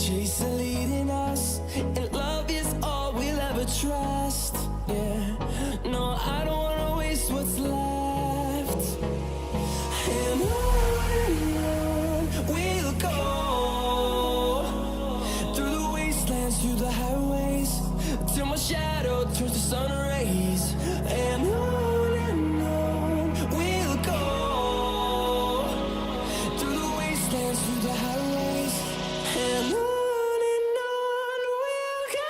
chase the leading us, and love is all we'll ever trust. Yeah, no, I don't wanna waste what's left. And on we'll go, through the wastelands, through the highways, till my shadow turns to sun rays. And on we'll go, through the wastelands, through the highways, and on we'll go.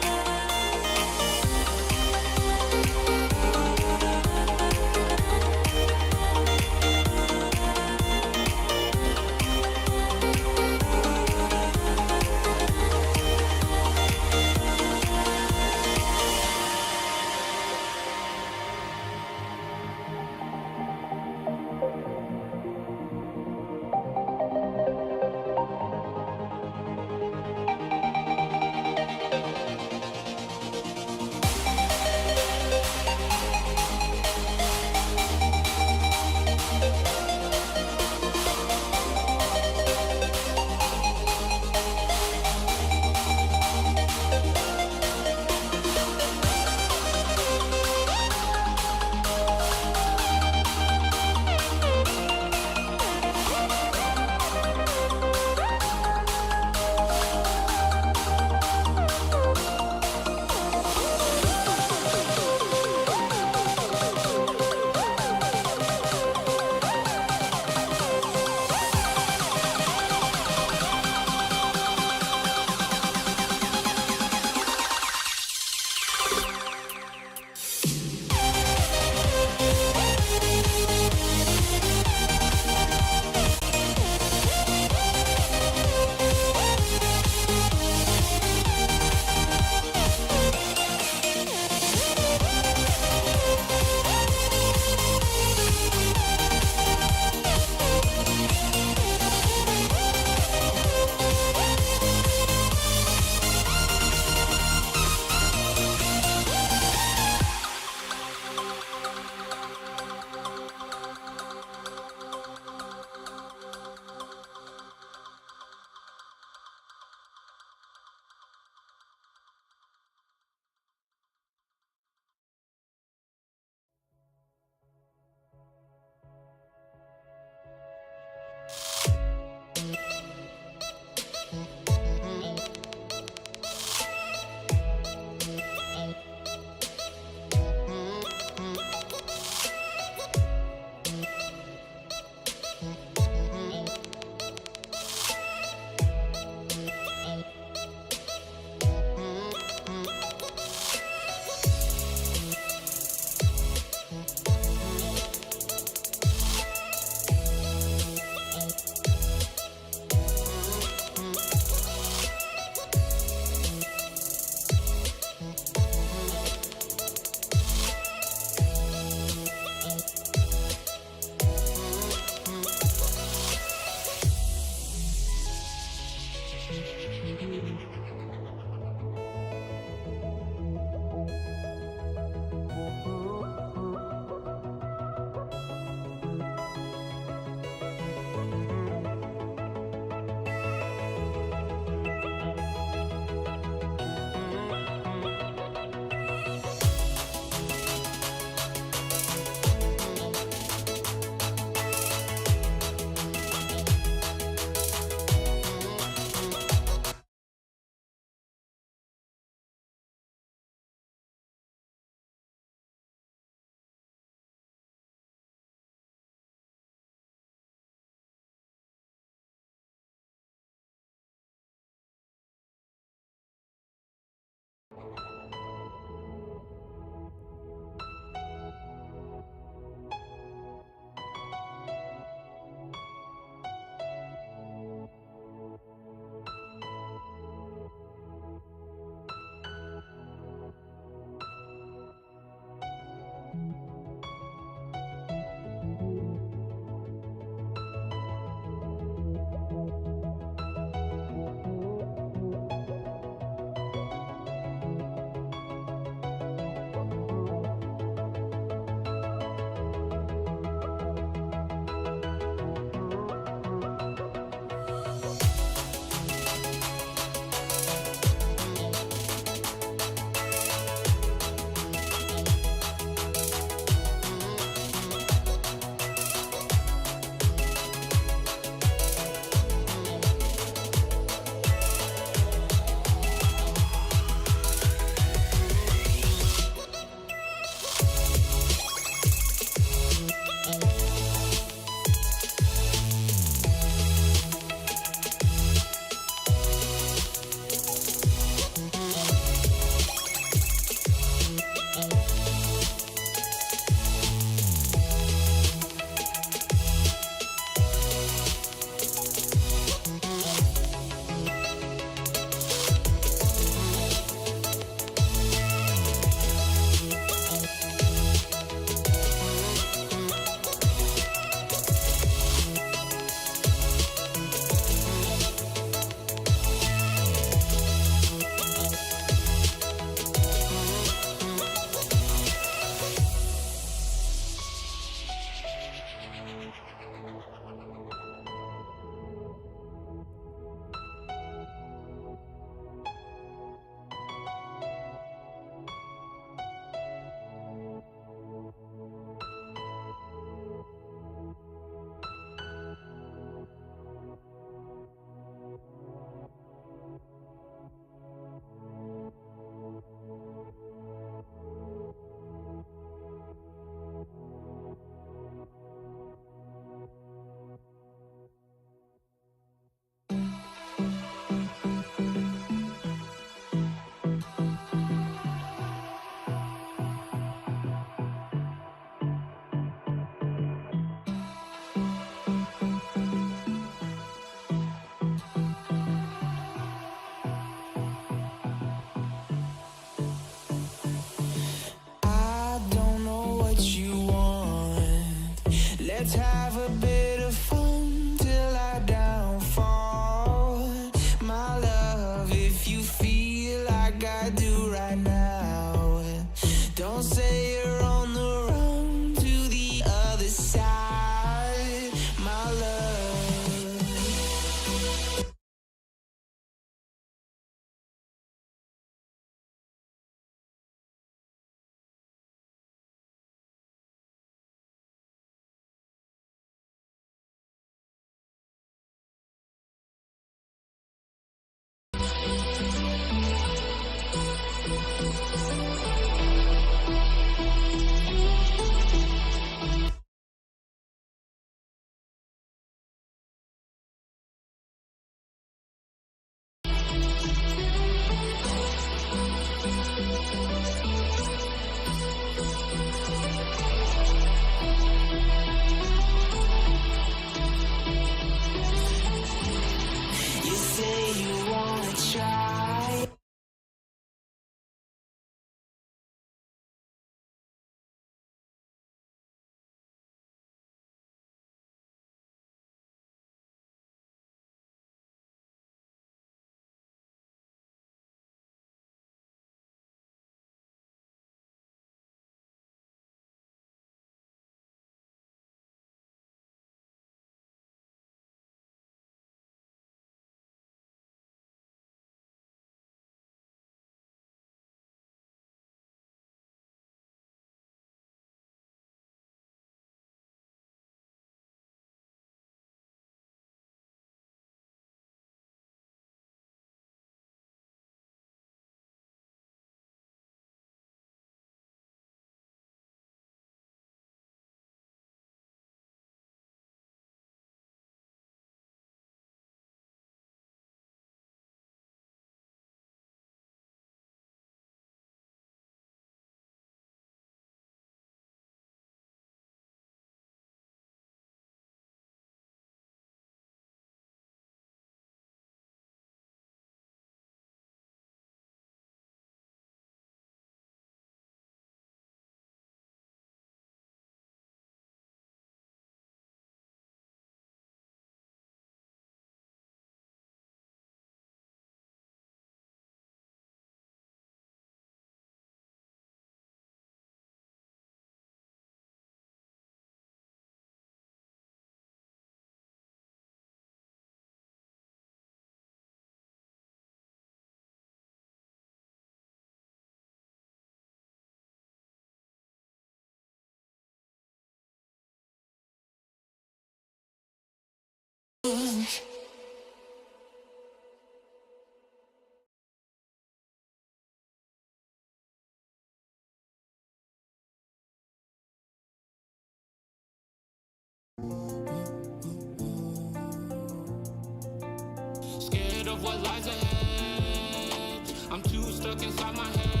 Scared of what lies ahead. I'm too stuck inside my head.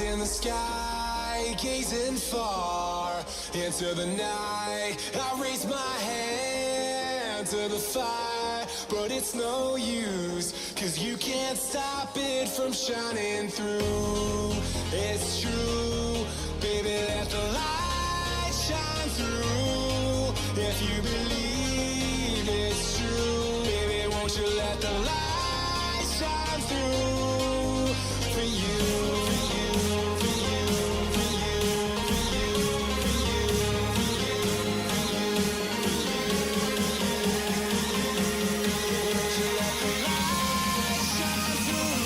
in the sky, gazing far into the night. I raise my hand to the fire, but it's no use, 'cause you can't stop it from shining through. It's true, baby, let the light shine through. If you believe it's true, baby, won't you let the light shine through for you, for you, for you, for you, for you, for you, for you, won't you let the light shine through?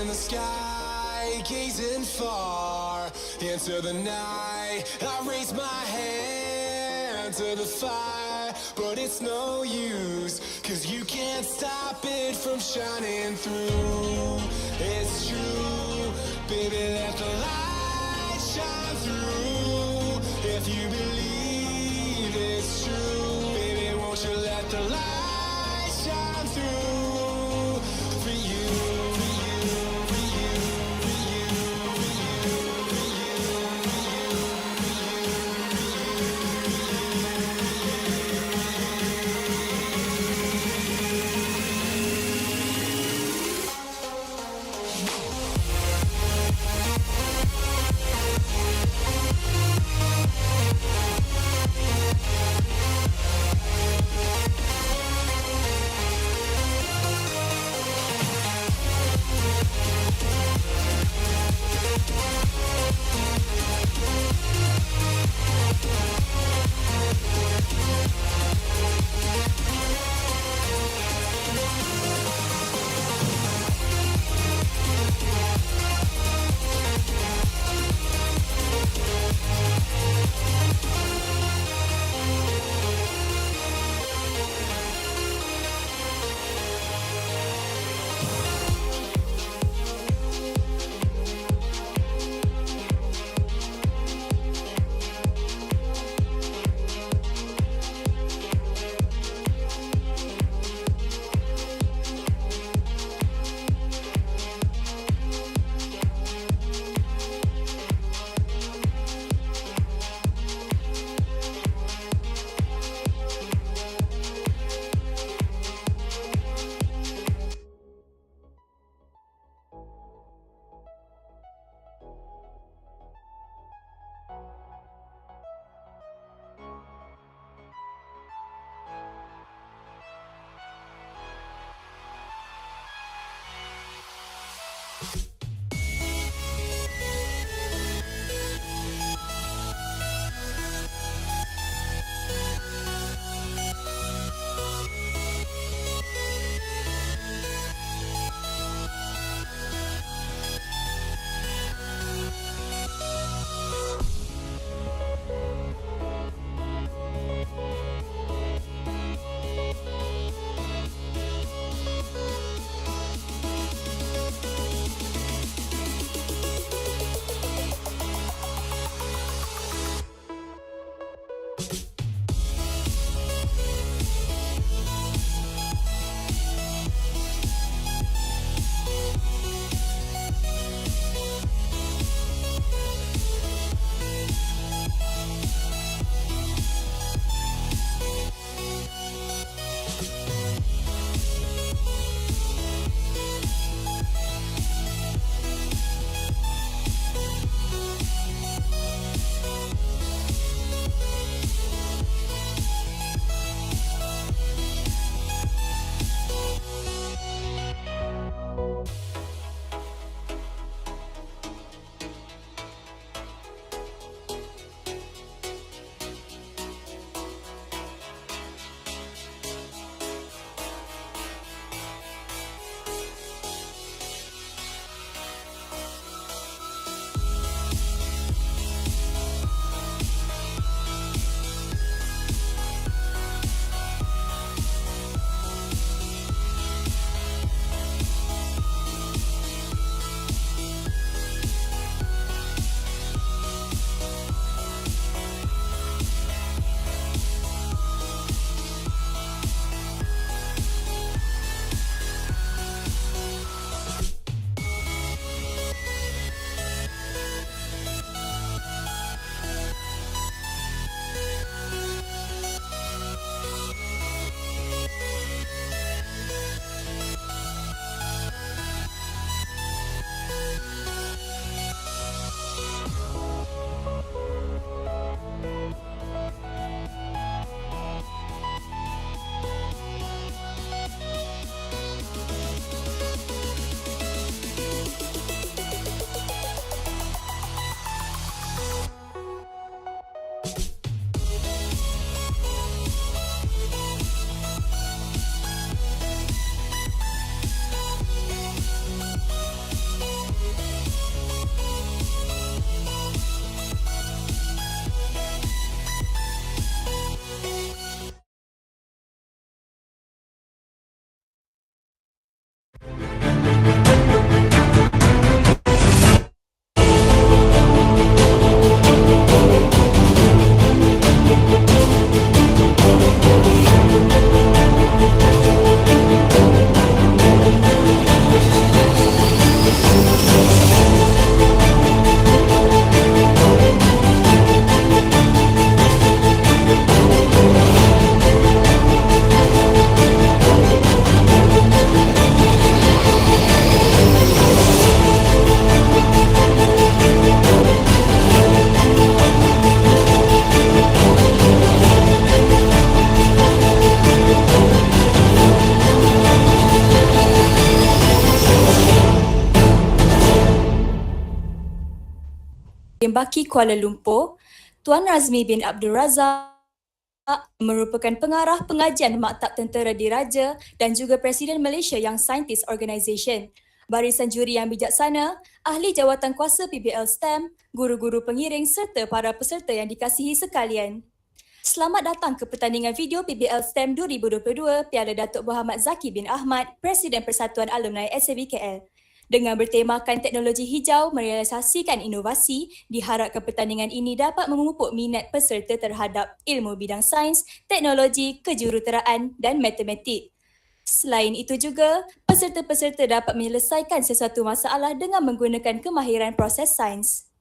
In the sky, gazing far into the night. I raise my hand to the fire, but it's no use, 'cause you can't stop it from shining through. It's true, baby, let the light shine through. If you believe it's true, baby, won't you let the light shine through for you, for you, for you, for you, for you, for you, for you, Baki Kuala Lumpur, Tuan Razmi bin Abdul Razak merupakan pengarah pengajian Maktab Tentera Diraja dan juga Presiden Malaysia Young Scientist Organisation. Barisan juri yang bijaksana, ahli jawatan kuasa PBL STEM, guru-guru pengiring serta para peserta yang dikasihi sekalian. Selamat datang ke pertandingan video PBL STEM 2022 Piala Dato Mohamad Zaki bin Ahmad, Presiden Persatuan Alumni SABKL. Dengan bertemakan teknologi hijau merealisasikan inovasi, diharapkan pertandingan ini dapat memupuk minat peserta terhadap ilmu bidang sains, teknologi, kejuruteraan dan matematik. Selain itu juga, peserta-peserta dapat menyelesaikan sesuatu masalah dengan menggunakan kemahiran proses sains.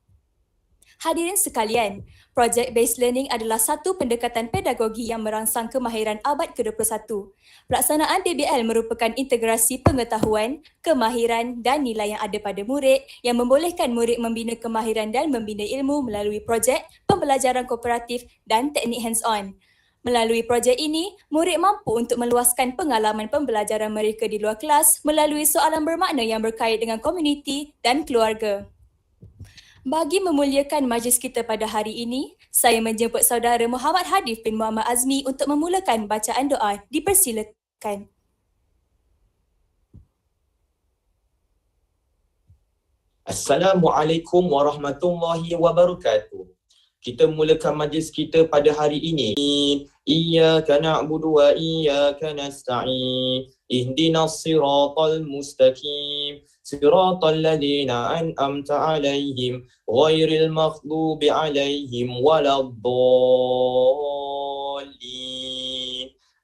Hadirin sekalian, Project-Based Learning adalah satu pendekatan pedagogi yang merangsang kemahiran abad ke-21. Pelaksanaan PBL merupakan integrasi pengetahuan, kemahiran dan nilai yang ada pada murid yang membolehkan murid membina kemahiran dan membina ilmu melalui projek, pembelajaran kooperatif dan teknik hands-on. Melalui projek ini, murid mampu untuk meluaskan pengalaman pembelajaran mereka di luar kelas melalui soalan bermakna yang berkait dengan komuniti dan keluarga. Bagi memuliakan majlis kita pada hari ini, saya menjemput saudara Mohamad Hadif bin Muhammad Azmi untuk memulakan bacaan doa. Dipersilakan. Assalamualaikum warahmatullahi wabarakatuh. Kita mulakan majlis kita pada hari ini. Iyyaka na'budu wa iyyaka nasta'in. Ihdinas siratal mustaqim. Siratal ladzina an'amta 'alaihim ghairil maghdubi 'alaihim waladdallin.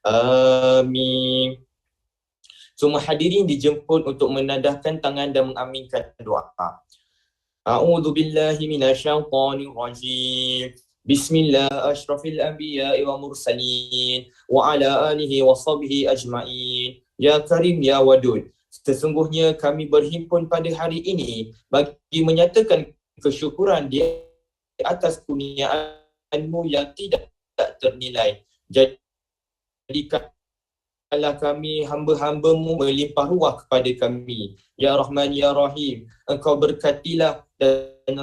Amin. Semua hadirin dijemput untuk menadahkan tangan dan mengaminkan doa. A'udzu billahi minasyaitonir rajim. Bismillah asyrafil anbiya'i wa mursalin wa ala alihi wa sahbihi ajma'in. Ya Karim ya Wadud. Sesungguhnya kami berhimpun pada hari ini bagi menyatakan kesyukuran di atas kurniaan-Mu yang tidak ternilai. Jadikanlah kami hamba-hamba-Mu melimpah ruah kepada kami. Ya Rahman Ya Rahim, Engkau berkatilah dan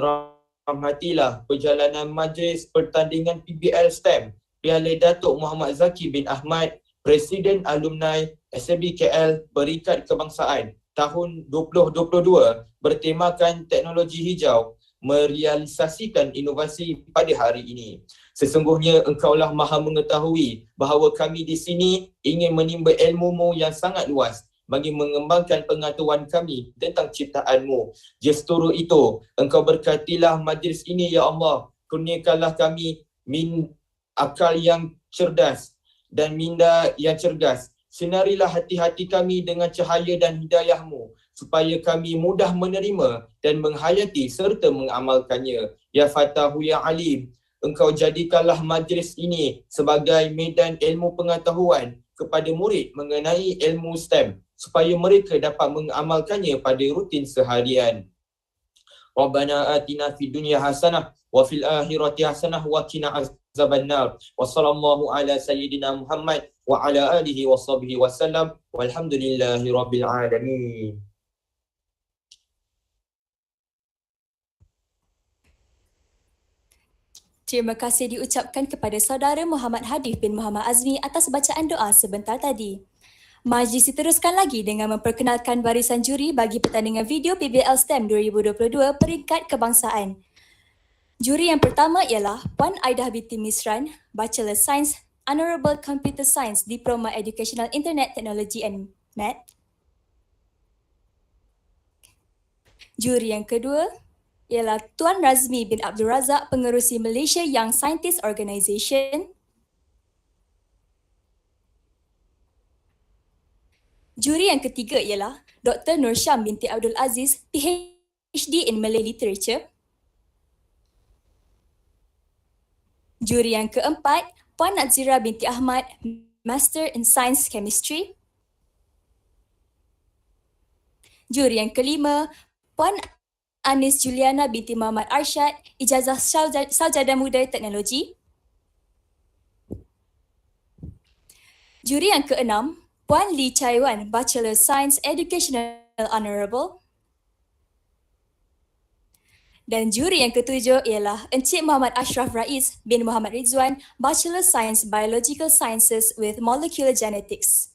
rahmatilah perjalanan majlis pertandingan PBL STEM Piala Dato Mohamad Zaki bin Ahmad, Presiden Alumni SABKL Peringkat Kebangsaan tahun 2022 bertemakan teknologi hijau merealisasikan inovasi pada hari ini. Sesungguhnya Engkaulah Maha mengetahui bahawa kami di sini ingin menimba ilmu-Mu yang sangat luas bagi mengembangkan pengetahuan kami tentang ciptaan-Mu. Justru itu, Engkau berkatilah majlis ini ya Allah. Kurniakanlah kami akal yang cerdas dan minda yang cergas. Sinarilah hati-hati kami dengan cahaya dan hidayah-Mu supaya kami mudah menerima dan menghayati serta mengamalkannya. Ya Fatahu Ya Alim, Engkau jadikanlah majlis ini sebagai medan ilmu pengetahuan kepada murid mengenai ilmu STEM supaya mereka dapat mengamalkannya pada rutin seharian. Rabbana atina fid dunya hasanah wa fil akhirati hasanah wa qina azabannar. Wa sallallahu ala sayyidina Muhammad wa ala alihi wa sahbihi wasallam walhamdulillahi rabbil alamin. Terima kasih diucapkan kepada saudara Mohamad Hadif bin Muhammad Azmi atas bacaan doa sebentar tadi. Majlis diteruskan lagi dengan memperkenalkan barisan juri bagi pertandingan video PBL STEM 2022 Peringkat Kebangsaan. Juri yang pertama ialah Puan Aidah binti Misran, Bachelor Science, Honorable Computer Science, Diploma Educational Internet Technology and Math. Juri yang kedua ialah Tuan Razmi bin Abdul Razak, Pengerusi Malaysia Young Scientist Organisation. Juri yang ketiga ialah Dr. Nur Syam binti Abdul Aziz, PhD in Malay Literature. Juri yang keempat, Puan Nazira binti Ahmad, Master in Science Chemistry. Juri yang kelima, Puan Anis Juliana binti Muhammad Arsyad, Ijazah Sarjana Muda Teknologi. Juri yang keenam, Puan Lee Chai Wan, Bachelor Science Educational Honorable. Dan juri yang ketujuh ialah Encik Muhammad Ashraf Rais bin Muhammad Rizwan, Bachelor Science Biological Sciences with Molecular Genetics.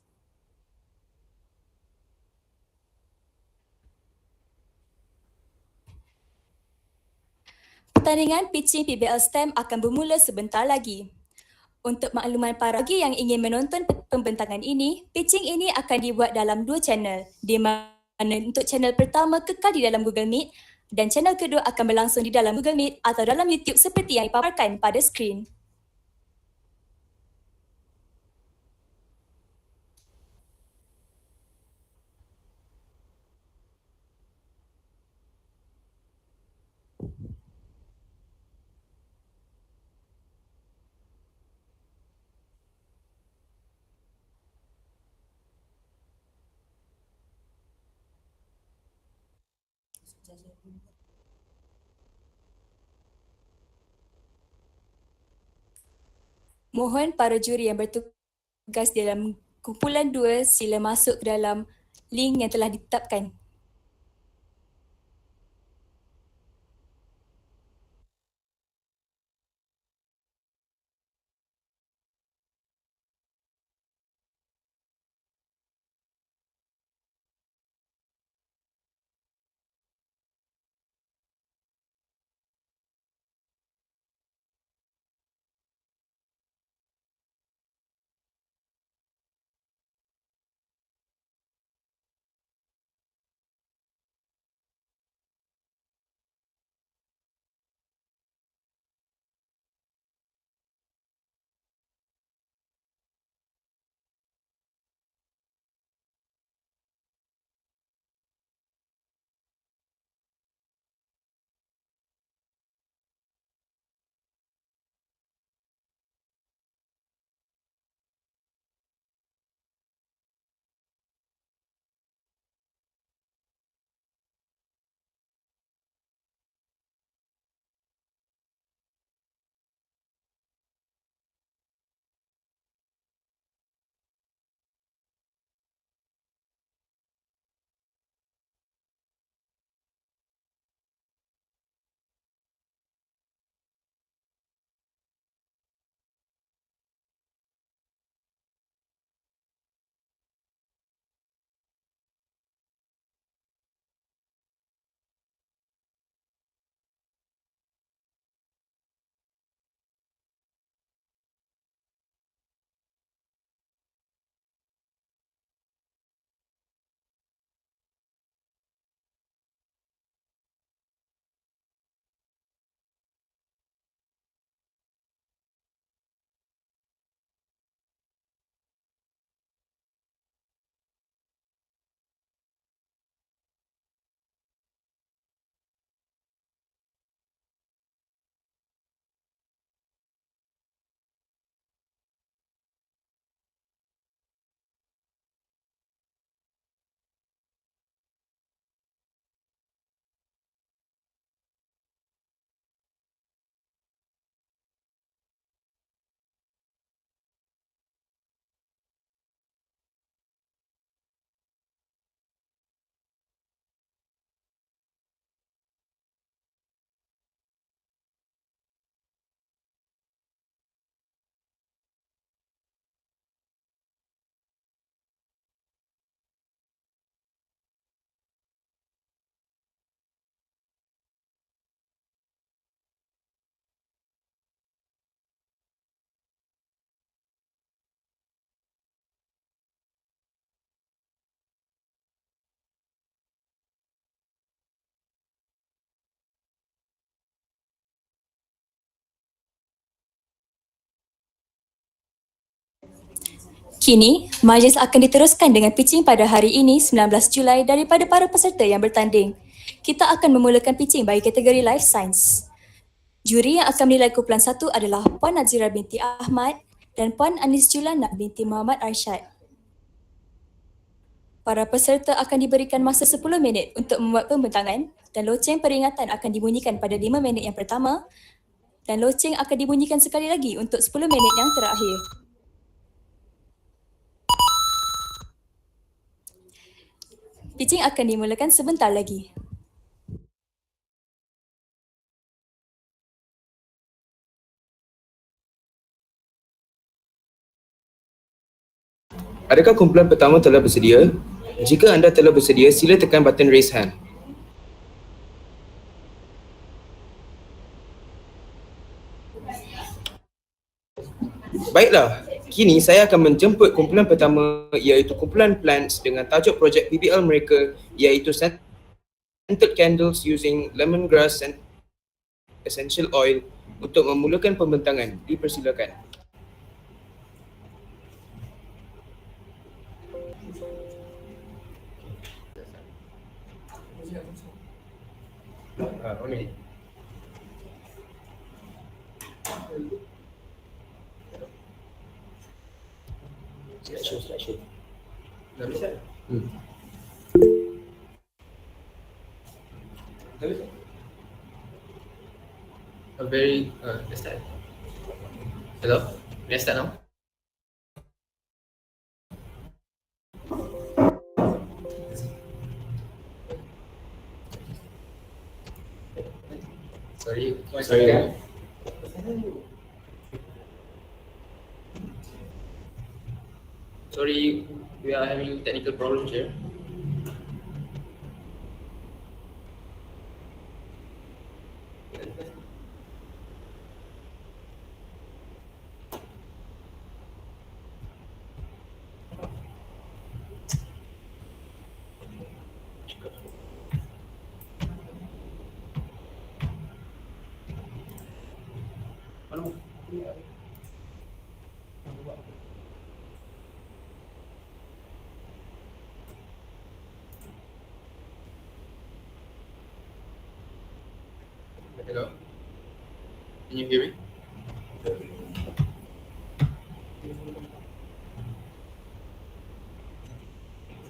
Pertandingan pitching PBL STEM akan bermula sebentar lagi. Untuk makluman para bagi yang ingin menonton pembentangan ini, pitching ini akan dibuat dalam dua channel, di mana untuk channel pertama kekal di dalam Google Meet dan channel kedua akan berlangsung di dalam Google Meet atau dalam YouTube seperti yang dipaparkan pada skrin. Mohon para juri yang bertugas di dalam kumpulan 2 sila masuk ke dalam link yang telah ditetapkan. Kini, majlis akan diteruskan dengan pitching pada hari ini 19 Julai daripada para peserta yang bertanding. Kita akan memulakan pitching bagi kategori Life Science. Juri yang akan menilai kumpulan 1 adalah Puan Nazira binti Ahmad dan Puan Anis Julana binti Muhammad Arsyad. Para peserta akan diberikan masa 10 minit untuk membuat pembentangan dan loceng peringatan akan dibunyikan pada 5 minit yang pertama dan loceng akan dibunyikan sekali lagi untuk 10 minit yang terakhir. Pitching akan dimulakan sebentar lagi. Adakah kumpulan pertama telah bersedia? Jika anda telah bersedia, sila tekan button raise hand. Baiklah, kini saya akan menjemput kumpulan pertama iaitu kumpulan Plants dengan tajuk projek PBL mereka iaitu Scented Candles Using Lemongrass and Essential Oil untuk memulakan pembentangan. Dipersilakan. Slideshow. A very let's start. Hello, let's start now. Sorry. Sorry, we are having technical problems here. Hello, can you hear me?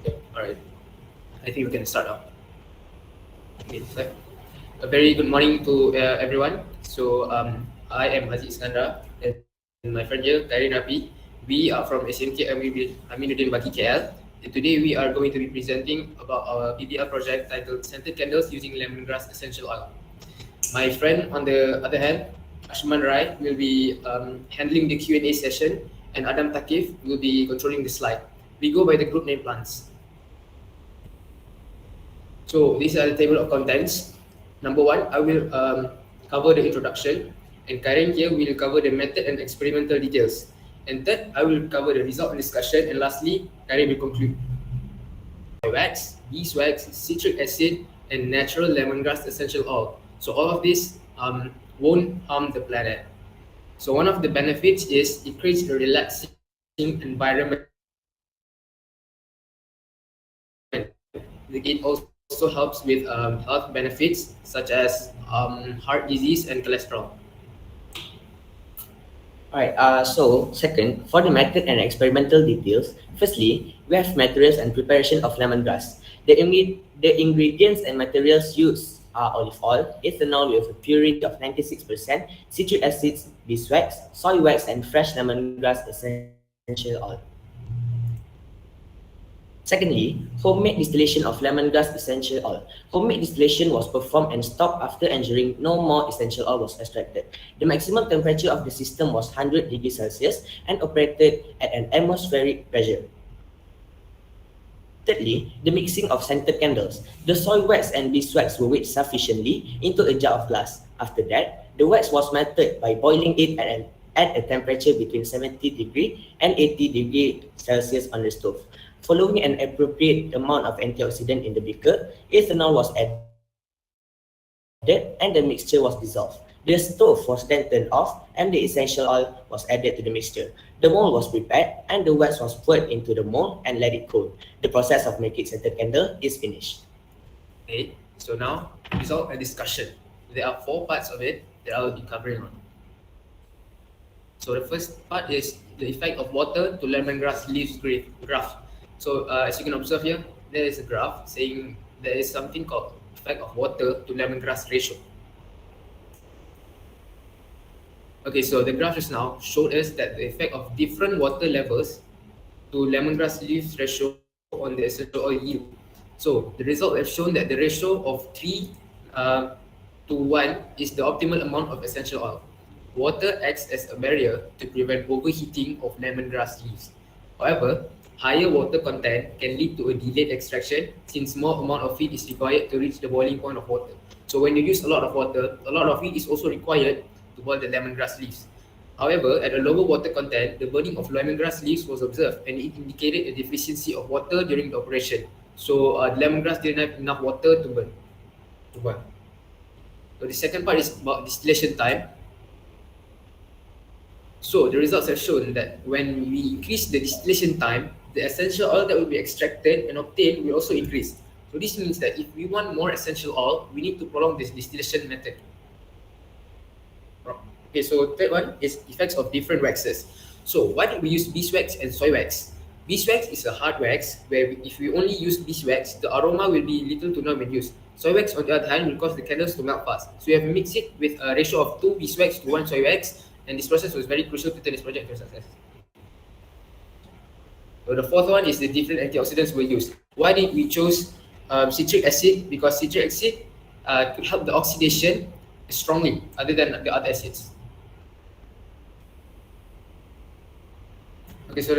Okay, all right. I think we can start now. Okay, so a very good morning to everyone. So I am Haji Iskandar and my friend here, Kairin Rafi. We are from SMK Aminuddin Baki KL. And today we are going to be presenting about our PBL project titled Scented Candles Using Lemongrass Essential Oil. My friend on the other hand, Ashman Rai, will be handling the Q&A session, and Adam Takif will be controlling the slide. We go by the group name plants. So these are the table of contents. Number one, I will cover the introduction, and Karen here will cover the method and experimental details. And third, I will cover the result and discussion, and lastly, Karen will conclude. Wax, beeswax, citric acid, and natural lemongrass essential oil. So all of this won't harm the planet. So one of the benefits is it creates a relaxing environment. It also helps with health benefits such as heart disease and cholesterol. Alright, so second, for the method and experimental details, firstly, we have materials and preparation of lemongrass. The ingredients and materials used are olive oil, ethanol with a purity of 96%, citric acids, beeswax, soy wax, and fresh lemongrass essential oil. Secondly, homemade distillation of lemongrass essential oil. Homemade distillation was performed and stopped after ensuring no more essential oil was extracted. The maximum temperature of the system was 100 degrees Celsius and operated at an atmospheric pressure. Thirdly, the mixing of scented candles. The soy wax and beeswax were weighed sufficiently into a jar of glass. After that, the wax was melted by boiling it at a temperature between 70 degree and 80 degree Celsius on the stove. Following an appropriate amount of antioxidant in the beaker, ethanol was added and the mixture was dissolved. The stove was then turned off and the essential oil was added to the mixture. The mold was prepared and the wax was poured into the mold and let it cool. The process of making scented candle is finished. Okay, so now result and discussion. There are 4 parts of it that I will be covering on. So the first part is the effect of water to lemongrass leaves graph. So as you can observe here, there is a graph saying there is something called effect of water to lemongrass ratio. Okay, so the graph just now showed us that the effect of different water levels to lemongrass leaves ratio on the essential oil yield. So the result has shown that the ratio of 3 to 1 is the optimal amount of essential oil. Water acts as a barrier to prevent overheating of lemongrass leaves. However, Higher water content can lead to a delayed extraction since more amount of feed is required to reach the boiling point of water. So when you use a lot of water, a lot of feed is also required to boil the lemongrass leaves. However, at a lower water content, the burning of lemongrass leaves was observed and it indicated a deficiency of water during the operation. So the lemongrass didn't have enough water to burn. So the second part is about distillation time. So the results have shown that when we increase the distillation time, the essential oil that will be extracted and obtained will also increase. So this means that if we want more essential oil, we need to prolong this distillation method. Okay, so third one is effects of different waxes. So why did we use beeswax and soy wax? Beeswax is a hard wax where if we only use beeswax, the aroma will be little to none when used. Soy wax on the other hand will cause the candles to melt fast. So we have mixed it with a ratio of 2 beeswax to 1 soy wax, and this process was very crucial to turn this project into a success. So the fourth one is the different antioxidants were used. Why did we choose citric acid? Because citric acid could help the oxidation strongly other than the other acids. Okay, so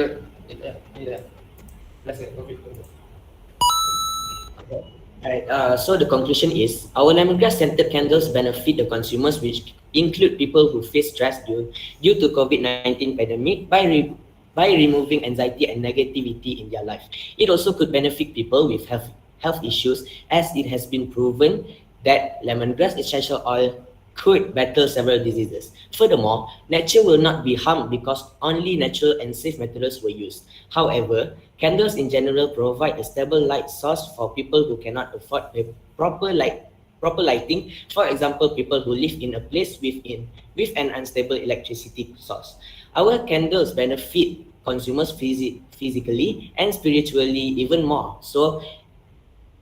Alright, so the conclusion is our lemongrass scented candles benefit the consumers, which include people who face stress due to COVID-19 pandemic by removing anxiety and negativity in their life. It also could benefit people with health issues, as it has been proven that lemongrass essential oil could battle several diseases. Furthermore, nature will not be harmed because only natural and safe materials were used. However, candles in general provide a stable light source for people who cannot afford a proper lighting. For example, people who live in a place with an unstable electricity source. Our candles benefit consumers physically and spiritually even more, so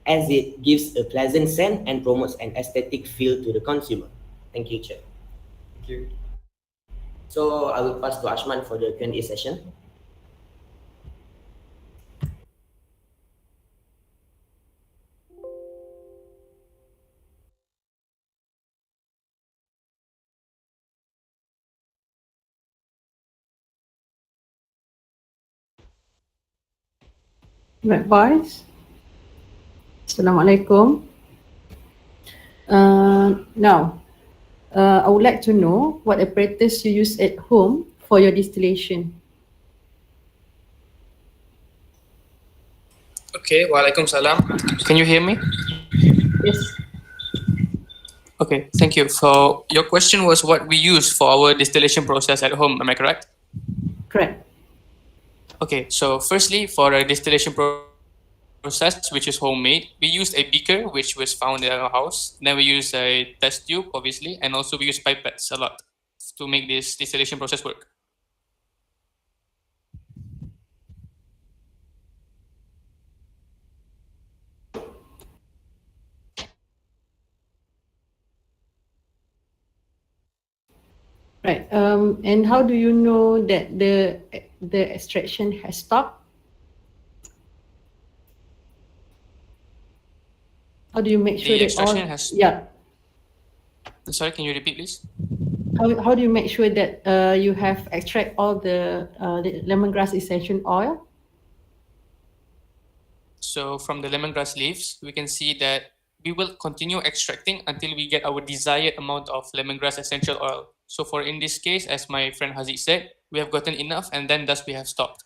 as it gives a pleasant scent and promotes an aesthetic feel to the consumer. Thank you, Chair. Thank you. So I will pass to Ashman for the Q&A session. Right, boys. Assalamualaikum. Now, I would like to know what apparatus you use at home for your distillation. Okay, Waalaikumsalam. Can you hear me? Yes. Okay, thank you. So your question was what we use for our distillation process at home, am I correct? Correct. Okay, so firstly, for a distillation process, which is homemade, we used a beaker, which was found in our house. Then we use a test tube, obviously, and also we use pipettes a lot to make this distillation process work. Right. And how do you know that the extraction has stopped? How do you make sure The that all? extraction has. Yeah. Sorry, can you repeat, please? How do you make sure that you have extract all the lemongrass essential oil? So from the lemongrass leaves, we can see that we will continue extracting until we get our desired amount of lemongrass essential oil. So for in this case, as my friend Haziq said, we have gotten enough and then thus we have stopped.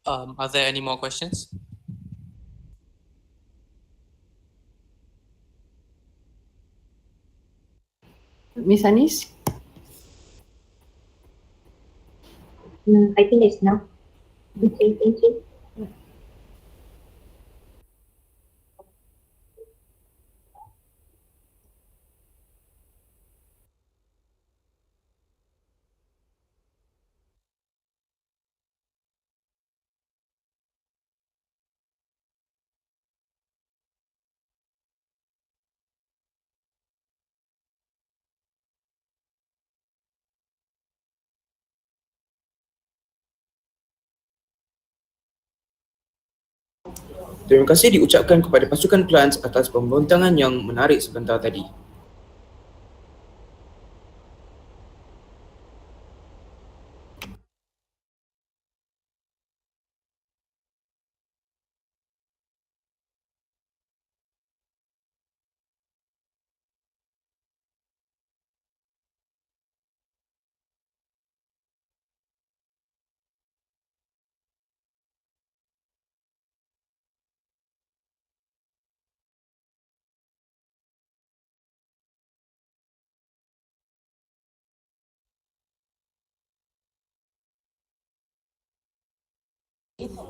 Are there any more questions? Miss Anis? I think it's now. Okay, thank you. Terima kasih diucapkan kepada pasukan Plants atas pembontangan yang menarik sebentar tadi.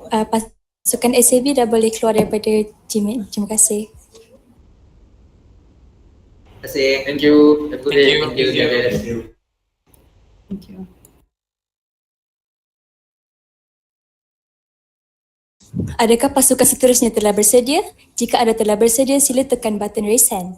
Pasukan SAB dah boleh keluar daripada gym. Terima kasih. Terima kasih. Thank you. Have a good day. Thank you. Thank you. Thank you. Adakah pasukan seterusnya telah bersedia? Jika ada telah bersedia, sila tekan button raise hand.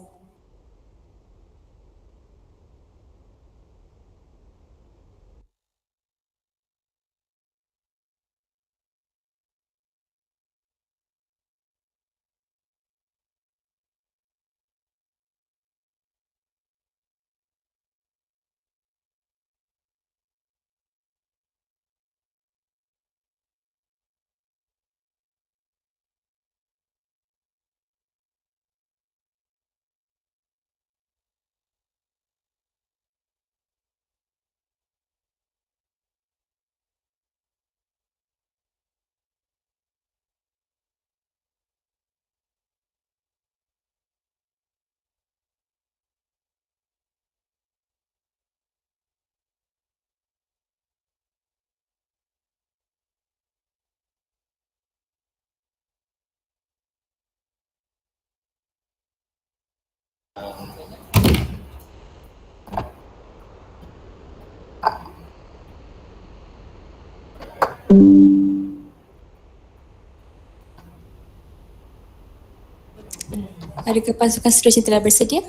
Adakah pasukan seterusnya telah bersedia?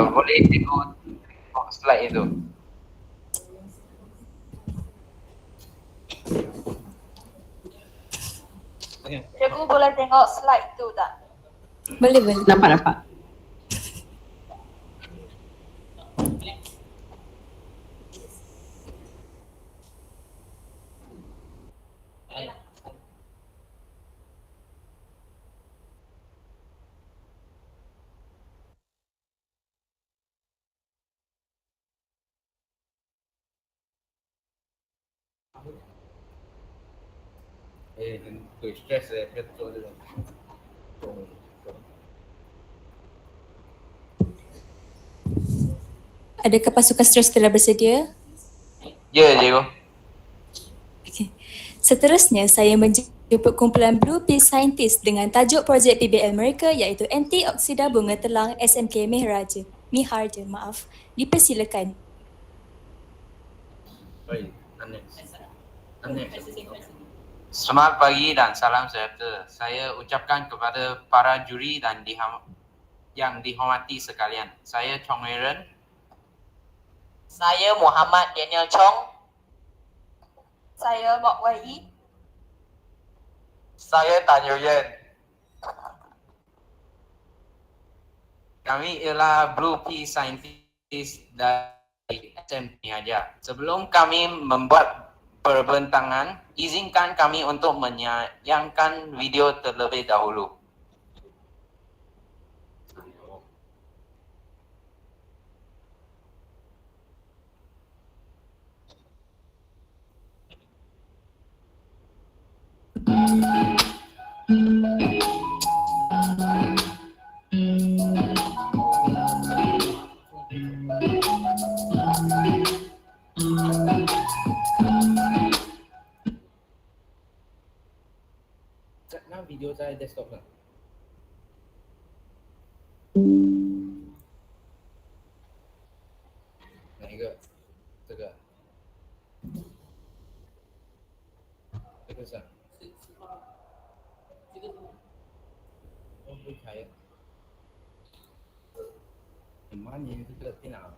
Boleh tengok slide itu. Cikgu boleh tengok slide tu tak? Boleh. Nampak. Stress betul dulu. Adakah pasukan seterusnya telah bersedia? Ya, cikgu. Okay. Seterusnya, saya menjemput kumpulan Blue Pea Scientist dengan tajuk projek PBL mereka iaitu Antioksida Bunga Telang SMK Miharja. Dipersilakan. Selamat pagi dan salam sejahtera. Saya ucapkan kepada para juri dan yang dihormati sekalian. Saya Chong Wei. Saya Mohamad Daniel Chong. Saya Mok Wei. Saya Tan Yuyen. Kami ialah Blue Pea Scientist dari SMK Miharja. Sebelum kami membuat perbentangan, izinkan kami untuk menayangkan video terlebih dahulu. video saya desktop lah. Naik ke? Tegak. Tegak sah. Oh, berkaya. Mana yang itu tidak tenang.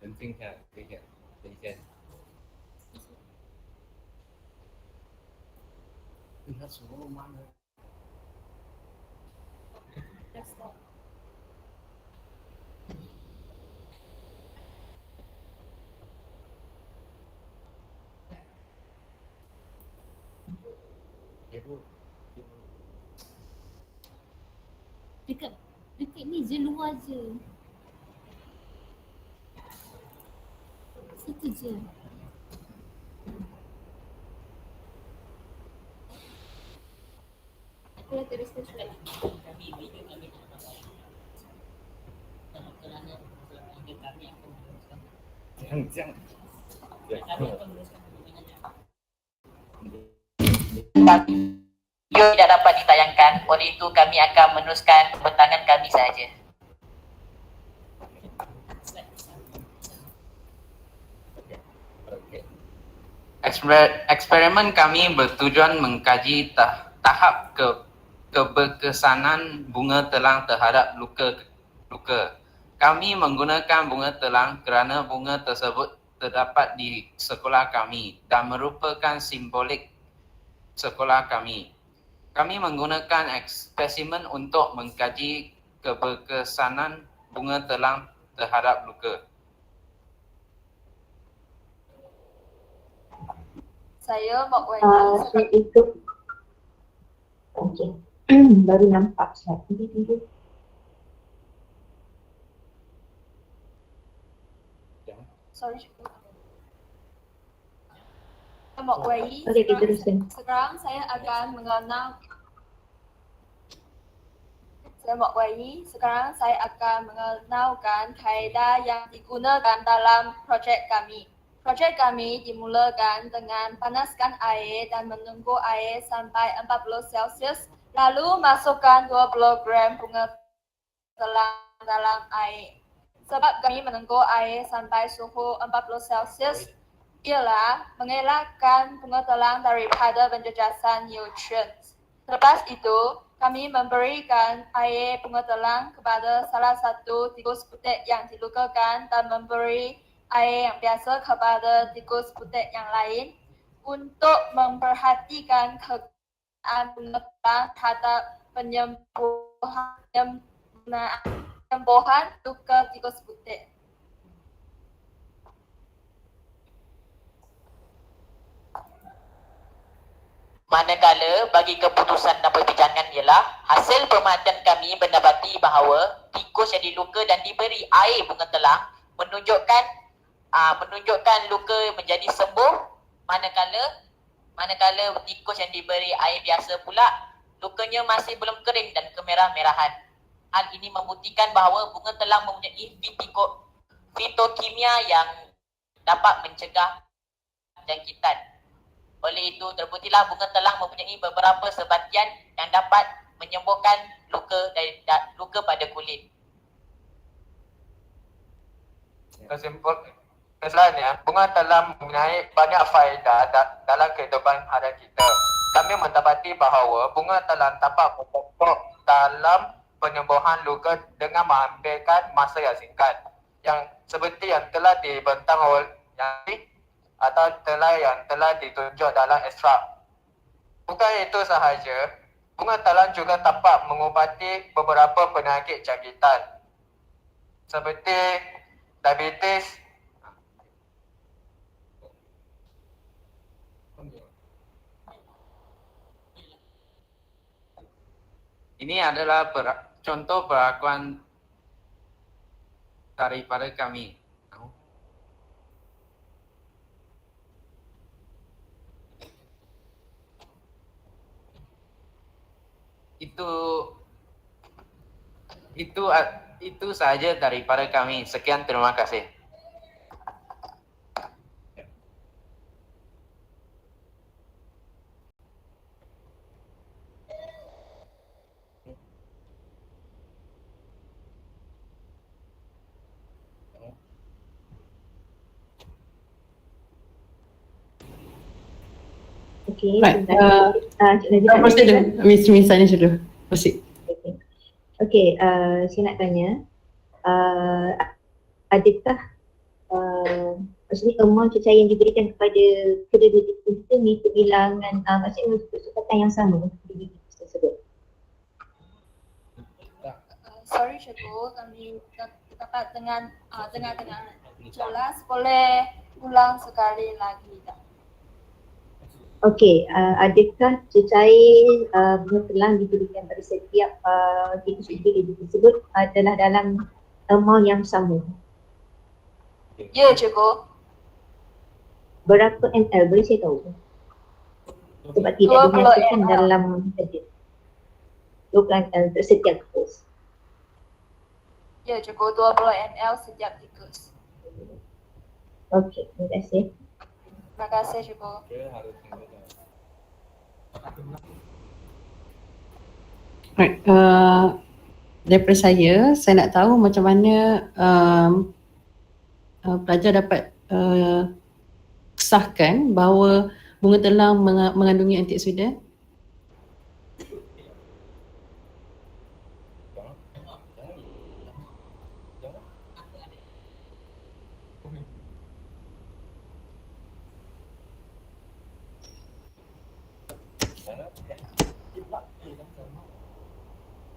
Penting kan? Penting. Lihat semua mana. Dekat ni je, luar je. Situ je. Aku dah teruskan surat. Jangan. Video tidak dapat ditayangkan, oleh itu kami akan meneruskan pertandingan kami sahaja. Eksperimen kami bertujuan mengkaji tahap keberkesanan bunga telang terhadap luka. Kami menggunakan bunga telang kerana bunga tersebut terdapat di sekolah kami dan merupakan simbolik sekolah kami. Kami menggunakan spesimen untuk mengkaji keberkesanan bunga telang terhadap luka. Saya Mak Wani. Slide itu. Okey. Baru nampak slide. Tunggu. Sorry. Mak Wai. Okey, kita teruskan. Sekarang saya akan mengenal. Saya Mak Wai. Sekarang saya akan mengenalkan kaedah yang digunakan dalam projek kami. Projek kami dimulakan dengan panaskan air dan menunggu air sampai 40 Celsius, lalu masukkan 20 gram bunga telang dalam air. Sebab kami menunggu air sampai suhu 40 Celsius ialah mengelakkan bunga telang daripada penjejasan nutrien. Selepas itu, kami memberikan air bunga telang kepada salah satu tikus putik yang dilukakan dan memberi air yang biasa kepada tikus putik yang lain untuk memperhatikan kegunaan bunga telang terhadap penyembuhan luka tikus putik. Manakala bagi keputusan dan perbincangan ialah hasil pemantauan kami mendapati bahawa tikus yang diluka dan diberi air bunga telang menunjukkan luka menjadi sembuh, manakala tikus yang diberi air biasa pula lukanya masih belum kering dan kemerah-merahan. Hal ini membuktikan bahawa bunga telang mempunyai fitokimia yang dapat mencegah jangkitan. Oleh itu, terbuktilah bunga telang mempunyai beberapa sebatian yang dapat menyembuhkan luka pada kulit. Kesimpulannya, bunga telang mempunyai banyak faedah dalam kehidupan harian kita. Kami mendapati bahawa bunga telang dapat membantu dalam penyembuhan luka dengan mengambilkan masa yang singkat. Yang seperti yang telah dibentang oleh atau yang telah ditunjuk dalam ekstrak. Bukan itu sahaja, bunga telang juga dapat mengubati beberapa penyakit jangkitan seperti diabetes, Ini adalah contoh perlakuan daripada kami. Itu sahaja daripada kami. Sekian, terima kasih. Okay, Right. terima kasih. Proceed dengan Miss Anish dulu. Proceed. Okay, saya nak tanya, adakah maksudnya amount cecair yang diberikan kepada kedua-dua kita mengikut bilangan, maksudnya kesempatan yang sama untuk dididik tersebut? Sorry cikgu, kami tak dapat dengar jelas. Boleh ulang sekali lagi tak? Okey, adakah cecair bunga telang diberikan pada setiap individu tersebut adalah dalam amount yang sama? Ya cikgu. Berapa ml boleh saya tahu? Sebab tidak 20 dinyatakan ml. dalam saja. 20 ml untuk setiap kurs. Ya cikgu, 20 ml setiap tikus. Okey, terima kasih. Terima kasih cikgu. Right. Daripada saya nak tahu macam mana pelajar dapat kesahkan bahawa bunga telang mengandungi antioksidan.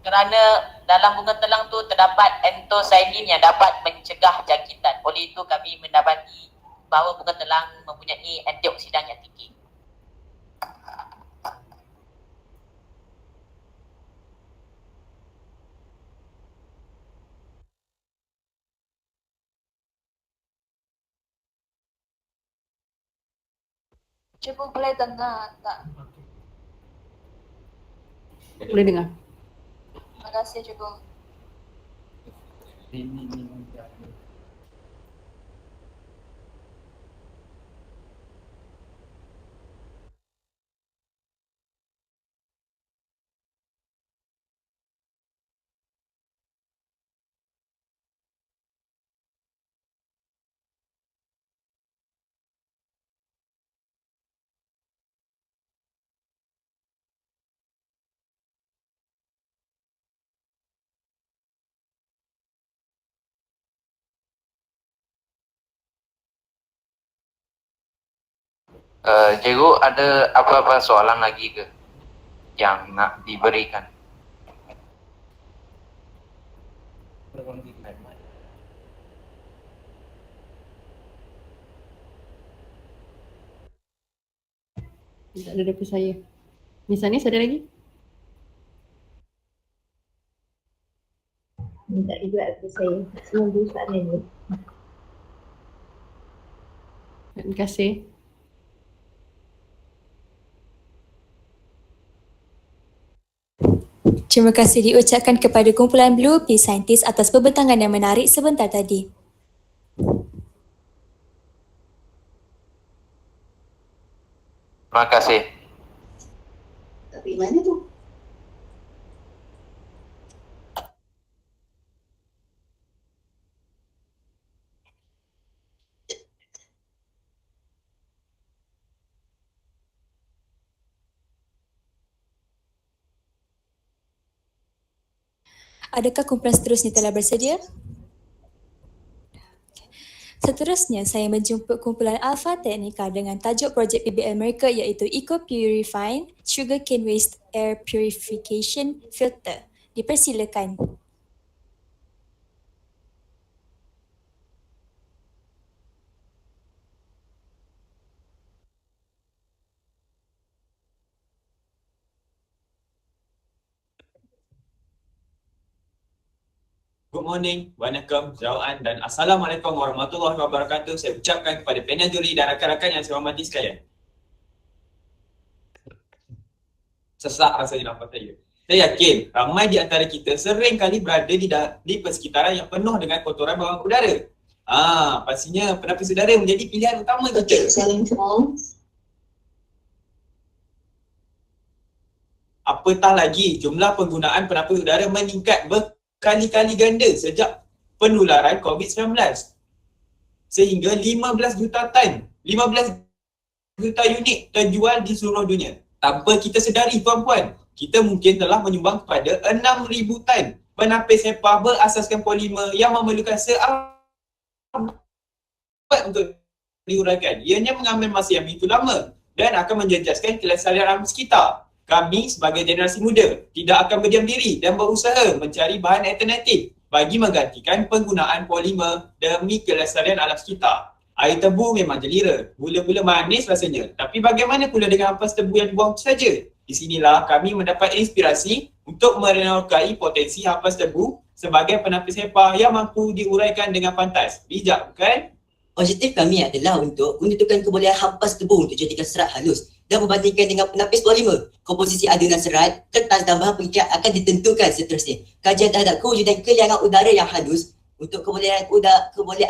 Kerana dalam bunga telang tu terdapat anthocyanin yang dapat mencegah jangkitan. Oleh itu kami mendapati bahawa bunga telang mempunyai antioksidan yang tinggi. Cikgu boleh dengar tak? Boleh dengar. Terima kasih cikgu. Cikgu, ada apa-apa soalan lagi ke yang nak diberikan? Tak ada daripada saya. Miss Anis ada lagi? Tak juga daripada saya. Semua dua soalan ni. Terima kasih. Terima kasih diucapkan kepada kumpulan Blue P Scientist atas pembentangan yang menarik sebentar tadi. Terima kasih. Tapi mana tu? Adakah kumpulan seterusnya telah bersedia? Seterusnya, saya menjemput kumpulan Alpha Technica dengan tajuk projek PBL mereka iaitu Eco Purifying Sugarcane Waste Air Purification Filter. Dipersilakan. Good morning, Waalaikumsalam, Zawaan dan Assalamualaikum warahmatullahi wabarakatuh. Saya ucapkan kepada panel juri dan rakan-rakan yang saya hormati sekalian. Sesak rasanya nafas saya. Saya yakin ramai di antara kita sering kali berada di persekitaran yang penuh dengan kotoran bawang udara. Pastinya penapis udara menjadi pilihan utama kita. Apatah lagi jumlah penggunaan penapis udara meningkat berkali-kali ganda sejak penularan COVID-19 sehingga 15 juta tan juta unit terjual di seluruh dunia. Tanpa kita sedari tuan-puan, kita mungkin telah menyumbang kepada 6,000 tan penapis HEPA berasaskan polimer yang memerlukan seabad untuk diuraikan. Ianya mengambil masa yang begitu lama dan akan menjejaskan kelestarian alam sekitar. Kami sebagai generasi muda tidak akan berdiam diri dan berusaha mencari bahan alternatif bagi menggantikan penggunaan polimer demi kelestarian alam sekitar. Air tebu memang jelira, gula-gula manis rasanya. Tapi bagaimana pula dengan ampas tebu yang dibuang saja? Di sinilah kami mendapat inspirasi untuk merenokai potensi ampas tebu sebagai penapis HEPA yang mampu diuraikan dengan pantas. Bijak bukan? Objektif kami adalah untuk menentukan kebolehan hampas tebu untuk jadikan serat halus dan membandingkan dengan penapis polimer. Komposisi adunan serat, kertas dan bahan pengikat akan ditentukan seterusnya. Kajian terhadap kewujudan keliangan udara yang halus untuk kebolehan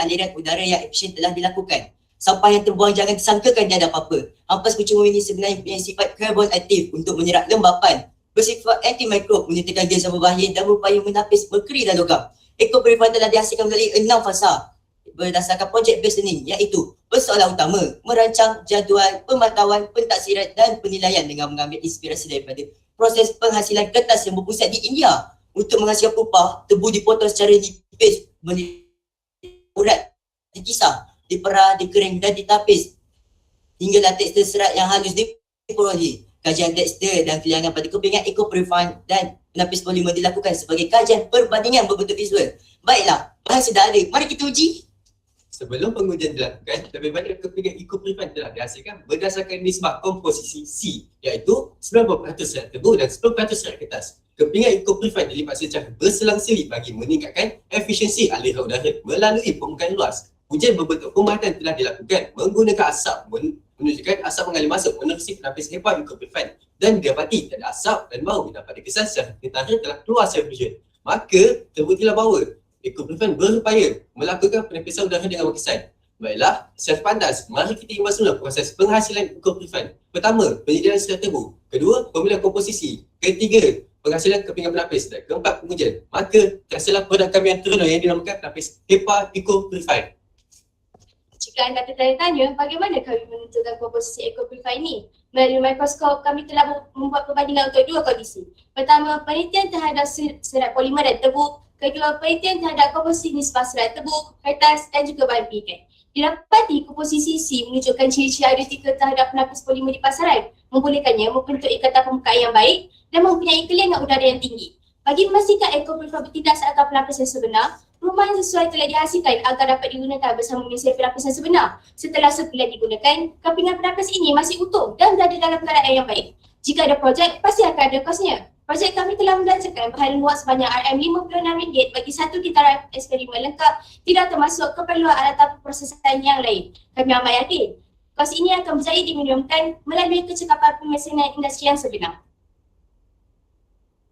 aliran udara yang efisien telah dilakukan. Sampah yang terbuang jangan disangkakan tiada apa-apa. Ampas percuma ini sebenarnya punya sifat karbon aktif untuk menyerap lembapan, bersifat anti-mikrob, menyertakan gas yang berbahaya dan berupaya menapis merkuri dan logam. Eco-purifier telah dihasilkan melalui 6 fasa berdasarkan projek based learning, iaitu persoalan utama, merancang jadual, pemantauan, pentaksiran dan penilaian dengan mengambil inspirasi daripada proses penghasilan kertas yang berpusat di India. Untuk menghasilkan pupah, tebu dipotong secara nipis, urat, dikisar, diperah, dikering dan ditapis hinggalah tekstur serat yang halus diperolehi. Kajian tekstur dan keliangan pada kepingan eco-purifier dan penapis polimer dilakukan sebagai kajian perbandingan berbentuk visual. Baiklah, bahan sudah ada, mari kita uji. Sebelum pengujian dilakukan, lebih banyak kepingan eco-purifier telah dihasilkan berdasarkan nisbah komposisi C, iaitu 90% serat tebu dan 10% serat kertas. Kepingan eco-purifier dilipat secara berselang-seli bagi meningkatkan efisiensi aliran udara melalui permukaan luas. Ujian berbentuk pemahatan telah dilakukan menggunakan asap menunjukkan asap mengalir masuk menerusi penapis HEPA eco-purifier dan didapati tak ada asap dan bau dan pada kesan secara tentara telah keluar secara visual. Maka terbuktilah bahawa eco-purifier berupaya melakukan penapisan udara dengan berkesan. Baiklah, secara pantas, mari kita imbas mula proses penghasilan eco-purifier. Pertama, penyediaan serat tebu. Kedua, pemilihan komposisi. Ketiga, penghasilan kepingan penapis. Dan keempat, pengujian. Maka, terhasillah produk kami yang terkenal yang dinamakan penapis HEPA eco-purifier. Jika anda tertanya-tanya, bagaimana kami menentukan komposisi eco-purifier ini? Melalui mikroskop, kami telah membuat perbandingan untuk dua kondisi. Pertama, penelitian terhadap serat polimer dan tebu. Kedua, penelitian terhadap komposisi nisbah serat tebu, kertas dan juga bahan pengikat. Didapati komposisi C menunjukkan ciri-ciri aerotika terhadap penapis polimer di pasaran, membolehkannya membentuk ikatan permukaan yang baik dan mempunyai keliangan udara yang tinggi. Bagi memastikan eco-purifier bertindak seakan penapis yang sebenar, perumahan sesuai telah dihasilkan agar dapat digunakan bersama menyelesaikan penapis yang sebenar. Setelah sebulan digunakan, kepingan penapis ini masih utuh dan berada dalam keadaan yang baik. Jika ada projek, pasti akan ada kosnya. Projek kami telah membelanjakan bahan luas sebanyak RM56 bagi satu kitaran eksperimen lengkap, tidak termasuk keperluan alatan perprosesan yang lain. Kami amat yakin kos ini akan berjaya diminimumkan melalui kecekapan pemesinan industri yang sebenar.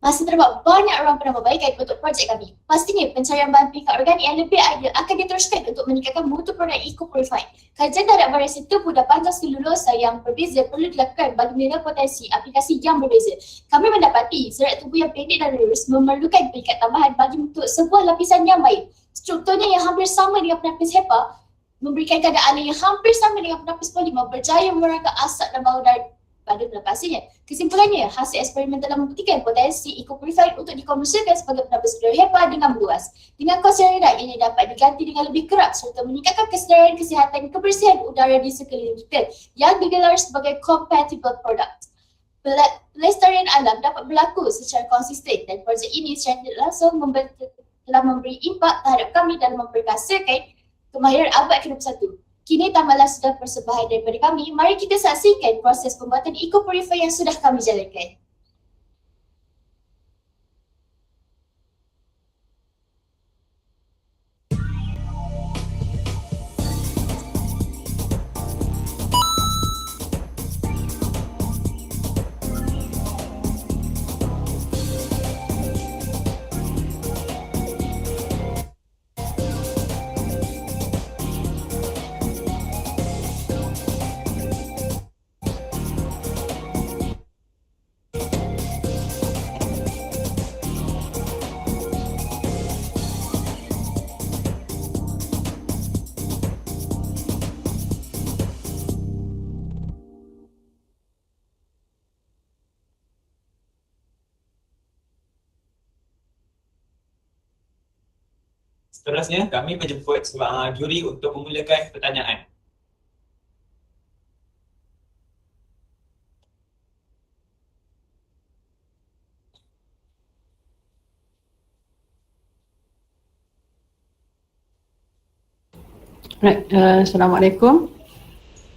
Masih terdapat banyak ruang penambahbaikan untuk projek kami. Pastinya pencarian bahan pengikat organik yang lebih ideal akan diteruskan untuk meningkatkan mutu produk eco-purifier. Kajian terhadap variasi tebu dan pantas selulosa yang berbeza perlu dilakukan bagi menilai potensi aplikasi yang berbeza. Kami mendapati serat tebu yang pendek dan lurus memerlukan pengikat tambahan bagi bentuk sebuah lapisan yang baik. Strukturnya yang hampir sama dengan penapis HEPA memberikan keadaan yang hampir sama dengan penapis polimer berjaya merangkak asap dan bau dari pada pelepasannya. Kesimpulannya, hasil eksperimen telah membuktikan potensi eco-purifier untuk dikomersialkan sebagai penapis udara HEPA dengan luas. Dengan kos yang rendah, ini dapat diganti dengan lebih kerap serta meningkatkan kesedaran kesihatan kebersihan udara di sekeliling kita yang digelar sebagai compatible product. Pelestarian alam dapat berlaku secara konsisten dan projek ini secara tidak langsung telah memberi impak terhadap kami dalam memperkasakan kemahiran abad ke-21. Kini tambahlah sudah persembahan daripada kami, mari kita saksikan proses pembuatan eco-purifier yang sudah kami jalankan. Seterusnya, kami menjemput juri untuk memulakan pertanyaan. Right, Assalamualaikum.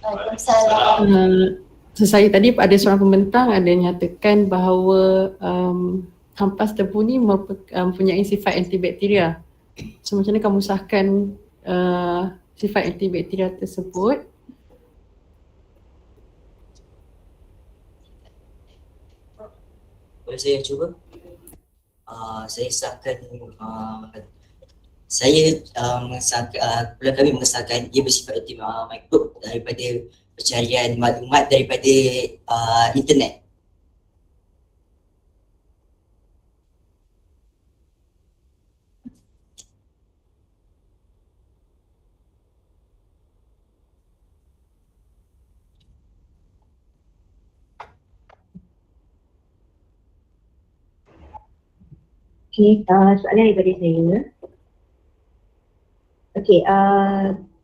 Waalaikumsalam. Saya tadi ada seorang pembentang ada nyatakan bahawa hampas tebu ni mempunyai sifat antibakteria. So macam mana kamu sahkan sifat antibakteria tersebut? Boleh saya cuba? Saya sahkan saya mengesahkan kami mengesahkan ia bersifat mikrob daripada pencarian maklumat daripada internet. Okey, soalan daripada saya. Okey,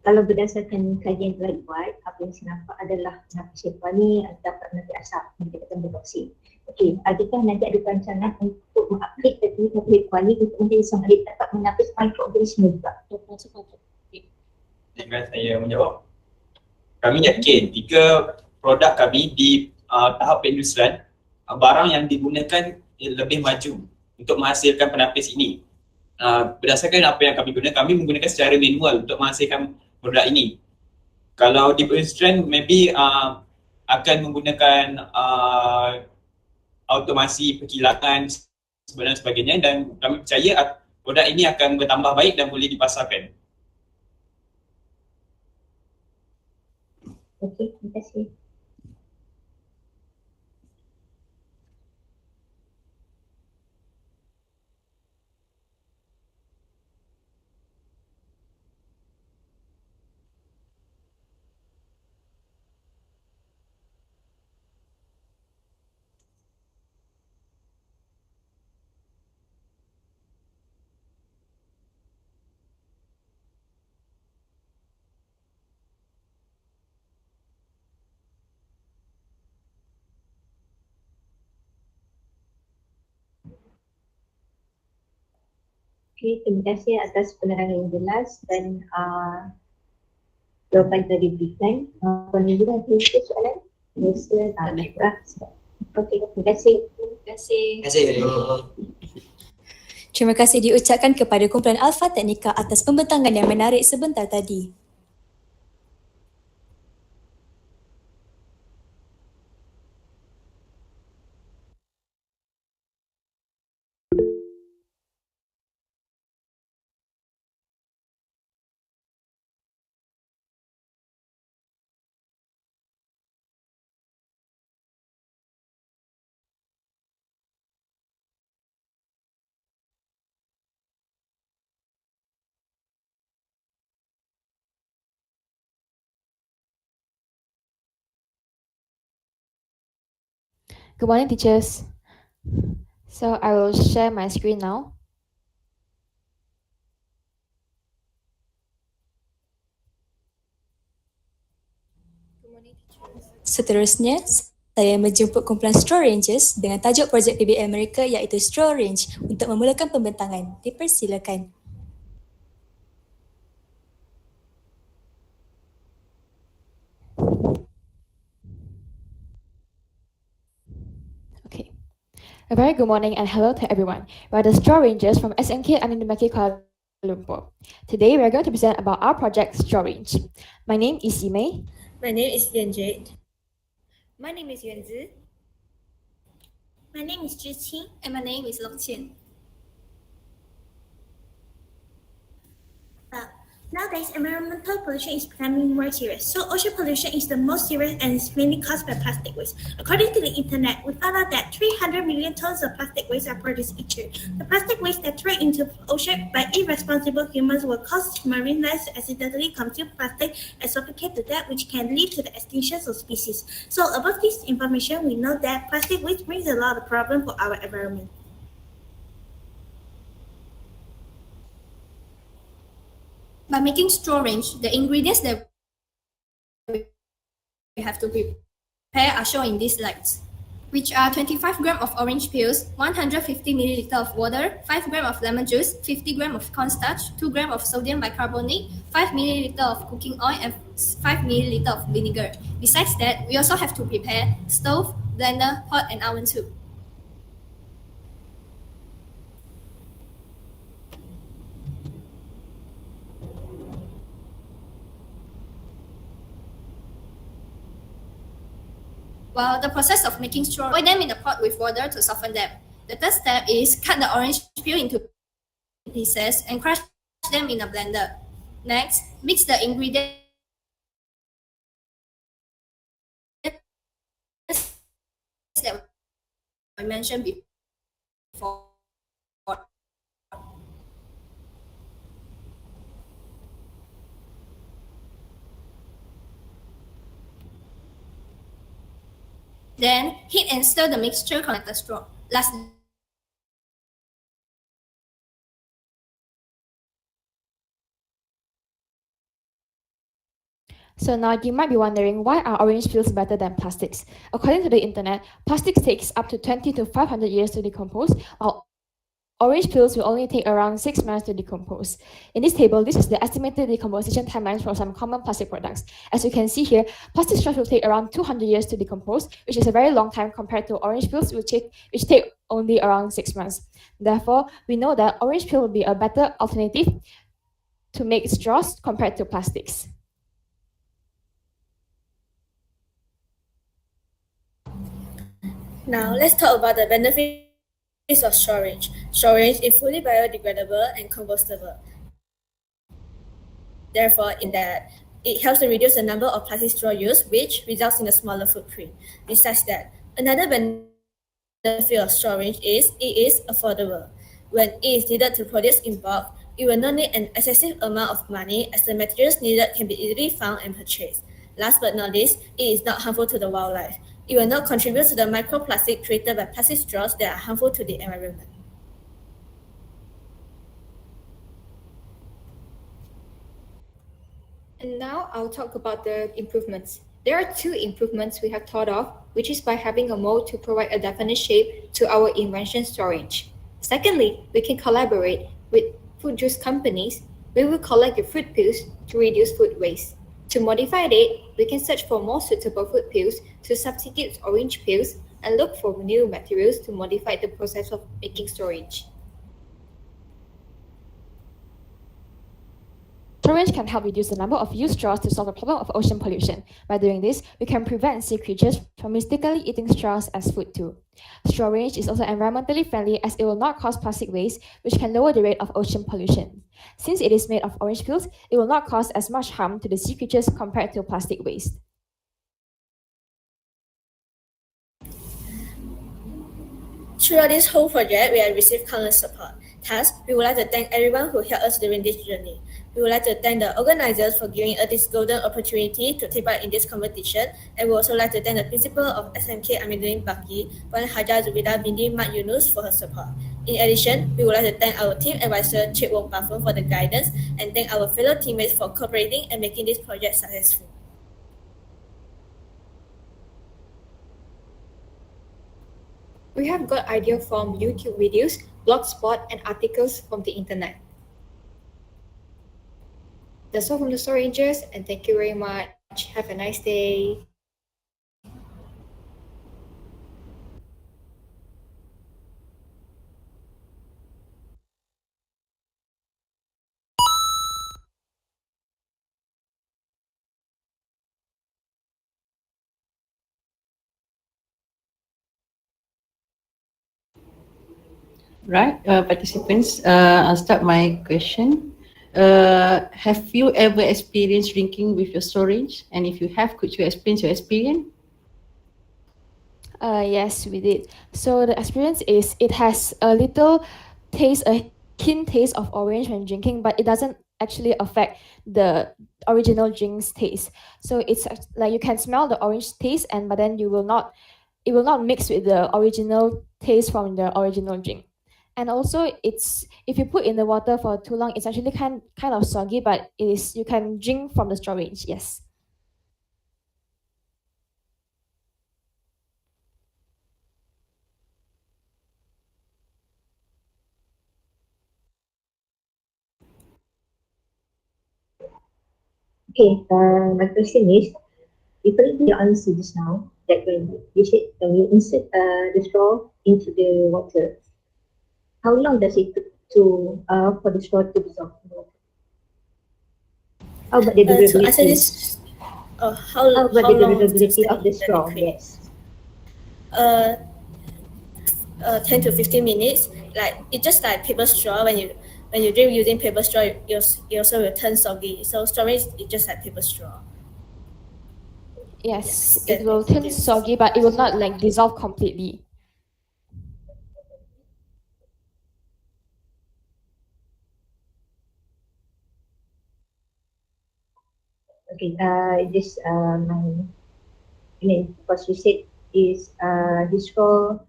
kalau berdasarkan kajian telah dibuat, apa yang saya nampak adalah penapis hepa ni dapat menapis asap yang dikatakan bertoksin. Okey, adakah nanti ada perancangan untuk mengupgrade teknik penapis hepa ni untuk menjadi seorang ahli dapat menapis mikroorganisme juga? Dengan saya menjawab. Kami yakin jika produk kami di tahap perindustrian, barang yang digunakan lebih maju untuk menghasilkan penapis ini. Berdasarkan apa yang kami guna, kami menggunakan secara manual untuk menghasilkan produk ini. Kalau di perindustrian, maybe akan menggunakan automasi perkilangan dan sebagainya, dan kami percaya produk ini akan bertambah baik dan boleh dipasarkan. Okey, terima kasih. Okey, terima kasih atas penerangan yang jelas dan jawapan yang diberikan. Kalau juga ada soalan, biasa tak ada. Okey, terima kasih. Terima kasih. Terima kasih. Terima kasih diucapkan kepada kumpulan Alpha Teknika atas pembentangan yang menarik sebentar tadi. Good morning, teachers. So I will share my screen now. Seterusnya, saya menjemput kumpulan Straw Rangers dengan tajuk projek PBL mereka iaitu Straw Range untuk memulakan pembentangan. Dipersilakan. A very good morning and hello to everyone. We are the Straw Rangers from SMK Anindumaki, Kuala Lumpur. Today we are going to present about our project Straw Range. My name is Yimei. My name is Yanjade. My name is Yuanzi. My name is Zhiqing. And my name is Long Qian. Nowadays, environmental pollution is becoming more serious. So ocean pollution is the most serious and is mainly caused by plastic waste. According to the internet, we found out that 300 million tons of plastic waste are produced each year. The plastic waste that thrown into the ocean by irresponsible humans will cause marine life to accidentally consume plastic and suffocate to death, which can lead to the extinction of species. So above this information, we know that plastic waste brings a lot of problems for our environment. By making orange, the ingredients that we have to prepare are shown in these slides, which are 25 grams of orange peels, 150 milliliter of water, 5 grams of lemon juice, 50 grams of cornstarch, 2 grams of sodium bicarbonate, 5 milliliter of cooking oil, and 5 milliliter of vinegar. Besides that, we also have to prepare stove, blender, pot, and oven too. While the process of making straw, boil them in the pot with water to soften them. The third step is cut the orange peel into pieces and crush them in a blender. Next, mix the ingredients that I mentioned before. Then heat and stir the mixture connect the straw. Lastly, So now you might be wondering, why are orange peels better than plastics? According to the internet, plastics takes up to 20 to 500 years to decompose, while orange peels will only take around 6 months to decompose. In this table, this is the estimated decomposition timelines for some common plastic products. As you can see here, plastic straws will take around 200 years to decompose, which is a very long time compared to orange peels, which take only around 6 months. Therefore, we know that orange peel will be a better alternative to make straws compared to plastics. now let's talk about the benefits of storage. Storage is fully biodegradable and compostable. Therefore, in that, it helps to reduce the number of plastic straw used, which results in a smaller footprint. Besides that, another benefit of storage is it is affordable. When it is needed to produce in bulk, it will not need an excessive amount of money, as the materials needed can be easily found and purchased. Last but not least, it is not harmful to the wildlife. It will not contribute to the microplastic created by plastic straws that are harmful to the environment. And now I'll talk about the improvements. There are 2 improvements we have thought of, which is by having a mold to provide a definite shape to our invention storage. Secondly, we can collaborate with fruit juice companies. We will collect the fruit peels to reduce food waste. To modify it, we can search for more suitable fruit peels to substitute orange peels and look for new materials to modify the process of making storage. Storage can help reduce the number of used straws to solve the problem of ocean pollution. By doing this, we can prevent sea creatures from mistakenly eating straws as food too. Storage is also environmentally friendly, as it will not cause plastic waste, which can lower the rate of ocean pollution. Since it is made of orange peels, it will not cause as much harm to the sea creatures compared to plastic waste. Throughout this whole project, we have received countless support. Thus, we would like to thank everyone who helped us during this journey. We would like to thank the organizers for giving us this golden opportunity to take part in this competition, and we would also like to thank the principal of SMK Amiruddin Baki, Puan Hajar Zubida binti Mat Yunus, for her support. In addition, we would like to thank our team advisor Cik Wong Pafun for the guidance, and thank our fellow teammates for cooperating and making this project successful. We have got ideas from YouTube videos, blogspot, and articles from the internet. That's all from the Story Rangers, and thank you very much. Have a nice day. Right, participants, I'll start my question. Have you ever experienced drinking with your storage? And if you have, could you explain your experience? Yes, we did. So the experience is it has a little taste, a hint taste of orange when drinking, but it doesn't actually affect the original drink's taste. So it's like you can smell the orange taste, and but then it will not mix with the original taste from the original drink. And also, it's if you put in the water for too long, it's actually kind of soggy, but it is you can drink from the storage. Yes. Okay, my question is, referring to your answer just now, that when you said when you insert the straw into the water, how long does it take to for the straw to dissolve in the water? How about the To answer durability? this, How about how the long to durability stay of the in the straw? liquid? Yes. 10 to 15 minutes. Like it's just like paper straw. When you drink using paper straw, it also will turn soggy. So storage is just like paper straw. Yes, it will turn soggy, but it will not like dissolve completely. Okay. This my because you said is this straw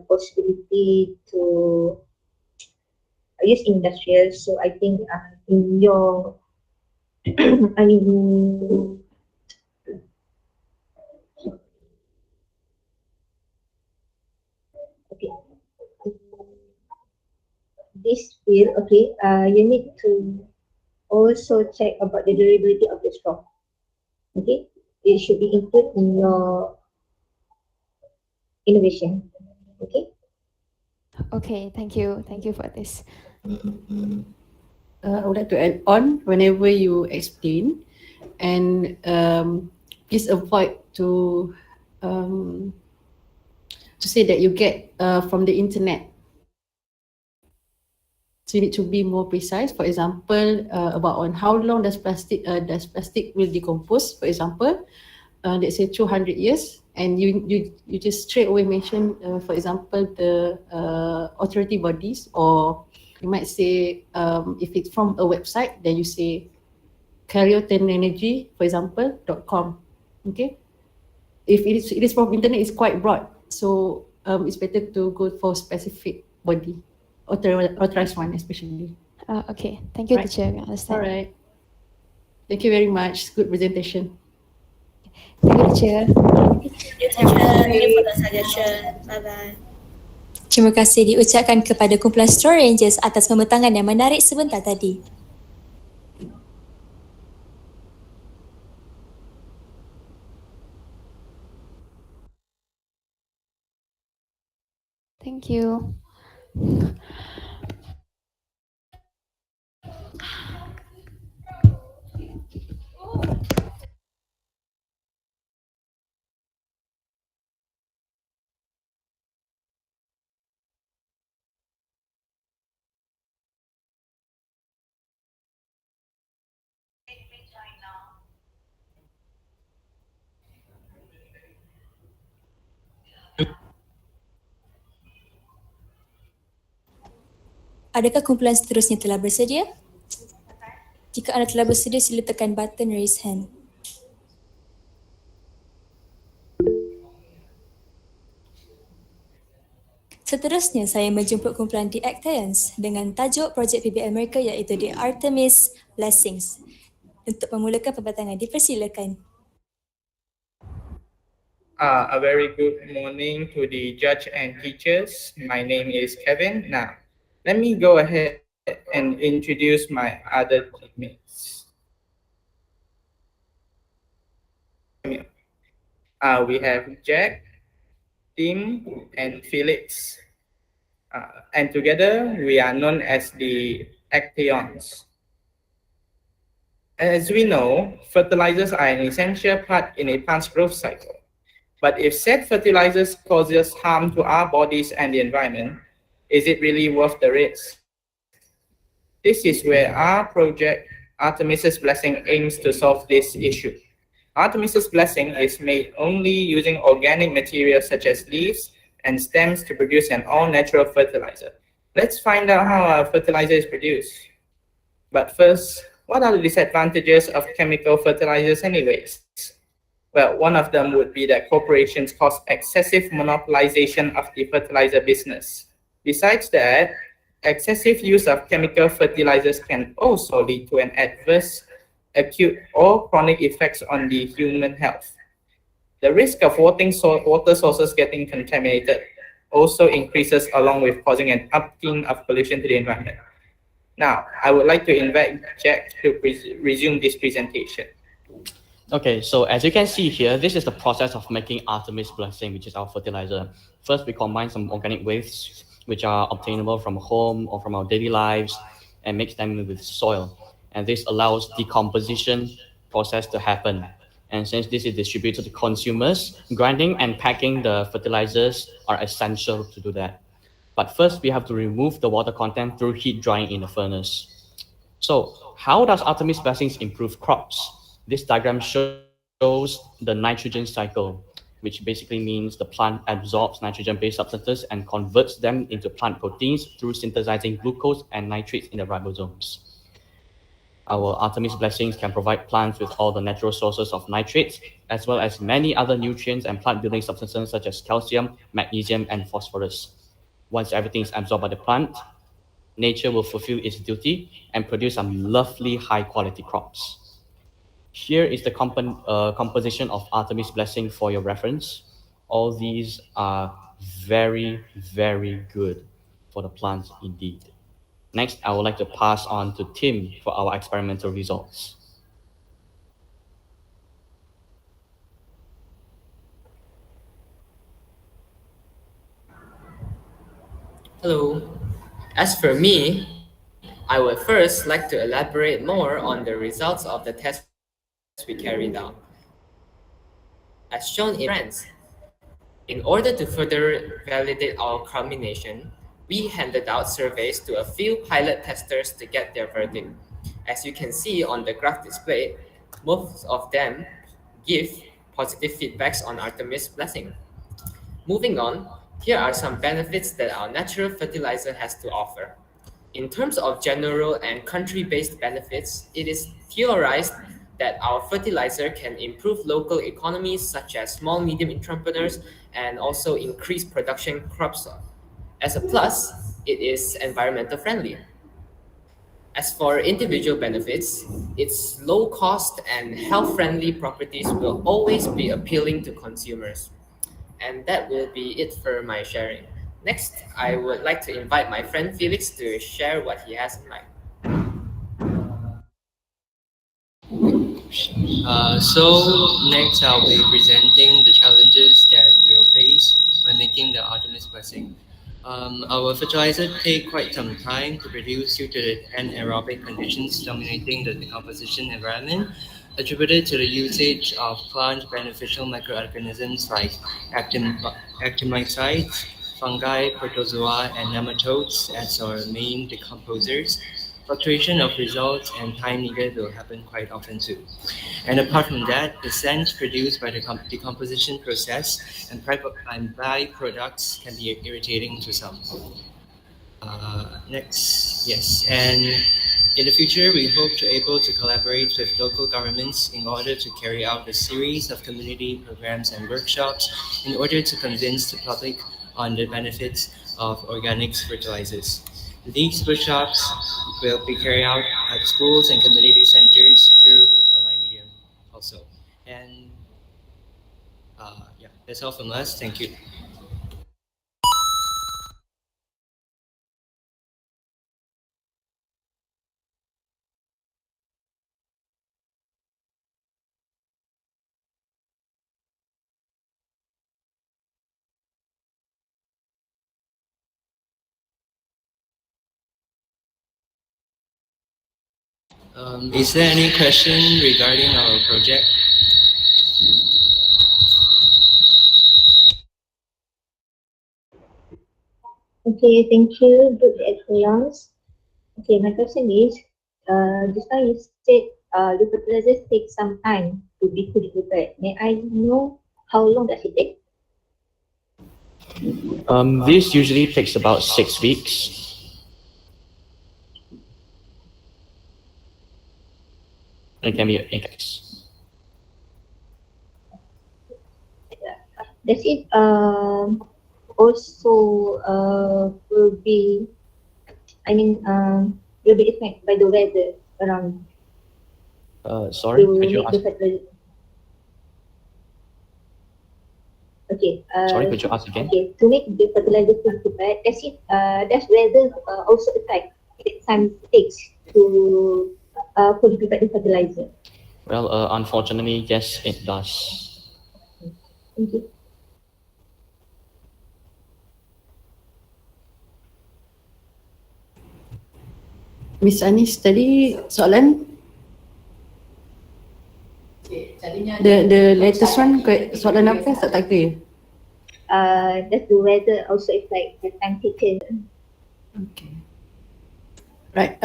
possibility to use industrial. So I think in your I mean okay, this field, okay, you need to also check about the durability of the straw. Okay, it should be included in your innovation. Okay. Okay, thank you for this. I would like to add on whenever you explain, and please avoid to say that you get from the internet. So you need to be more precise. For example, about on how long does plastic will decompose. For example, let's say 200 years, and you just straight away mention, for example, the authority bodies, or you might say if it's from a website, then you say carriotenergy, for example, .com. Okay. If it is from internet, it's quite broad. So it's better to go for specific body, authorized one especially. Okay, thank you, Right. teacher. We understand. All right. Thank you very much. Good presentation. Thank you, teacher. Thank you for the suggestion. Bye bye. Terima kasih diucapkan kepada kumpulan Story Rangers atas pembentangan yang menarik sebentar tadi. Thank you. Adakah kumpulan seterusnya telah bersedia? Jika anda telah bersedia, sila tekan button raise hand. Seterusnya, saya menjemput kumpulan The Actors dengan tajuk projek PBL mereka iaitu The Artemis Blessings. Untuk memulakan pembentangan, dipersilakan. A very good morning to the judge and teachers. My name is Kevin. Now, let me go ahead and introduce my other teammates. We have Jack, Tim, and Felix. And together, we are known as the Acteons. As we know, fertilizers are an essential part in a plant's growth cycle. But if said fertilizers causes harm to our bodies and the environment, is it really worth the risk? This is where our project, Artemis's Blessing, aims to solve this issue. Artemis's Blessing is made only using organic materials such as leaves and stems to produce an all-natural fertilizer. Let's find out how our fertilizer is produced. But first, what are the disadvantages of chemical fertilizers anyways? Well, one of them would be that corporations cause excessive monopolization of the fertilizer business. Besides that, excessive use of chemical fertilizers can also lead to an adverse, acute, or chronic effects on the human health. The risk of water sources getting contaminated also increases along with causing an uptick of pollution to the environment. Now, I would like to invite Jack to resume this presentation. Okay, so as you can see here, this is the process of making Artemis blessing, which is our fertilizer. First, we combine some organic wastes, which are obtainable from home or from our daily lives, and mix them with soil. And this allows decomposition process to happen. And since this is distributed to consumers, grinding and packing the fertilizers are essential to do that. But first, we have to remove the water content through heat drying in the furnace. So, how does Artemis blessings improve crops? This diagram shows the nitrogen cycle, which basically means the plant absorbs nitrogen-based substances and converts them into plant proteins through synthesizing glucose and nitrates in the ribosomes. Our Artemis blessings can provide plants with all the natural sources of nitrates, as well as many other nutrients and plant-building substances such as calcium, magnesium, and phosphorus. Once everything is absorbed by the plant, nature will fulfill its duty and produce some lovely high-quality crops. Here is the composition of Artemis blessing for your reference. All these are very, very good for the plants indeed. Next, I would like to pass on to Tim for our experimental results. Hello. As for me, I would first like to elaborate more on the results of the test we carried out. As shown in France, in order to further validate our combination, we handed out surveys to a few pilot testers to get their verdict. As you can see on the graph displayed, most of them give positive feedbacks on Artemis blessing. Moving on, here are some benefits that our natural fertilizer has to offer. In terms of general and country-based benefits, it is theorized that our fertilizer can improve local economies such as small medium entrepreneurs and also increase production crops. As a plus, it is environmental friendly. As for individual benefits, its low cost and health friendly properties will always be appealing to consumers. And that will be it for my sharing. Next, I would like to invite my friend Felix to share what he has in mind. So next I'll be presenting the challenges that we'll face when making the Artemis blessing. Our fertilizer take quite some time to produce due to the anaerobic conditions dominating the decomposition environment, attributed to the usage of plant beneficial microorganisms like actomycetes, fungi, protozoa, and nematodes as our main decomposers. Fluctuation of results and time needed will happen quite often too. And apart from that, the scent produced by the decomposition process and byproducts can be irritating to some. Next, yes, and in the future, we hope to able to collaborate with local governments in order to carry out a series of community programs and workshops in order to convince the public on the benefits of organic fertilizers. These workshops will be carried out at schools and community centers through online medium also. And yeah, that's all from us. Thank you. Is there any question regarding our project? Okay, thank you. Good excellence. Okay, my question is, just now you said the fertilizers take some time to be prepared. May I know how long does it take? This usually takes about 6 weeks. It can be index. Does it also will be, will be affected by the weather around Sorry, to could you make ask? the fertilizer. Okay. Sorry, could you ask again? Okay. To make the fertilizer prepared, does weather also affect the time it takes to fully prepare the fertilizer? Well, unfortunately, yes, it does. Thank you. Miss Anis tadi soalan the latest one soalan apa tak clear. Does the weather also affect the time taken? Right.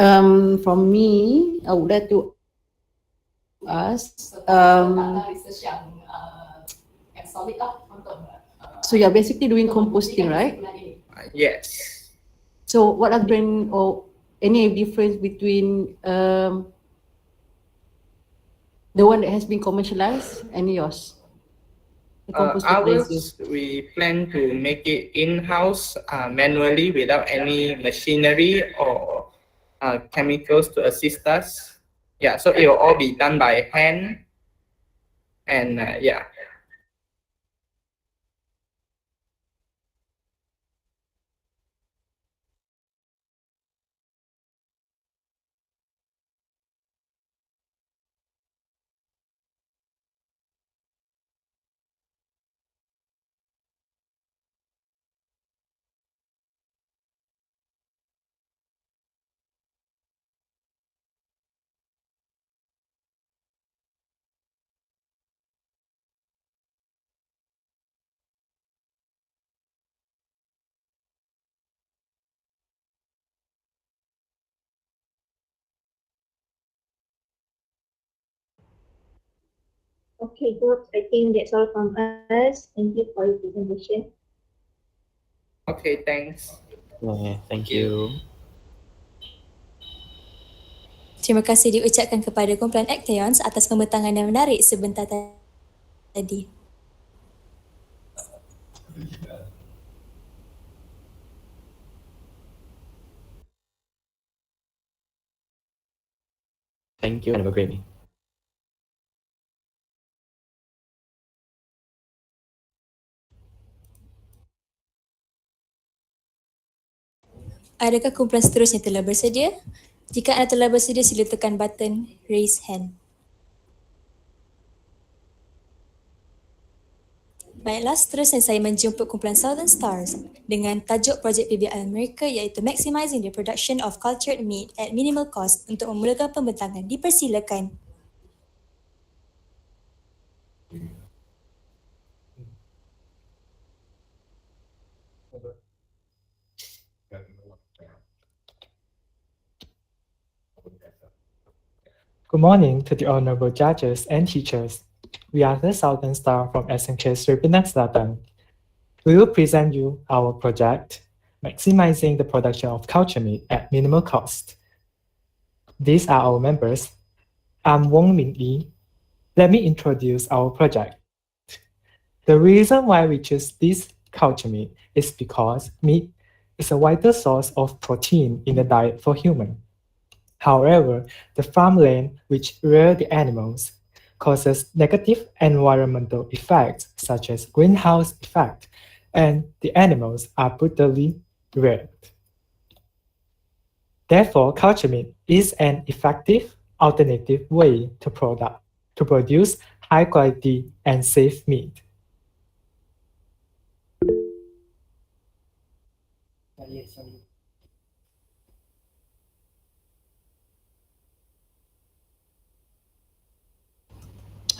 From me, I would like to ask. So you're basically doing composting, right? Yes. So what are or any difference between the one that has been commercialized and yours? The composting places. Ours, we plan to make it in-house manually without any machinery or chemicals to assist us. Yeah, so it will all be done by hand. And yeah. Okay, good. I think that's all from us. Thank you for your presentation. Okay, thanks. Okay, thank you. Terima kasih diucapkan kepada kumpulan Actaeons atas pembentangan yang menarik sebentar tadi. Thank you and have a great day. Adakah kumpulan seterusnya telah bersedia? Jika anda telah bersedia, sila tekan button raise hand. Baiklah, seterusnya saya menjemput kumpulan Southern Stars dengan tajuk projek PBL mereka iaitu Maximizing the Production of Cultured Meat at Minimal Cost untuk memulakan pembentangan. Dipersilakan. Good morning to the honorable judges and teachers. We are the Southern Star from SMK Serpinan Selatan. We will present you our project, Maximizing the Production of Culture Meat at Minimal Cost. These are our members. I'm Wong Min Yi. Let me introduce our project. The reason why we choose this culture meat is because meat is a vital source of protein in the diet for humans. However, the farmland which rear the animals causes negative environmental effects such as greenhouse effect, and the animals are brutally reared. Therefore, culture meat is an effective alternative way to produce high quality and safe meat.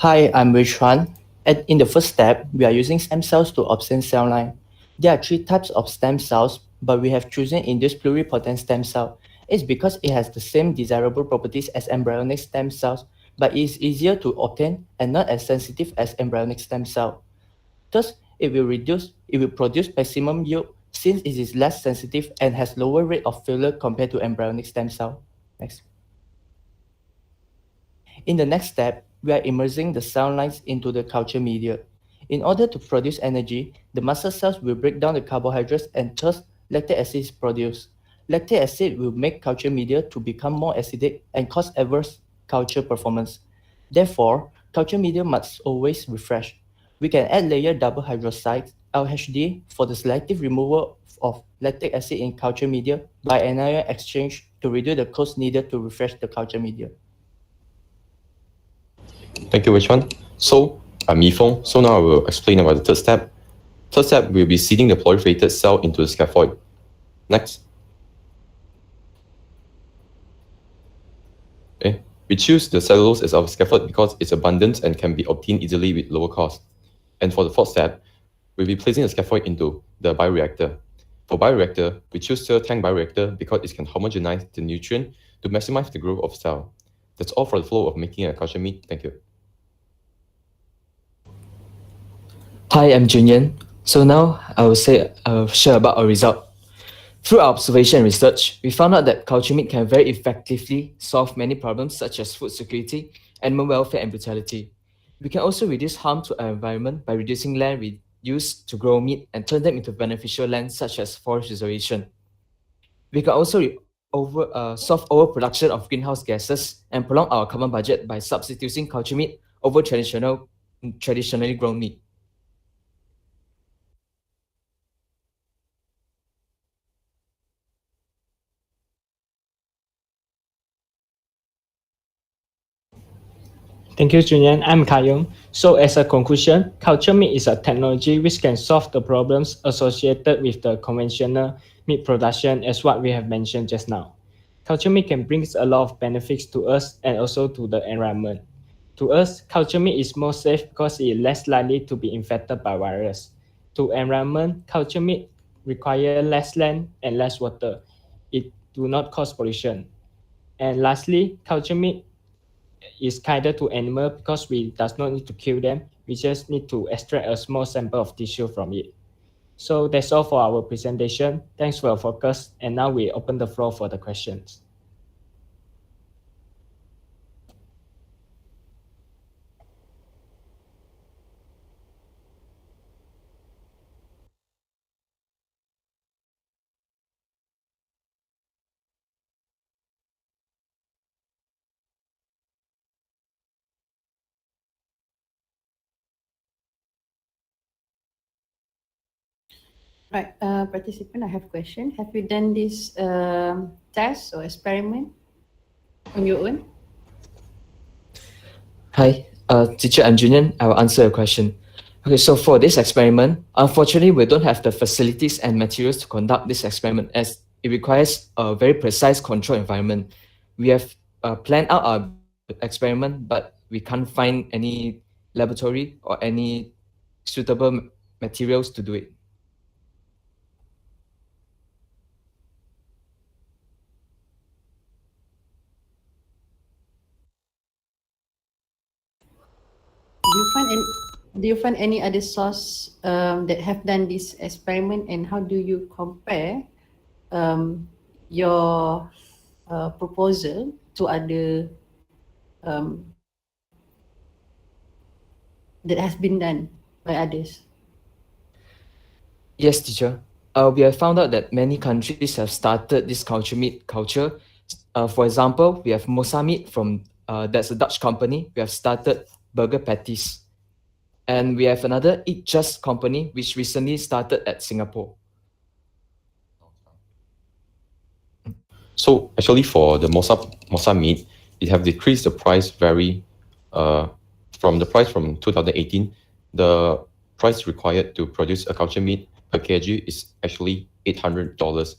Hi, I'm Wei Chuan. In the first step, we are using stem cells to obtain cell line. There are 3 types of stem cells, but we have chosen induced pluripotent stem cell. It's because it has the same desirable properties as embryonic stem cells, but it is easier to obtain and not as sensitive as embryonic stem cell. Thus, it will produce maximum yield since it is less sensitive and has lower rate of failure compared to embryonic stem cell. Next. In the next step, we are immersing the cell lines into the culture media. In order to produce energy, the muscle cells will break down the carbohydrates and thus lactic acid is produced. Lactic acid will make culture media to become more acidic and cause adverse culture performance. Therefore, culture media must always refresh. We can add layered double hydroxide (LHD) for the selective removal of lactic acid in culture media by anion exchange to reduce the cost needed to refresh the culture media. Thank you, Wei-Chuan. So, I'm Yifeng. So now I will explain about the third step. Third step, we'll be seeding the proliferated cell into the scaphoid. Next. Okay. We choose the cellulose as our scaffold because it's abundant and can be obtained easily with lower cost. And for the fourth step, we'll be placing the scaffold into the bioreactor. For bioreactor, we choose cell tank bioreactor because it can homogenize the nutrient to maximize the growth of cell. That's all for the flow of making a culture meat. Thank you. Hi, I'm Junyan. So now I will share about our result. Through our observation and research, we found out that culture meat can very effectively solve many problems such as food security, animal welfare, and brutality. We can also reduce harm to our environment by reducing land we use to grow meat and turn them into beneficial land such as forest restoration. We can also solve overproduction of greenhouse gases and prolong our carbon budget by substituting culture meat over traditionally grown meat. Thank you, Junyan. I'm Kayong. So as a conclusion, culture meat is a technology which can solve the problems associated with the conventional meat production as what we have mentioned just now. Culture meat can bring a lot of benefits to us and also to the environment. To us, culture meat is more safe because it is less likely to be infected by virus. To environment, culture meat require less land and less water. It do not cause pollution. And lastly, culture meat is kinder to animal because we does not need to kill them. We just need to extract a small sample of tissue from it. So that's all for our presentation. Thanks for your focus. And now we open the floor for the questions. Right, participant, I have a question. Have you done this test or experiment on your own? Hi, teacher, I'm Julian. I will answer your question. Okay, so for this experiment, unfortunately, we don't have the facilities and materials to conduct this experiment as it requires a very precise control environment. We have planned out our experiment, but we can't find any laboratory or any suitable materials to do it. Do you find any other source that have done this experiment, and how do you compare your proposal to other that has been done by others? Yes, teacher. We have found out that many countries have started this culture meat culture. For example, we have Mohamad from that's a Dutch company. We have started burger patties. And we have another Eat Just company which recently started at Singapore. So actually for the Mosa meat, it have decreased the price very from the price from 2018. The price required to produce a culture meat per kg is actually $800,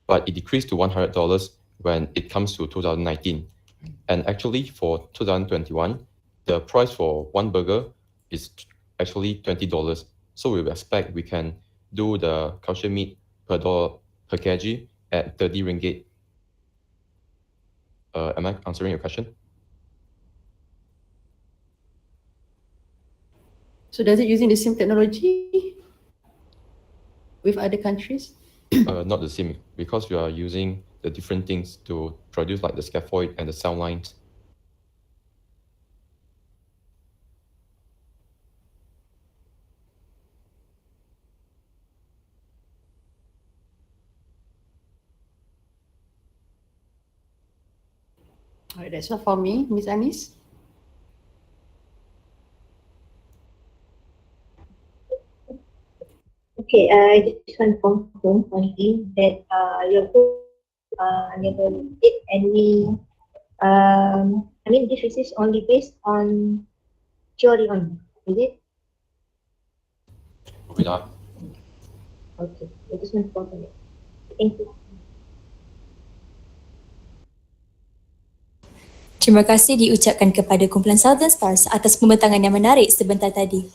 but it decreased to $100 when it comes to 2019. And actually for 2021, the price for one burger is actually $20. So we expect we can do the culture meat per kg at 30 ringgit. Am I answering your question? So does it using the same technology with other countries? Not the same, because we are using the different things to produce like the scaphoid and the cell lines. Alright, that's all for me, Miss Anis. Okay, I just want to confirm one thing that your group never did any. I mean, this is only based on theory only, is it? Probably not. Okay, I just want to confirm it. Thank you. Terima kasih diucapkan kepada kumpulan Southern Stars atas pembentangan yang menarik sebentar tadi.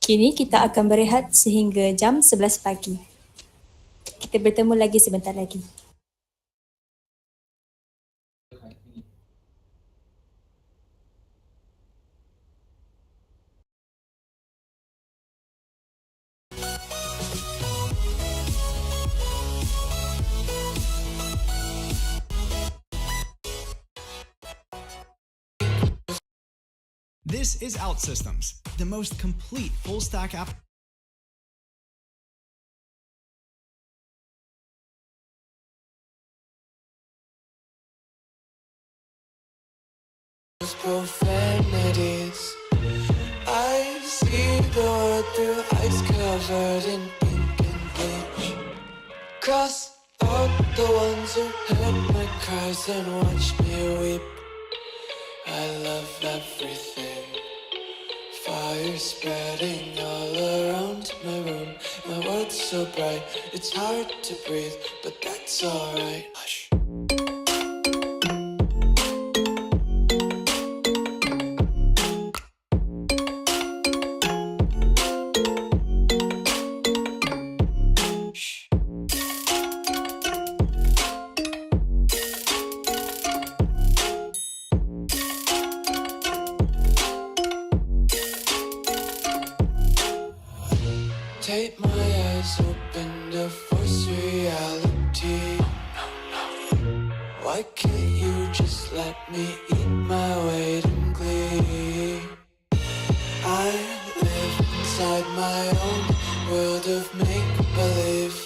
Kini kita akan berehat sehingga jam 11 pagi. Kita bertemu lagi sebentar lagi. This is OutSystems, the most complete full-stack app. Profanities. I see the world through ice covered in ink and bleach. Cross out the ones who heard my cries and watched me weep. I love everything. Fire spreading all around my room. My world's so bright, it's hard to breathe, but that's alright. Hush. Take my eyes open to force reality. Why can't you just let me eat my weight in glee? I live inside my own world of make-believe.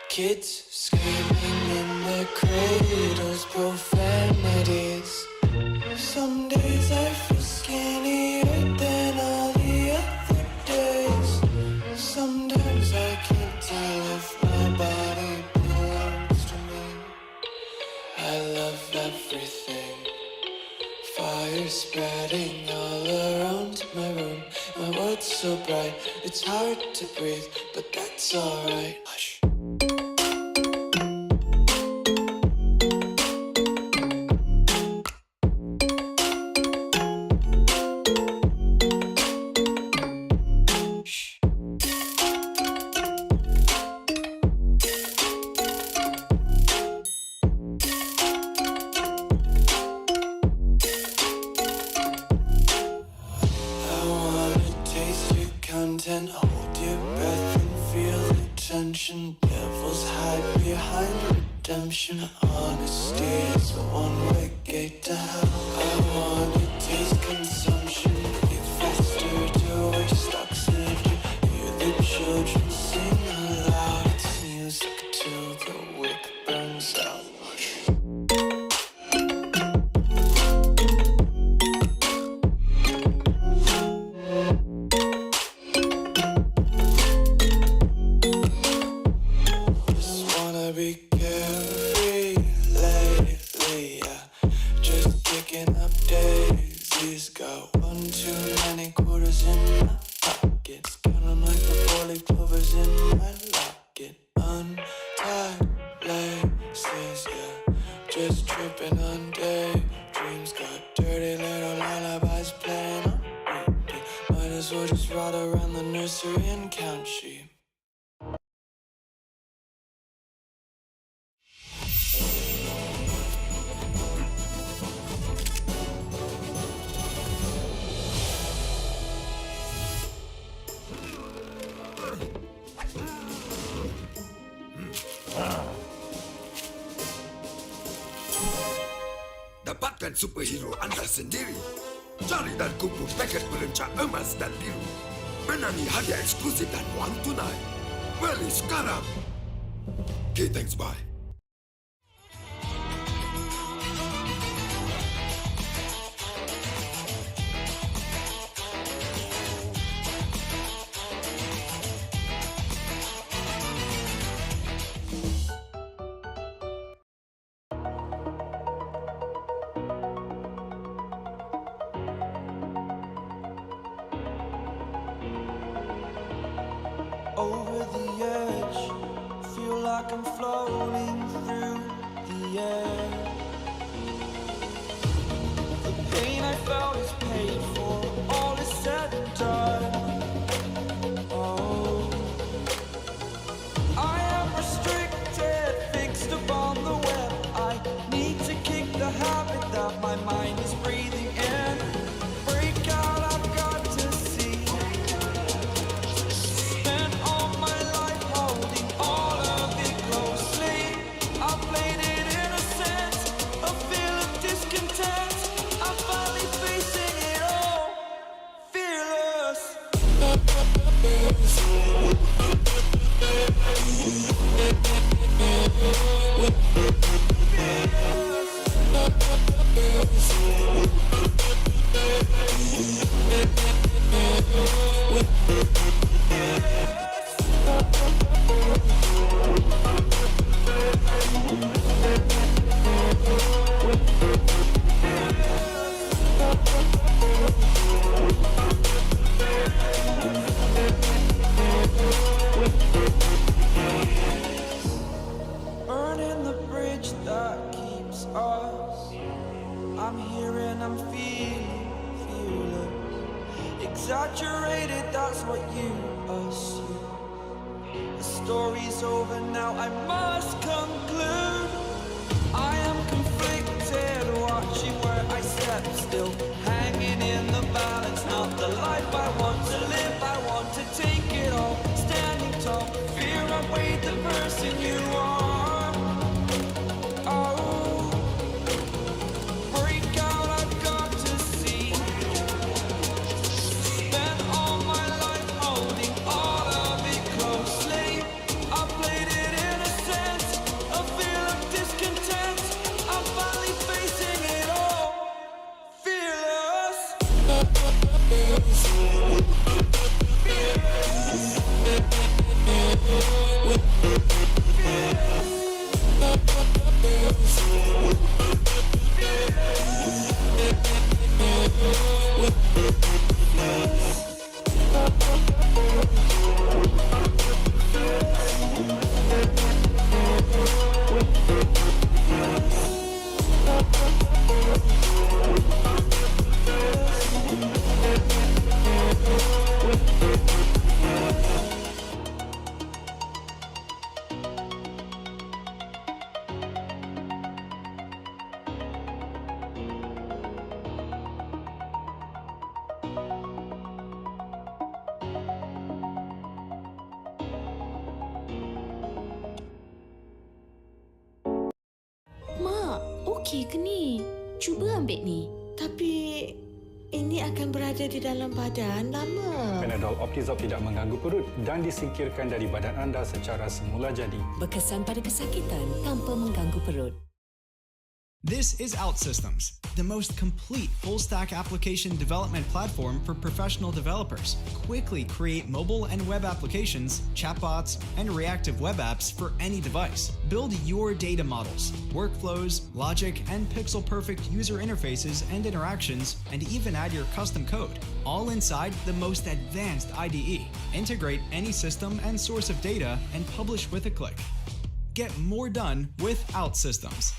Kids screaming in their cradles, profanities. Some days I feel skinnier than all the other days. Sometimes I can't tell if my body belongs to me. I love everything. Fire spreading all around my room. My world's so bright, it's hard to breathe, but that's alright. Hush. Content, hold your breath and feel the tension. Devils hide behind redemption. Honesty is a one-way gate to hell. I wanna taste consumption. Breathe faster to waste oxygen. Hear the children sing aloud. It's music till the wick burns out. Be carefree lately, yeah. Just picking up daisies. Got one too many quarters in my pockets. Count 'em like the 4-leaf clovers in my locket. Untied laces, yeah. Just tripping on daydreams. Got dirty little lullabies playing on repeat. Might as well just ride around the nursery and count sheep. Dapatkan superhero anda sendiri. Cari dan kumpul paket pelencak emas dan biru. Beli Mana ni hadiah eksklusif dan wang tunai. Beli sekarang. Okay, thanks, bye. Over the edge, feel like I'm floating through the air. The pain I felt is paid for, all is said and done. Oh, I am restricted, fixed upon the web. I need to kick the habit that my mind is breathing in. Break out, I've got to see. Spent all my life holding all of it closely. I played it innocent, a feel of discontent. I'm finally facing it all, fearless. Burning the bridge that keeps us. I'm here and I'm feeling fearless. Exaggerated, that's what you assume. The story's over now, I must conclude. I am conflicted, watching where I step still, hanging in the balance. Not the life I want to live, I want to take it all. Standing tall, fear outweighed the person you are. Oh, break out, I've got to see. Spent all my life holding all of it closely. I played it innocent, a feel of discontent. I'm finally facing it all, fearless. Mak, okey ke ni? Cuba ambil ni. Tapi ini akan berada di dalam badan lama. Panadol Optizorb tidak mengganggu perut dan disingkirkan dari badan anda secara semula jadi. Berkesan pada kesakitan tanpa mengganggu perut. This is OutSystems, the most complete full-stack application development platform for professional developers. Quickly create mobile and web applications, chatbots, and reactive web apps for any device. Build your data models, workflows, logic, and pixel-perfect user interfaces and interactions, and even add your custom code, all inside the most advanced IDE. Integrate any system and source of data and publish with a click. Get more done with OutSystems.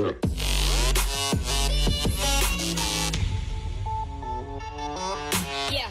Good. Yeah.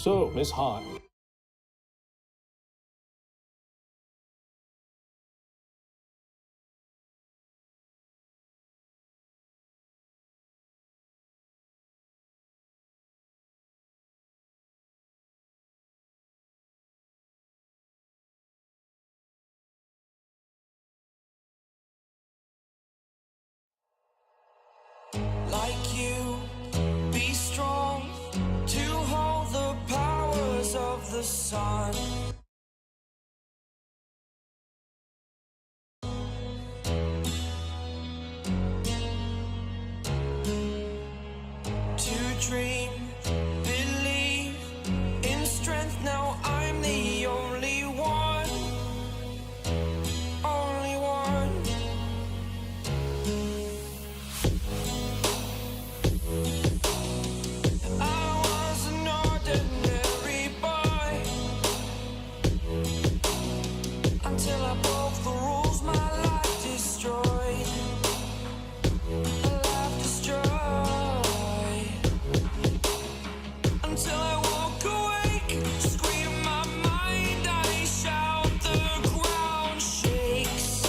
So, Miss Hart, like you, be strong to hold the powers of the sun. To dream, believe in strength. Now I'm the only one, only one. I was an ordinary boy until I broke the rules. My life destroyed, a life destroyed. Until I walk awake, scream my mind, I shout, the ground shakes.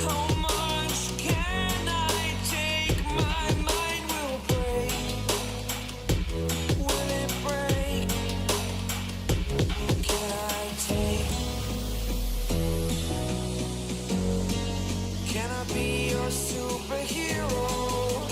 How much can I take? My mind will break. Will it break? Can I take? Can I be your superhero?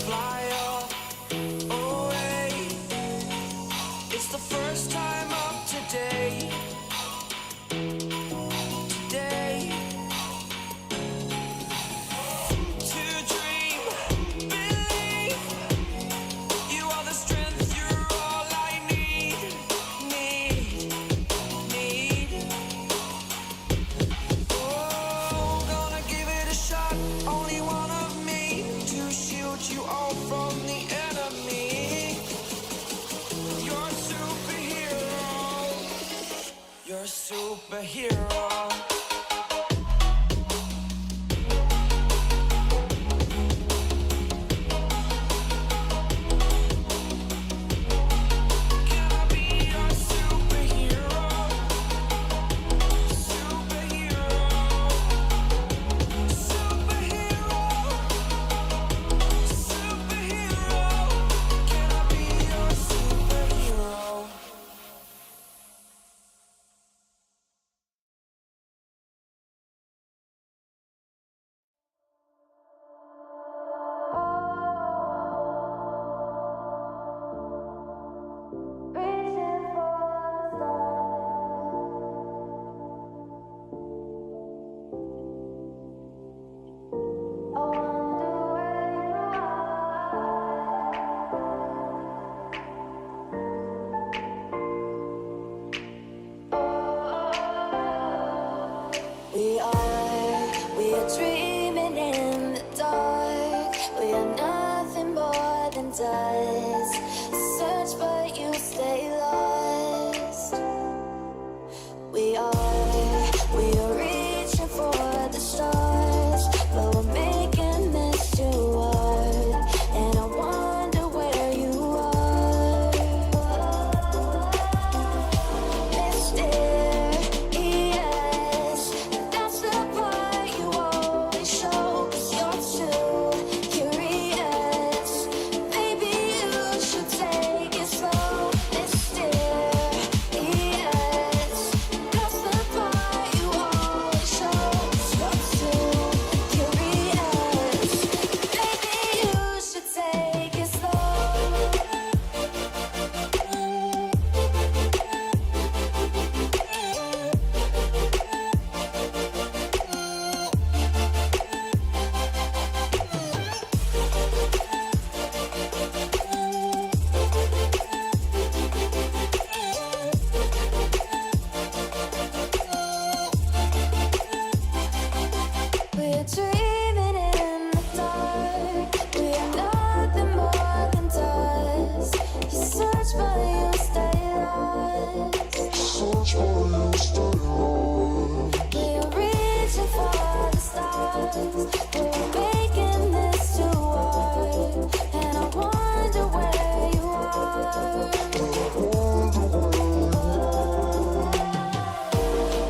Fly up away. It's the first time of today. Today. To dream, believe. You are the strength, you're all I need. Need. Oh, gonna give it a shot. Only one of me to shield you all from the enemy. You're a superhero. You're a superhero. We're reaching for the stars. We're making this to art. And I wonder where you are.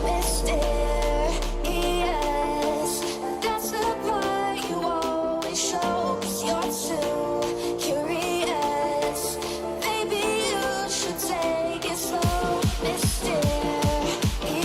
Mysterious. That's the part you always show. 'Cause you're too curious. Maybe you should take it slow. Mysterious.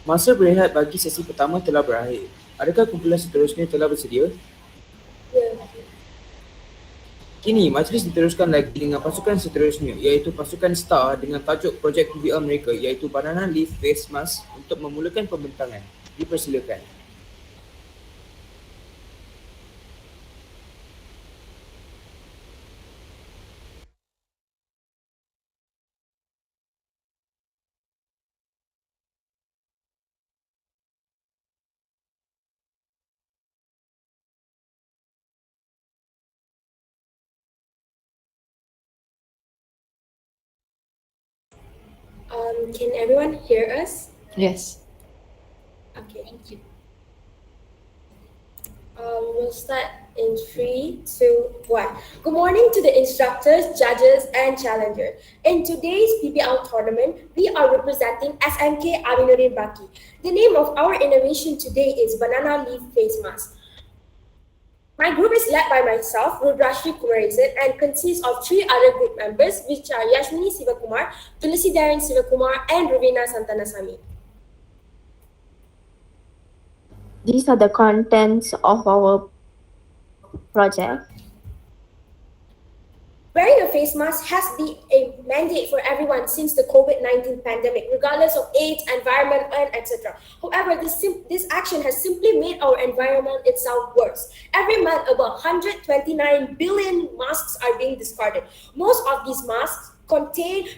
Masa berehat bagi sesi pertama telah berakhir. Adakah kumpulan seterusnya telah bersedia? Ya. Kini, majlis diteruskan lagi dengan pasukan seterusnya iaitu pasukan STAR dengan tajuk projek PBL mereka iaitu Banana Leaf Face Mask untuk memulakan pembentangan. Dipersilakan. Can everyone hear us? Yes. Okay. Thank you. We'll start in 3, 2, 1. Good morning to the instructors, judges, and challengers. In today's PBL tournament, we are representing SMK Aminuddin Baki. The name of our innovation today is Banana Leaf Face Mask. My group is led by myself, Rudrashri Kumarisan, and consists of 3 other group members, which are Yashmini Sivakumar, Tulasidaran Sivakumar, and Ravina Santanasamy. These are the contents of our project. Wearing a face mask has been a mandate for everyone since the COVID-19 pandemic, regardless of age, environment, and etc. However, this action has simply made our environment itself worse. Every month, about 129 billion masks are being discarded. Most of these masks contain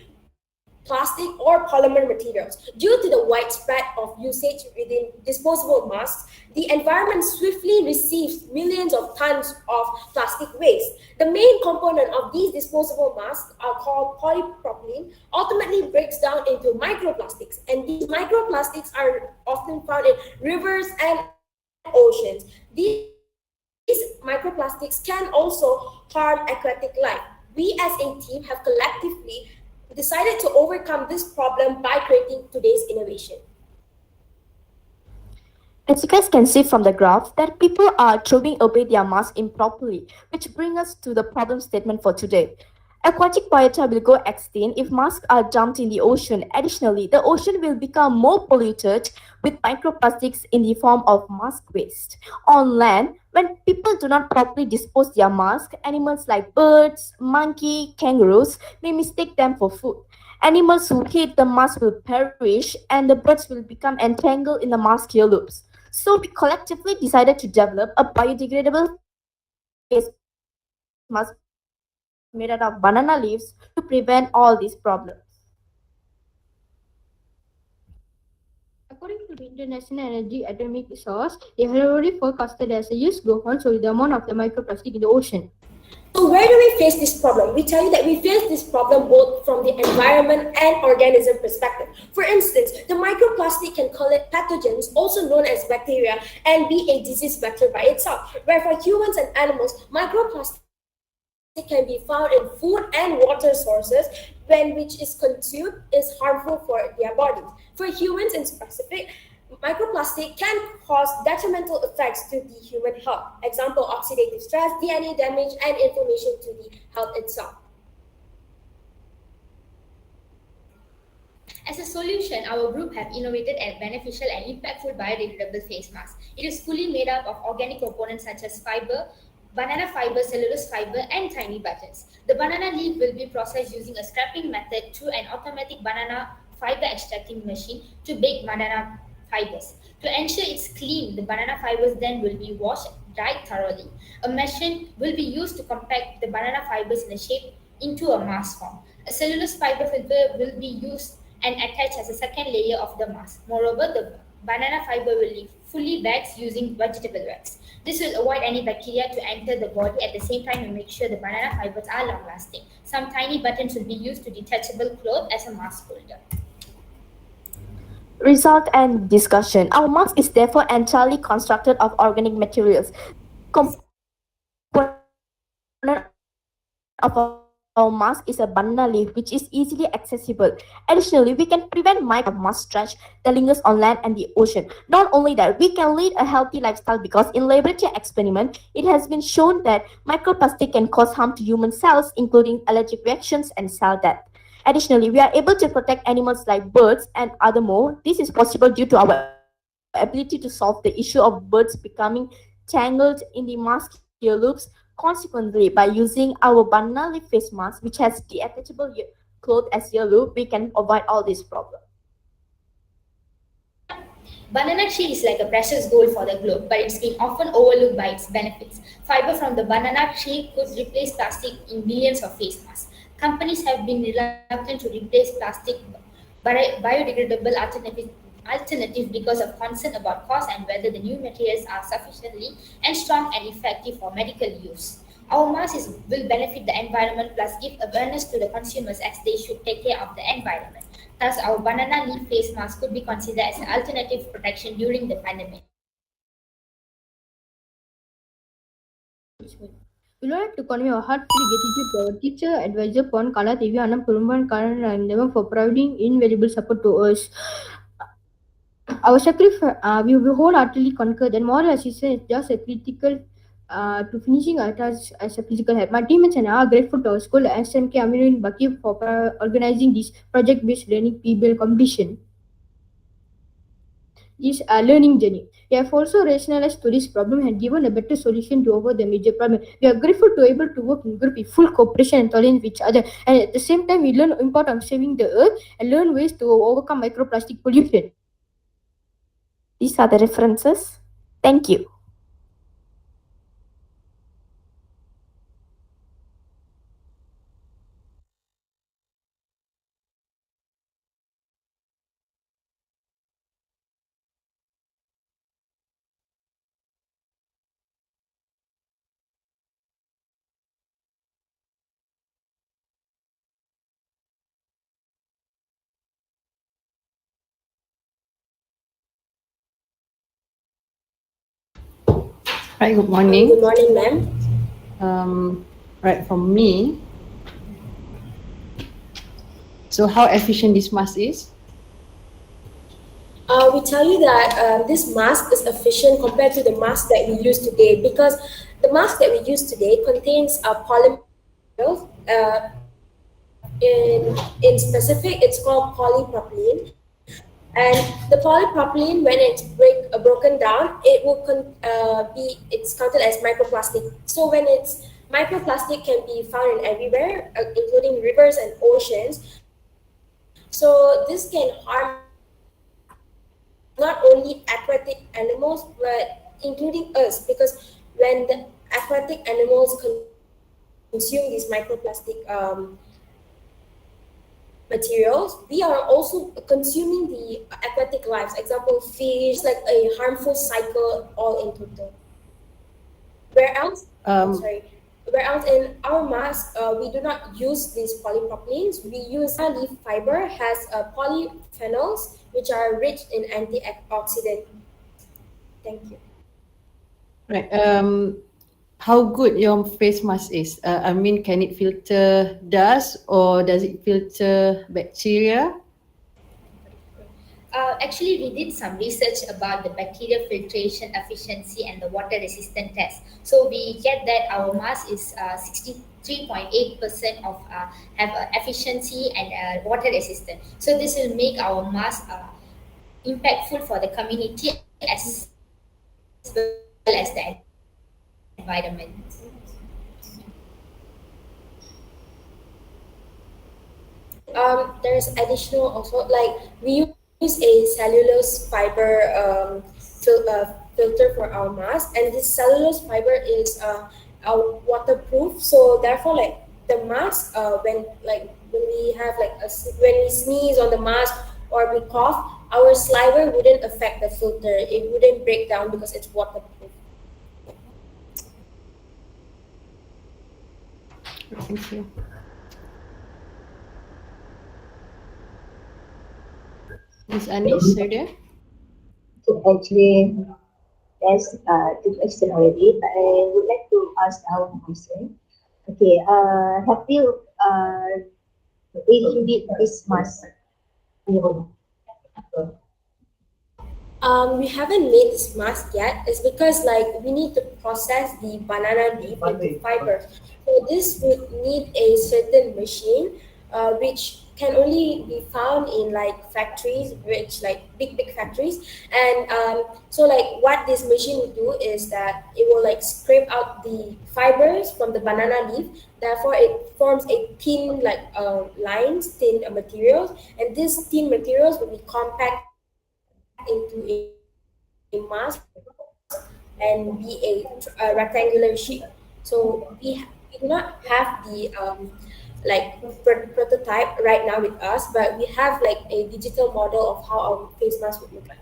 plastic or polymer materials. Due to the widespread of usage within disposable masks, the environment swiftly receives millions of tons of plastic waste. The main component of these disposable masks are called polypropylene, ultimately breaks down into microplastics, and these microplastics are often found in rivers and oceans. These microplastics can also harm aquatic life. We as a team have collectively decided to overcome this problem by creating today's innovation. As you guys can see from the graph, that people are throwing away their masks improperly, which brings us to the problem statement for today. Aquatic biota will go extinct if masks are dumped in the ocean. Additionally, the ocean will become more polluted with microplastics in the form of mask waste. On land, when people do not properly dispose their masks, animals like birds, monkey, kangaroos may mistake them for food. Animals who eat the mask will perish and the birds will become entangled in the mask ear loops. So we collectively decided to develop a biodegradable face mask made out of banana leaves to prevent all these problems. According to the International Energy Atomic Resource, they have already forecasted as the years go on, so the amount of the microplastic in the ocean. So where do we face this problem? We tell you that we face this problem both from the environment and organism perspective. For instance, the microplastic can collect pathogens, also known as bacteria, and be a disease vector by itself. Where for humans and animals, microplastic can be found in food and water sources when which is consumed is harmful for their bodies. For humans in specific, microplastic can cause detrimental effects to the human health. Example, oxidative stress, DNA damage, and inflammation to the health itself. As a solution, our group have innovated a beneficial and impactful biodegradable face mask. It is fully made up of organic components such as fiber, banana fiber, cellulose fiber, and tiny buttons. The banana leaf will be processed using a scrapping method through an automatic banana fiber extracting machine to bake banana fibers. To ensure it's clean, the banana fibers then will be washed, dried thoroughly. A machine will be used to compact the banana fibers in a shape into a mask form. A cellulose fiber filter will be used and attached as a second layer of the mask. Moreover, the banana fiber will be fully waxed using vegetable wax. This will avoid any bacteria to enter the body at the same time to make sure the banana fibers are long-lasting. Some tiny buttons will be used to detachable cloth as a mask holder. Result and discussion. Our mask is therefore entirely constructed of organic materials. Component of our mask is a banana leaf, which is easily accessible. Additionally, we can prevent mask stretch that lingers on land and the ocean. Not only that, we can lead a healthy lifestyle because in laboratory experiment, it has been shown that microplastic can cause harm to human cells, including allergic reactions and cell death. Additionally, we are able to protect animals like birds and other more. This is possible due to our ability to solve the issue of birds becoming tangled in the mask ear loops. Consequently, by using our banana leaf face mask, which has detachable cloth as ear loop, we can avoid all these problems. Banana tree is like a precious gold for the globe, but it's been often overlooked by its benefits. Fiber from the banana tree could replace plastic in millions of face masks. Companies have been reluctant to replace plastic biodegradable alternative because of concern about cost and whether the new materials are sufficiently and strong and effective for medical use. Our masks will benefit the environment plus give awareness to the consumers as they should take care of the environment. Thus, our banana leaf face mask could be considered as an alternative protection during the pandemic. Below economy of heartfelt gratitude to our teacher, advisor, Puan Kala TV Anam Perumban Karan and them for providing invaluable support to us. Our sacrifice, we will wholeheartedly concur that moral assistance is just a critical to finishing our task as a physical help. My teammates and I are grateful to our school SMK Amirin Baki for organizing this project-based learning PBL competition. This learning journey. We have also rationalized to this problem and given a better solution to over the major problem. We are grateful to able to work in group in full cooperation and tolerance with each other. And at the same time, we learn the importance of saving the earth and learn ways to overcome microplastic pollution. These are the references. Thank you. Right, good morning. Good morning, ma'am. Right, from me. So how efficient this mask is? We tell you that this mask is efficient compared to the mask that we use today because the mask that we use today contains polymer. In specific, it's called polypropylene. And the polypropylene, when it's broken down, it will it's counted as microplastic. So when it's microplastic can be found in everywhere, including rivers and oceans. So this can harm not only aquatic animals, but including us, because when the aquatic animals consume these microplastic materials, we are also consuming the aquatic lives. Example, fish, like a harmful cycle all in total. Whereas in our mask, we do not use these polypropylenes. We use leaf fiber has polyphenols, which are rich in antioxidant. Thank you. Right. How good your face mask is? I mean, can it filter dust or does it filter bacteria? Actually, we did some research about the bacteria filtration efficiency and the water resistant test. So we get that our mask is 63.8% of have efficiency and water resistant. So this will make our mask impactful for the community as well as the environment. There's additional also, like we use a cellulose fiber filter for our mask, and this cellulose fiber is waterproof. So therefore, like the mask, when we have when we sneeze on the mask or we cough, our saliva wouldn't affect the filter. It wouldn't break down because it's waterproof. Thank you. Miss Anis, are you there? Actually, there's two questions already, but I would like to ask our question. Okay, have you really need this mask? We haven't made this mask yet. It's because we need to process the banana leaf into fiber. So this would need a certain machine, which can only be found in like factories, which like big factories. And so like what this machine will do is that it will like scrape out the fibers from the banana leaf. Therefore, it forms a thin like lines, thin materials, and these thin materials will be compact into a mask and be a rectangular sheet. So we do not have the like prototype right now with us, but we have like a digital model of how our face mask would look like.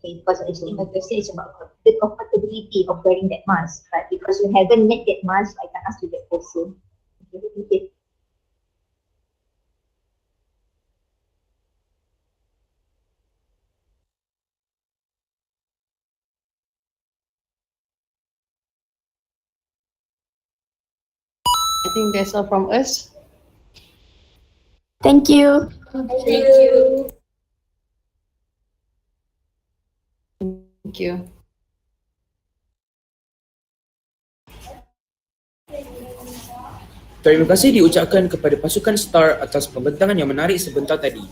Okay, because actually my question is about the compatibility of wearing that mask, but because you haven't made that mask, I can ask you that question. Okay. I think that's all from us. Thank you. Thank you. Thank you. Terima kasih diucapkan kepada pasukan Star atas pembentangan yang menarik sebentar tadi.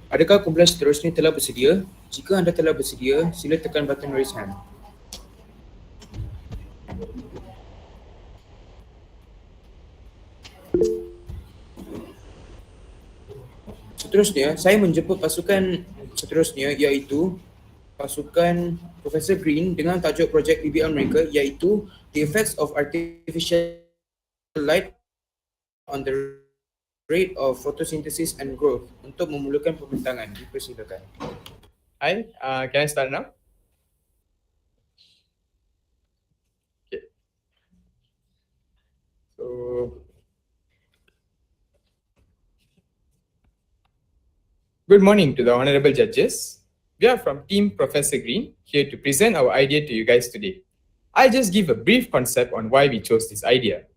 Adakah kumpulan seterusnya telah bersedia? Jika anda telah bersedia, sila tekan button raise hand. Seterusnya, saya menjemput pasukan seterusnya iaitu pasukan Profesor Green dengan tajuk projek PBL mereka iaitu The Effects of Artificial Light on the Rate of Photosynthesis and Growth untuk memulakan pembentangan. Dipersilakan. Hi, can I start now? Okay. So, good morning to the honorable judges. We are from Team Professor Green, here to present our idea to you guys today. I'll just give a brief concept on why we chose this idea.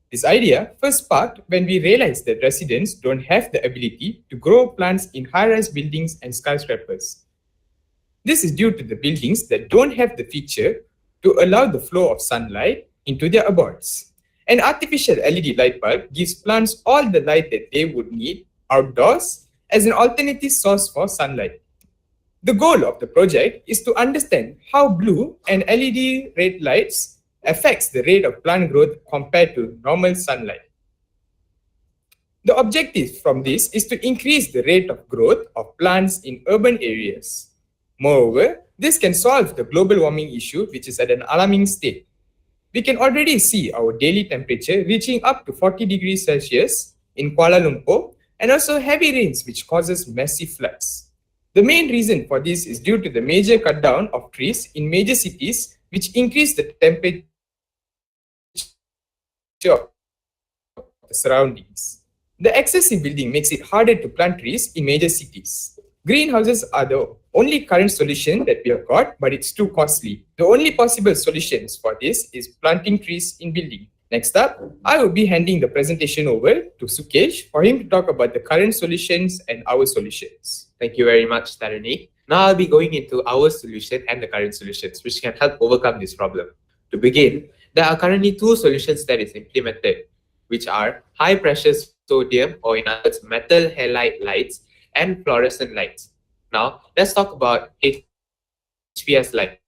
This idea first sparked when we realized that residents don't have the ability to grow plants in high-rise buildings and skyscrapers. This is due to the buildings that don't have the feature to allow the flow of sunlight into their abodes. An artificial LED light bulb gives plants all the light that they would need outdoors as an alternative source for sunlight. The goal of the project is to understand how blue and LED red lights affects the rate of plant growth compared to normal sunlight. The objective from this is to increase the rate of growth of plants in urban areas. Moreover, this can solve the global warming issue, which is at an alarming state. We can already see our daily temperature reaching up to 40 degrees Celsius in Kuala Lumpur, and also heavy rains which causes massive floods. The main reason for this is due to the major cut down of trees in major cities, which increase the temperature of the surroundings. The excessive building makes it harder to plant trees in major cities. Greenhouses are the only current solution that we have got, but it's too costly. The only possible solutions for this is planting trees in building. Next up, I will be handing the presentation over to Sukesh for him to talk about the current solutions and our solutions. Thank you very much, Tarani. Now I'll be going into our solution and the current solutions, which can help overcome this problem. To begin, there are currently two solutions that is implemented, which are high pressure sodium, or in other words, metal halide lights, and fluorescent lights. Now, let's talk about HPS lights.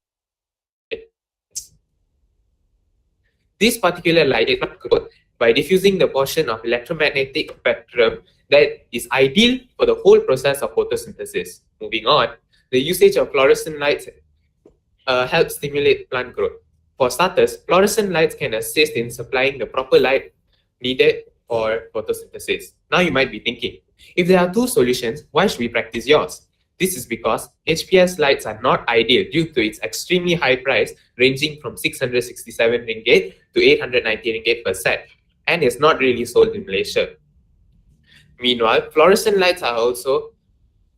This particular light is controlled by diffusing the portion of electromagnetic spectrum that is ideal for the whole process of photosynthesis. Moving on, the usage of fluorescent lights helps stimulate plant growth. For starters, fluorescent lights can assist in supplying the proper light needed for photosynthesis. Now you might be thinking, if there are two solutions, why should we practice yours? This is because HPS lights are not ideal due to its extremely high price, ranging from 667 ringgit to 890 ringgit per set, and is not really sold in Malaysia. Meanwhile, fluorescent lights are also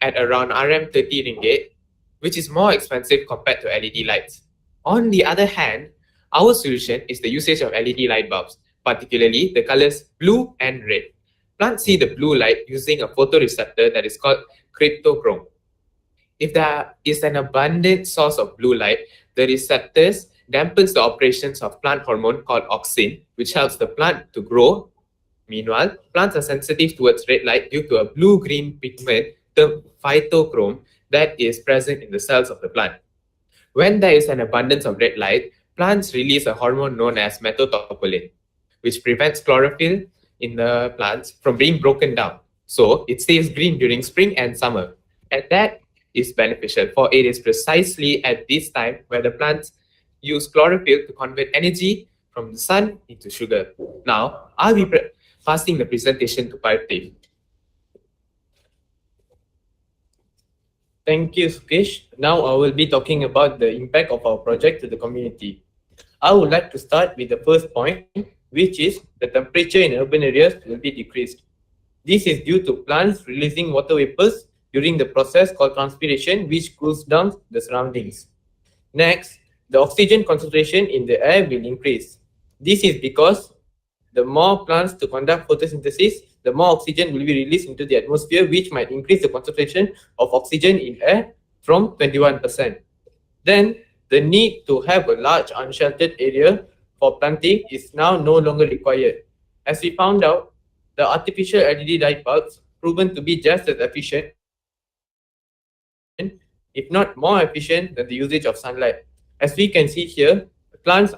at around RM 30 ringgit, which is more expensive compared to LED lights. On the other hand, our solution is the usage of LED light bulbs, particularly the colors blue and red. Plants see the blue light using a photoreceptor that is called cryptochrome. If there is an abundant source of blue light, the receptors dampens the operations of plant hormone called auxin, which helps the plant to grow. Meanwhile, plants are sensitive towards red light due to a blue-green pigment termed phytochrome that is present in the cells of the plant. When there is an abundance of red light, plants release a hormone known as methotopolin, which prevents chlorophyll in the plants from being broken down. So it stays green during spring and summer. And that is beneficial, for it is precisely at this time where the plants use chlorophyll to convert energy from the sun into sugar. Now, I'll be passing the presentation to Parthiv. Thank you, Sukesh. Now I will be talking about the impact of our project to the community. I would like to start with the first point, which is the temperature in urban areas will be decreased. This is due to plants releasing water vapors during the process called transpiration, which cools down the surroundings. Next, the oxygen concentration in the air will increase. This is because the more plants to conduct photosynthesis, the more oxygen will be released into the atmosphere, which might increase the concentration of oxygen in air from 21%. Then, the need to have a large unsheltered area for planting is now no longer required. As we found out, the artificial LED light bulbs proven to be just as efficient, if not more efficient, than the usage of sunlight. As we can see here, plants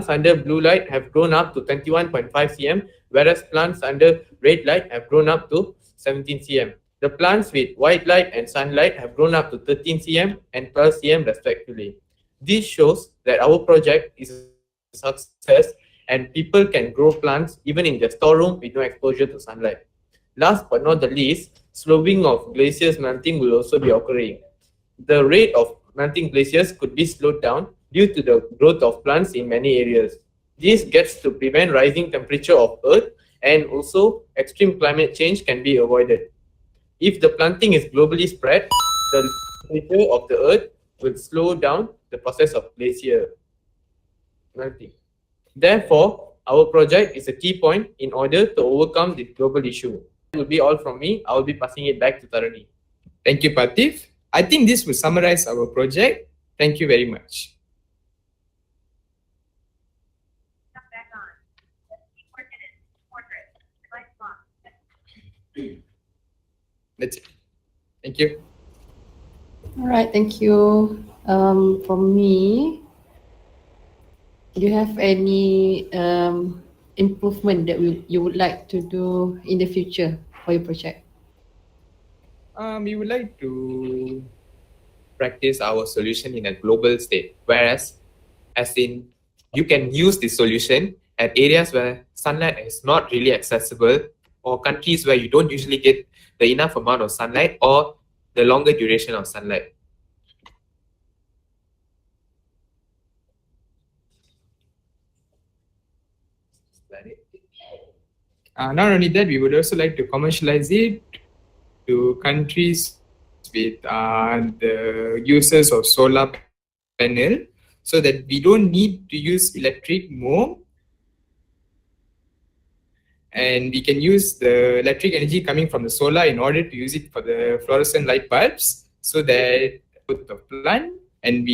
under blue light have grown up to 21.5 cm, whereas plants under red light have grown up to 17 cm. The plants with white light and sunlight have grown up to 13 cm and 12 cm respectively. This shows that our project is a success and people can grow plants even in their storeroom with no exposure to sunlight. Last but not the least, slowing of glaciers melting will also be occurring. The rate of melting glaciers could be slowed down due to the growth of plants in many areas. This gets to prevent rising temperature of Earth, and also extreme climate change can be avoided. If the planting is globally spread, the temperature of the Earth will slow down the process of glacier melting. Therefore, our project is a key point in order to overcome this global issue. That will be all from me. I will be passing it back to Tarani. Thank you, Parthiv. I think this will summarize our project. Thank you very much. That's it. Thank you. All right, thank you. From me, do you have any improvement that you would like to do in the future for your project? We would like to practice our solution in a global state, whereas, as in, you can use this solution at areas where sunlight is not really accessible, or countries where you don't usually get the enough amount of sunlight or the longer duration of sunlight. Not only that, we would also like to commercialize it to countries with the uses of solar panel, so that we don't need to use electric more, and we can use the electric energy coming from the solar in order to use it for the fluorescent light bulbs, so that put the plant and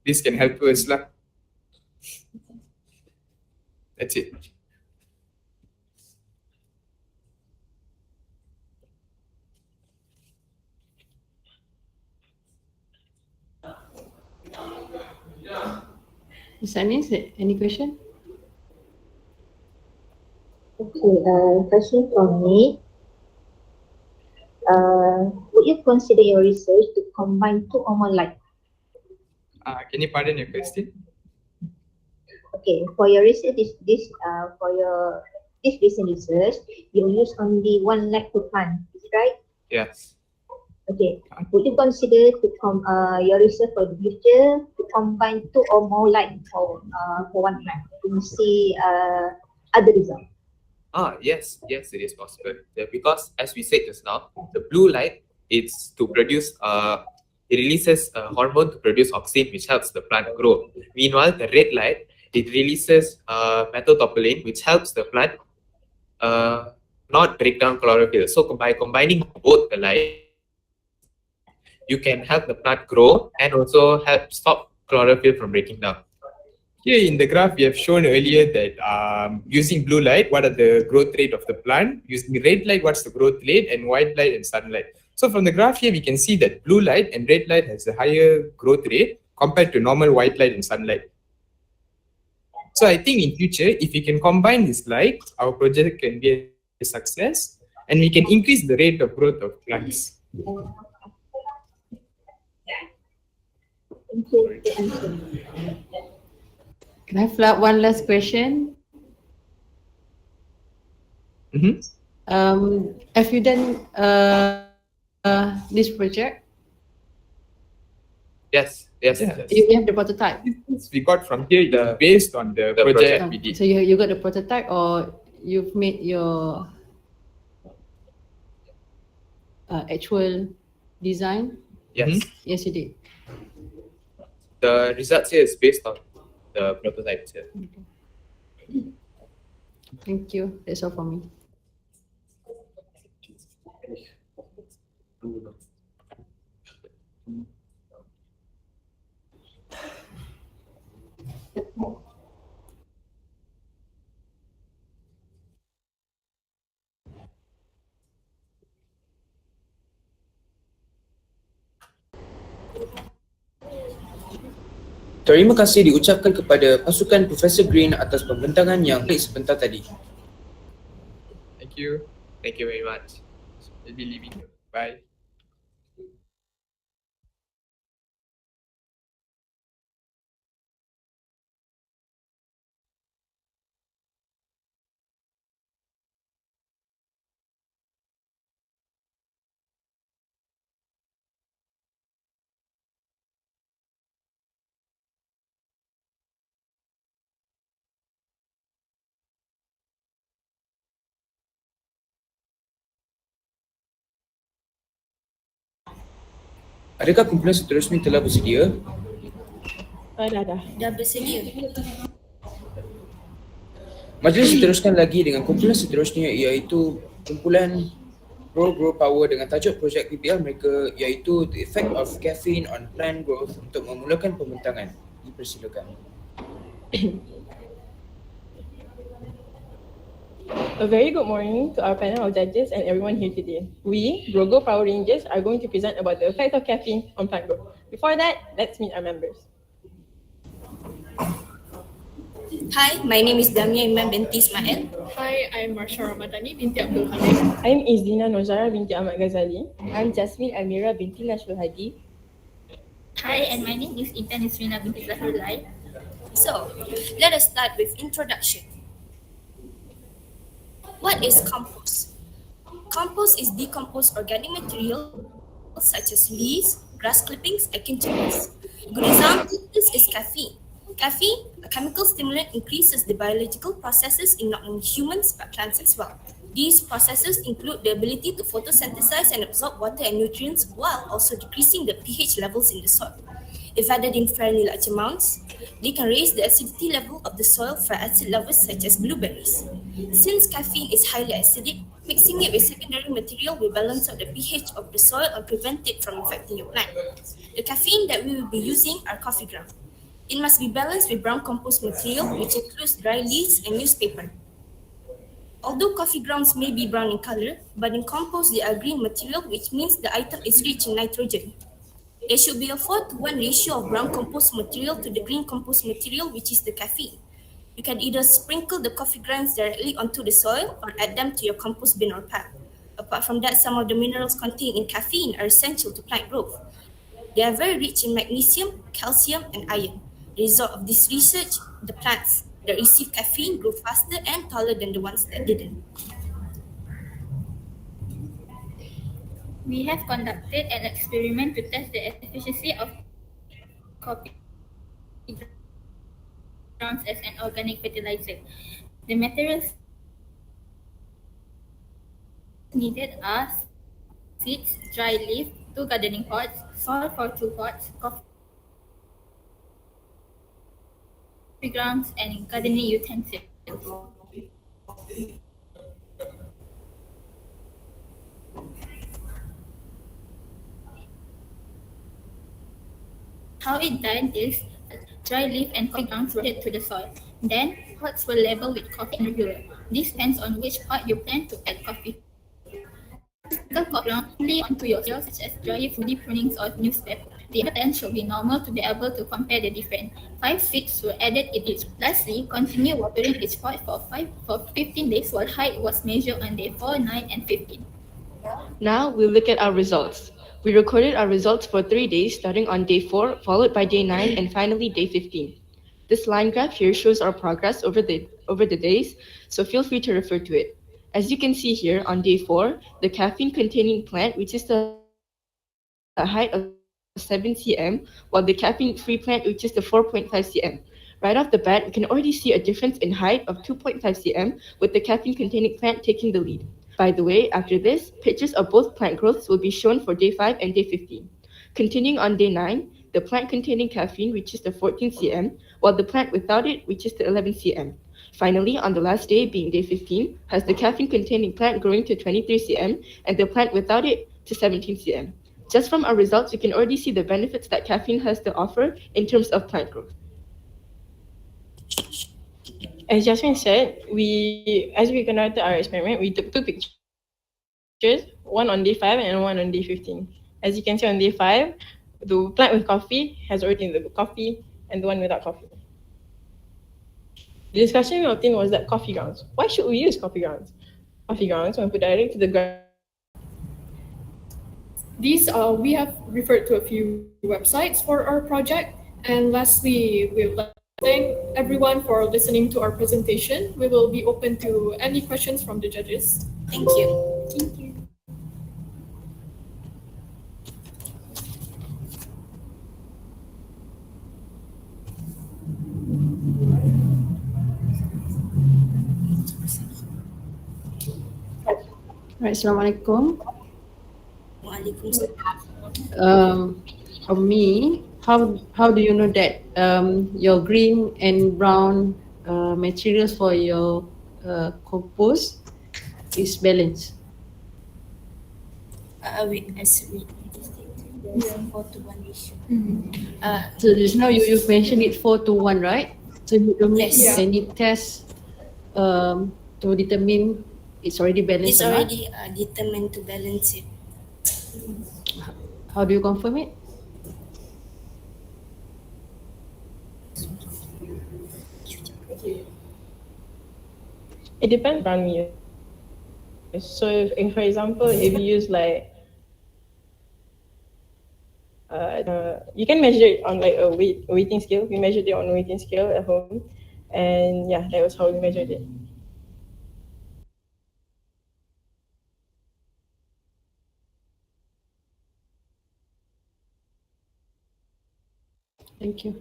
this can help us lah. That's it. Ms. Anis, any question? Okay, question from me. Would you consider your research to combine two or more light? Can you pardon your question? Okay, for your research, this recent research, you use only one light to plant, is it right? Yes. Okay, would you consider to your research for the future to combine two or more light for one plant to see other results? Yes, it is possible. Because as we said just now, the blue light it's to produce it releases a hormone to produce oxygen which helps the plant grow. Meanwhile, the red light it releases methyltopulin which helps the plant not break down chlorophyll. So by combining both the light, you can help the plant grow and also help stop chlorophyll from breaking down. Here in the graph, we have shown earlier that using blue light, what are the growth rate of the plant? Using red light, what's the growth rate? And white light and sunlight. So from the graph here, we can see that blue light and red light has a higher growth rate compared to normal white light and sunlight. So I think in future, if we can combine this light, our project can be a success and we can increase the rate of growth of plants. Thank you. Can I have one last question? Have you done this project? Yes. You have the prototype? We got from here based on the project we did. So you got the prototype or you've made your actual design? Yes. Yes, you did. The results here is based on the prototypes here. Thank you. That's all for me. Terima kasih diucapkan kepada pasukan Profesor Green atas pembentangan yang baik sebentar tadi. Thank you. Thank you very much. We'll be leaving you. Bye. Adakah kumpulan seterusnya telah bersedia? Dah bersedia. Majlis diteruskan lagi dengan kumpulan seterusnya iaitu kumpulan Grow Power dengan tajuk projek PBL mereka iaitu The Effect of Caffeine on Plant Growth untuk memulakan pembentangan. Dipersilakan. A very good morning to our panel of judges and everyone here today. We, Grow Power Rangers, are going to present about the effect of caffeine on plant growth. Before that, let's meet our members. Hi, my name is Damia Imam binti Ismail. Hi, I'm Marsha Ramadhani binti Abdul Hamid. I'm Izdina Nozara binti Ahmad Ghazali. I'm Jasmine Amira binti Lashul Hadi. Hi, and my name is Intan Isrina binti Zahirullah. So, let us start with introduction. What is compost? Compost is decomposed organic material such as leaves, grass clippings, and kinchas. A good example of this is caffeine. Caffeine, a chemical stimulant, increases the biological processes in not only humans but plants as well. These processes include the ability to photosynthesize and absorb water and nutrients while also decreasing the pH levels in the soil. If added in fairly large amounts, they can raise the acidity level of the soil for acid lovers such as blueberries. Since caffeine is highly acidic, mixing it with secondary material will balance out the pH of the soil and prevent it from infecting your plant. The caffeine that we will be using are coffee grounds. It must be balanced with brown compost material, which includes dry leaves and newspaper. Although coffee grounds may be brown in color, but in compost they are green material, which means the item is rich in nitrogen. There should be a 4:1 ratio of brown compost material to the green compost material, which is the caffeine. You can either sprinkle the coffee grounds directly onto the soil or add them to your compost bin or pile. Apart from that, some of the minerals contained in caffeine are essential to plant growth. They are very rich in magnesium, calcium, and iron. The result of this research, the plants that receive caffeine grew faster and taller than the ones that didn't. We have conducted an experiment to test the efficiency of coffee grounds as an organic fertilizer. The materials needed are seeds, dry leaf, 2 gardening pots, soil for 2 pots, coffee grounds, and gardening utensils. How it done is dry leaf and coffee grounds were added to the soil. Then pots were labeled with coffee and regular. This depends on which pot you plan to add coffee. Stick coffee ground only onto your soil, such as dry leaf, woody prunings, or newspaper. The intent should be normal to be able to compare the different. 5 seeds were added in each. Lastly, continue watering each pot for 15 days while height was measured on day 4, 9, and 15. Now we'll look at our results. We recorded our results for 3 days, starting on day 4, followed by day 9, and finally day 15. This line graph here shows our progress over the days, so feel free to refer to it. As you can see here, on day 4, the caffeine-containing plant reaches the height of 7 cm, while the caffeine-free plant reaches the 4.5 cm. Right off the bat, we can already see a difference in height of 2.5 cm, with the caffeine-containing plant taking the lead. By the way, after this, pictures of both plant growths will be shown for day 5 and day 15. Continuing on day 9, the plant containing caffeine reaches the 14 cm, while the plant without it reaches the 11 cm. Finally, on the last day, being day 15, has the caffeine-containing plant growing to 23 cm and the plant without it to 17 cm. Just from our results, you can already see the benefits that caffeine has to offer in terms of plant growth. As Jasmine said, as we conducted our experiment, we took 2 pictures, one on day 5 and one on day 15. As you can see on day 5, the plant with coffee has already the coffee, and the one without coffee. The discussion we obtained was that coffee grounds. Why should we use coffee grounds? Coffee grounds, when put directly to the ground. We have referred to a few websites for our project. And lastly, we would like to thank everyone for listening to our presentation. We will be open to any questions from the judges. Thank you. Thank you. Right, Assalamualaikum. Waalaikumsalam. For me, how do you know that your green and brown materials for your compost is balanced? There's 4:1 ratio. So just now you've mentioned it 4:1, right? So you don't make Yes. any test to determine it's already balanced It's or not? already determined to balance it. How do you confirm it? It depends on you. So if for example, if you use like you can measure it on like a weighting scale. We measured it on a weighting scale at home, and yeah, that was how we measured it. Thank you.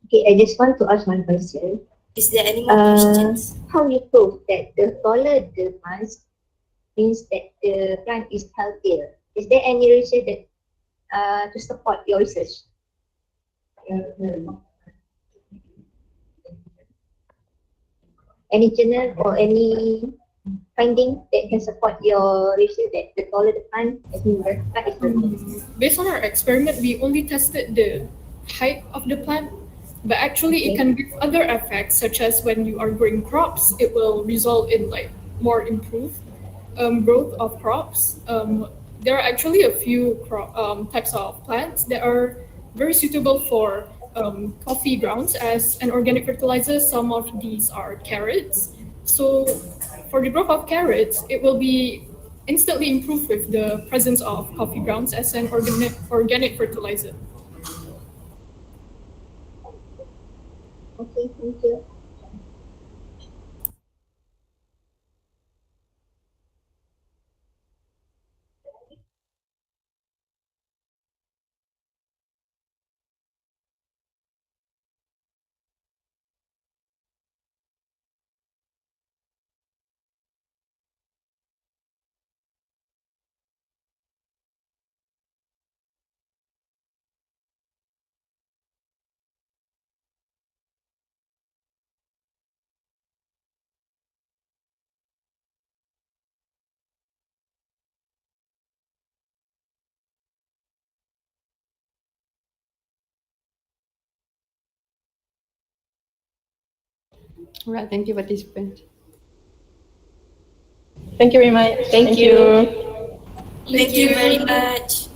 Okay, I just want to ask one question. Is there any more questions? How you prove that the taller the plant means that the plant is healthier? Is there any research that to support your research? Any journal or any finding that can support your ratio that the taller the plant, the bigger the plant is growing? Based on our experiment, we only tested the height of the plant, but actually it can give other effects, such as when you are growing crops, it will result in like more improved growth of crops. There are actually a few types of plants that are very suitable for coffee grounds as an organic fertilizer. Some of these are carrots. So for the growth of carrots, it will be instantly improved with the presence of coffee grounds as an organic fertilizer. Okay, thank you. Alright, thank you participants. Thank you very much. Thank you. Thank you very much.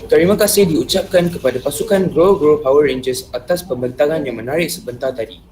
Terima kasih diucapkan kepada pasukan Grow Power Rangers atas pembentangan yang menarik sebentar tadi.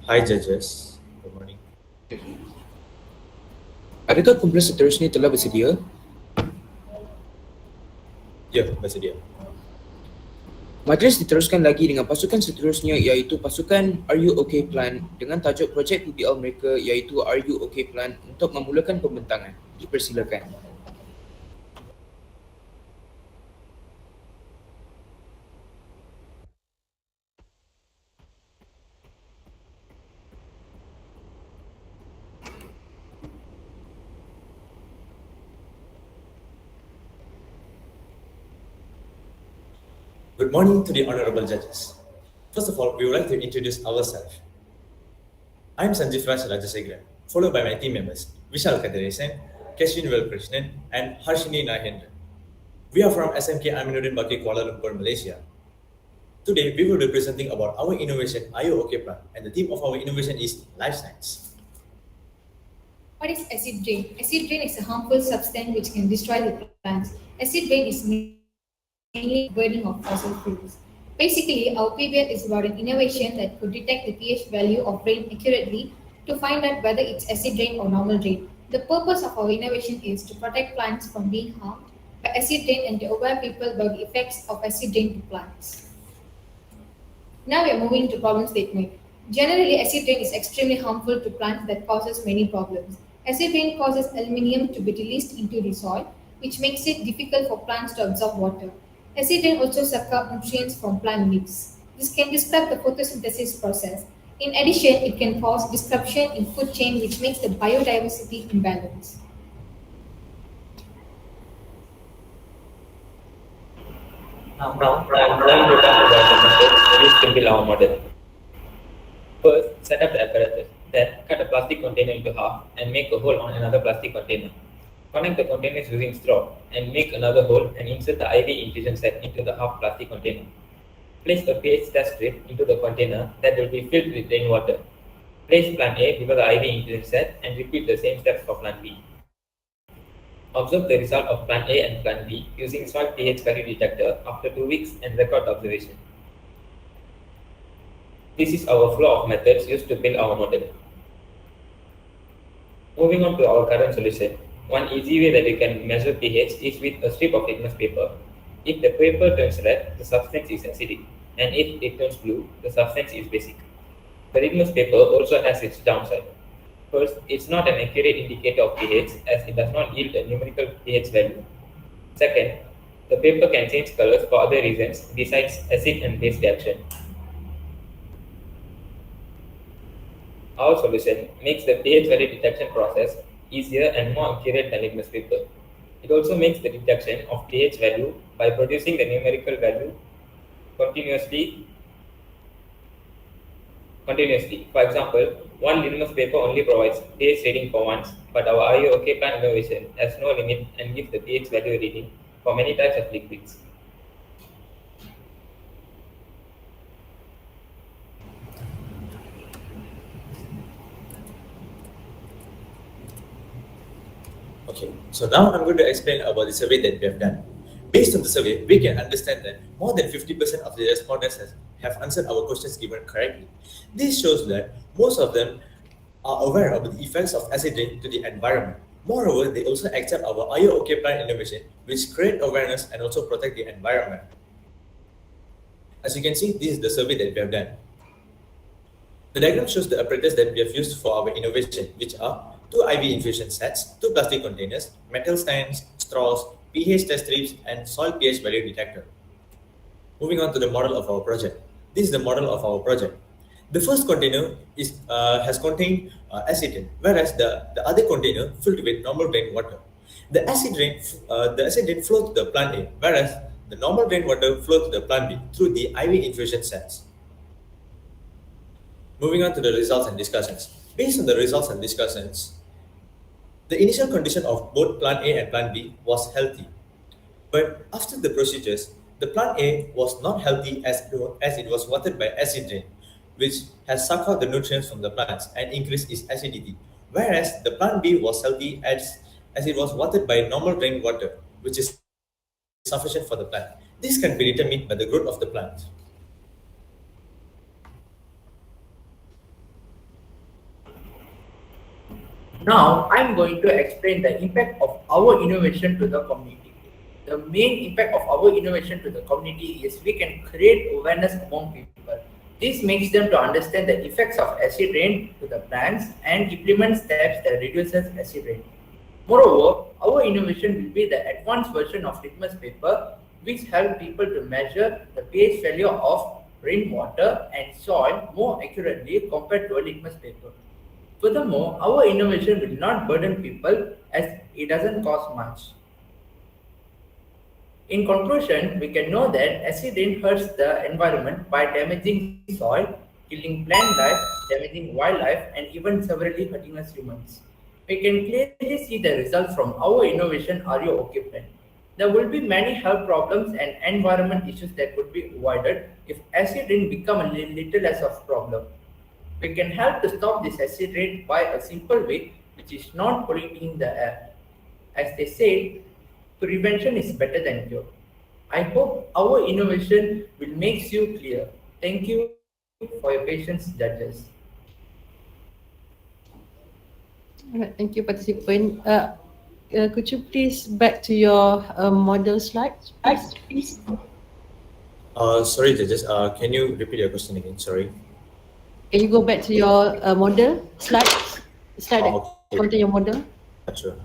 Hi judges, good morning. Adakah kumpulan seterusnya telah bersedia? Ya, bersedia. Majlis diteruskan lagi dengan pasukan seterusnya iaitu pasukan Are You OK Plan dengan tajuk projek PBL mereka iaitu Are You OK Plan untuk memulakan pembentangan. Dipersilakan. Good morning to the honorable judges. First of all, we would like to introduce ourselves. I am Sanjeev Raj Rajasegaran, followed by my team members Vishal Kadiresen, Keshwin Velkrishnan, and Harshini Nahendra. We are from SMK Aminuddin Bakri Kuala Lumpur, Malaysia. Today, we will be presenting about our innovation IOOK plan, and the theme of our innovation is life science. What is acid rain? Acid rain is a harmful substance which can destroy the plants. Acid rain is mainly burning of fossil fuels. Basically, our PBL is about an innovation that could detect the pH value of rain accurately to find out whether it's acid rain or normal rain. The purpose of our innovation is to protect plants from being harmed by acid rain and to aware people about the effects of acid rain to plants. Now we are moving to problem statement. Generally, acid rain is extremely harmful to plants that causes many problems. Acid rain causes aluminium to be released into the soil, which makes it difficult for plants to absorb water. Acid rain also sucks up nutrients from plant leaves. This can disrupt the photosynthesis process. In addition, it can cause disruption in food chain, which makes the biodiversity imbalance. Now, I'm going to talk about the method used to build our model. First, set up the apparatus. Then, cut a plastic container into half and make a hole on another plastic container. Connect the containers using straw and make another hole and insert the IV infusion set into the half plastic container. Place a pH test strip into the container that will be filled with rainwater. Place plant A below the IV infusion set and repeat the same steps for plant B. Observe the result of plant A and plant B using soil pH value detector after 2 weeks and record observation. This is our flow of methods used to build our model. Moving on to our current solution, one easy way that we can measure pH is with a strip of litmus paper. If the paper turns red, the substance is acidic, and if it turns blue, the substance is basic. The litmus paper also has its downside. First, it's not an accurate indicator of pH as it does not yield a numerical pH value. Second, the paper can change colors for other reasons besides acid and base reaction. Our solution makes the pH value detection process easier and more accurate than litmus paper. It also makes the detection of pH value by producing the numerical value continuously. For example, one litmus paper only provides pH reading for once, but our IOK plan innovation has no limit and gives the pH value reading for many types of liquids. Okay, so now I'm going to explain about the survey that we have done. Based on the survey, we can understand that more than 50% of the respondents have answered our questions given correctly. This shows that most of them are aware of the effects of acid rain to the environment. Moreover, they also accept our IOK plan innovation, which create awareness and also protect the environment. As you can see, this is the survey that we have done. The diagram shows the apparatus that we have used for our innovation, which are 2 IV infusion sets, 2 plastic containers, metal stands, straws, pH test strips, and soil pH value detector. Moving on to the model of our project. This is the model of our project. The first container has contained acid rain, whereas the other container filled with normal rainwater. The acid rain flowed to the plant A, whereas the normal rainwater flowed to the plant B through the IV infusion sets. Moving on to the results and discussions. Based on the results and discussions, the initial condition of both plant A and plant B was healthy. But after the procedures, the plant A was not healthy as it was watered by acid rain, which has sucked out the nutrients from the plants and increased its acidity. Whereas the plant B was healthy as it was watered by normal rainwater, which is sufficient for the plant. This can be determined by the growth of the plant. Now, I'm going to explain the impact of our innovation to the community. The main impact of our innovation to the community is we can create awareness among people. This makes them to understand the effects of acid rain to the plants and implement steps that reduces acid rain. Moreover, our innovation will be the advanced version of litmus paper, which help people to measure the pH value of rainwater and soil more accurately compared to a litmus paper. Furthermore, our innovation will not burden people as it doesn't cost much. In conclusion, we can know that acid rain hurts the environment by damaging soil, killing plant life, damaging wildlife, and even severely hurting us humans. We can clearly see the results from our innovation RUOK plan. There will be many health problems and environment issues that could be avoided if acid rain become a little less of a problem. We can help to stop this acid rain by a simple way, which is not polluting the air. As they say, prevention is better than cure. I hope our innovation will make you clear. Thank you for your patience, judges. Alright, thank you, participant. Could you please back to your model slides, please? Sorry, judges. Can you repeat your question again? Sorry. Can you go back to your model slide that contain your model? Sure.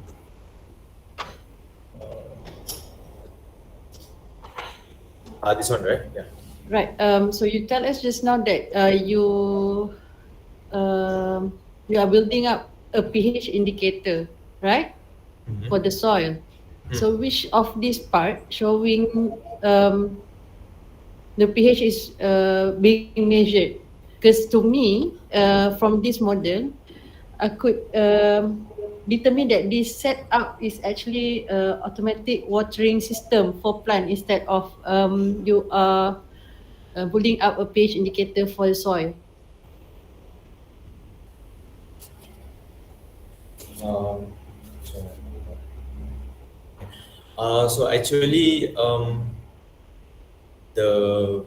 This one, right? Yeah. Right. So you tell us just now that you are building up a pH indicator, right? For the soil. So which of this part showing the pH is being measured? Because to me, from this model, I could determine that this setup is actually automatic watering system for plant instead of you are building up a pH indicator for the soil. So actually, the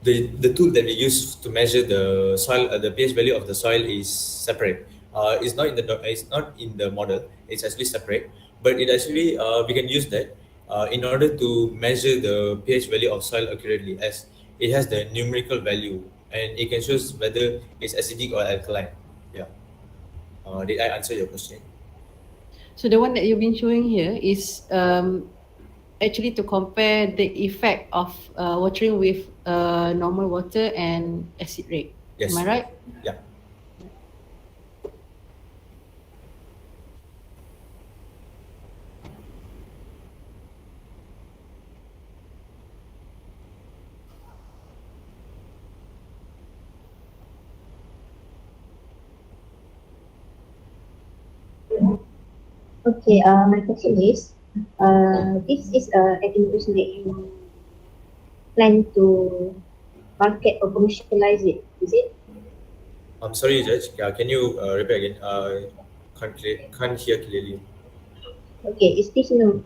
the tool that we use to measure the soil, the pH value of the soil is separate. It's not in the model. It's actually separate, but it actually we can use that in order to measure the pH value of soil accurately, as it has the numerical value and it can show whether it's acidic or alkaline. Yeah. Did I answer your question? So the one that you've been showing here is actually to compare the effect of watering with normal water and acid rain. Yes. Am I right? Yeah. Okay, my question is, this is an innovation that you plan to market or commercialize it, is it? I'm sorry, Judge. Can you repeat again? Can't hear clearly. Okay, is this an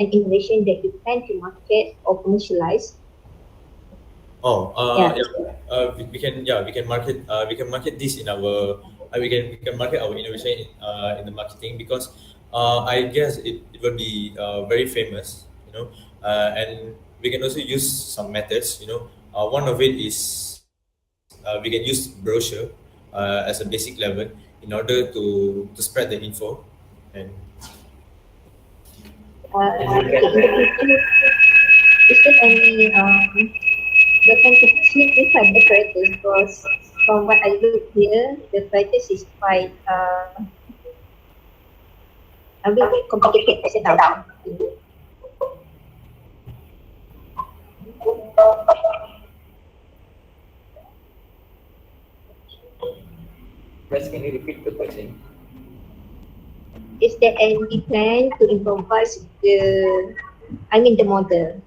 innovation that you plan to market or commercialize? Oh, Yeah. we can market this in our we can market our innovation in the marketing, because I guess it will be very famous, and we can also use some methods, one of it is we can use brochure as a basic level in order to spread the info. And Okay, in the future, is there any the competition, if I'm correct, because from what I look here, the practice is quite a bit complicated to set up. Please, can you repeat the question? Is there any plan to improvise the model?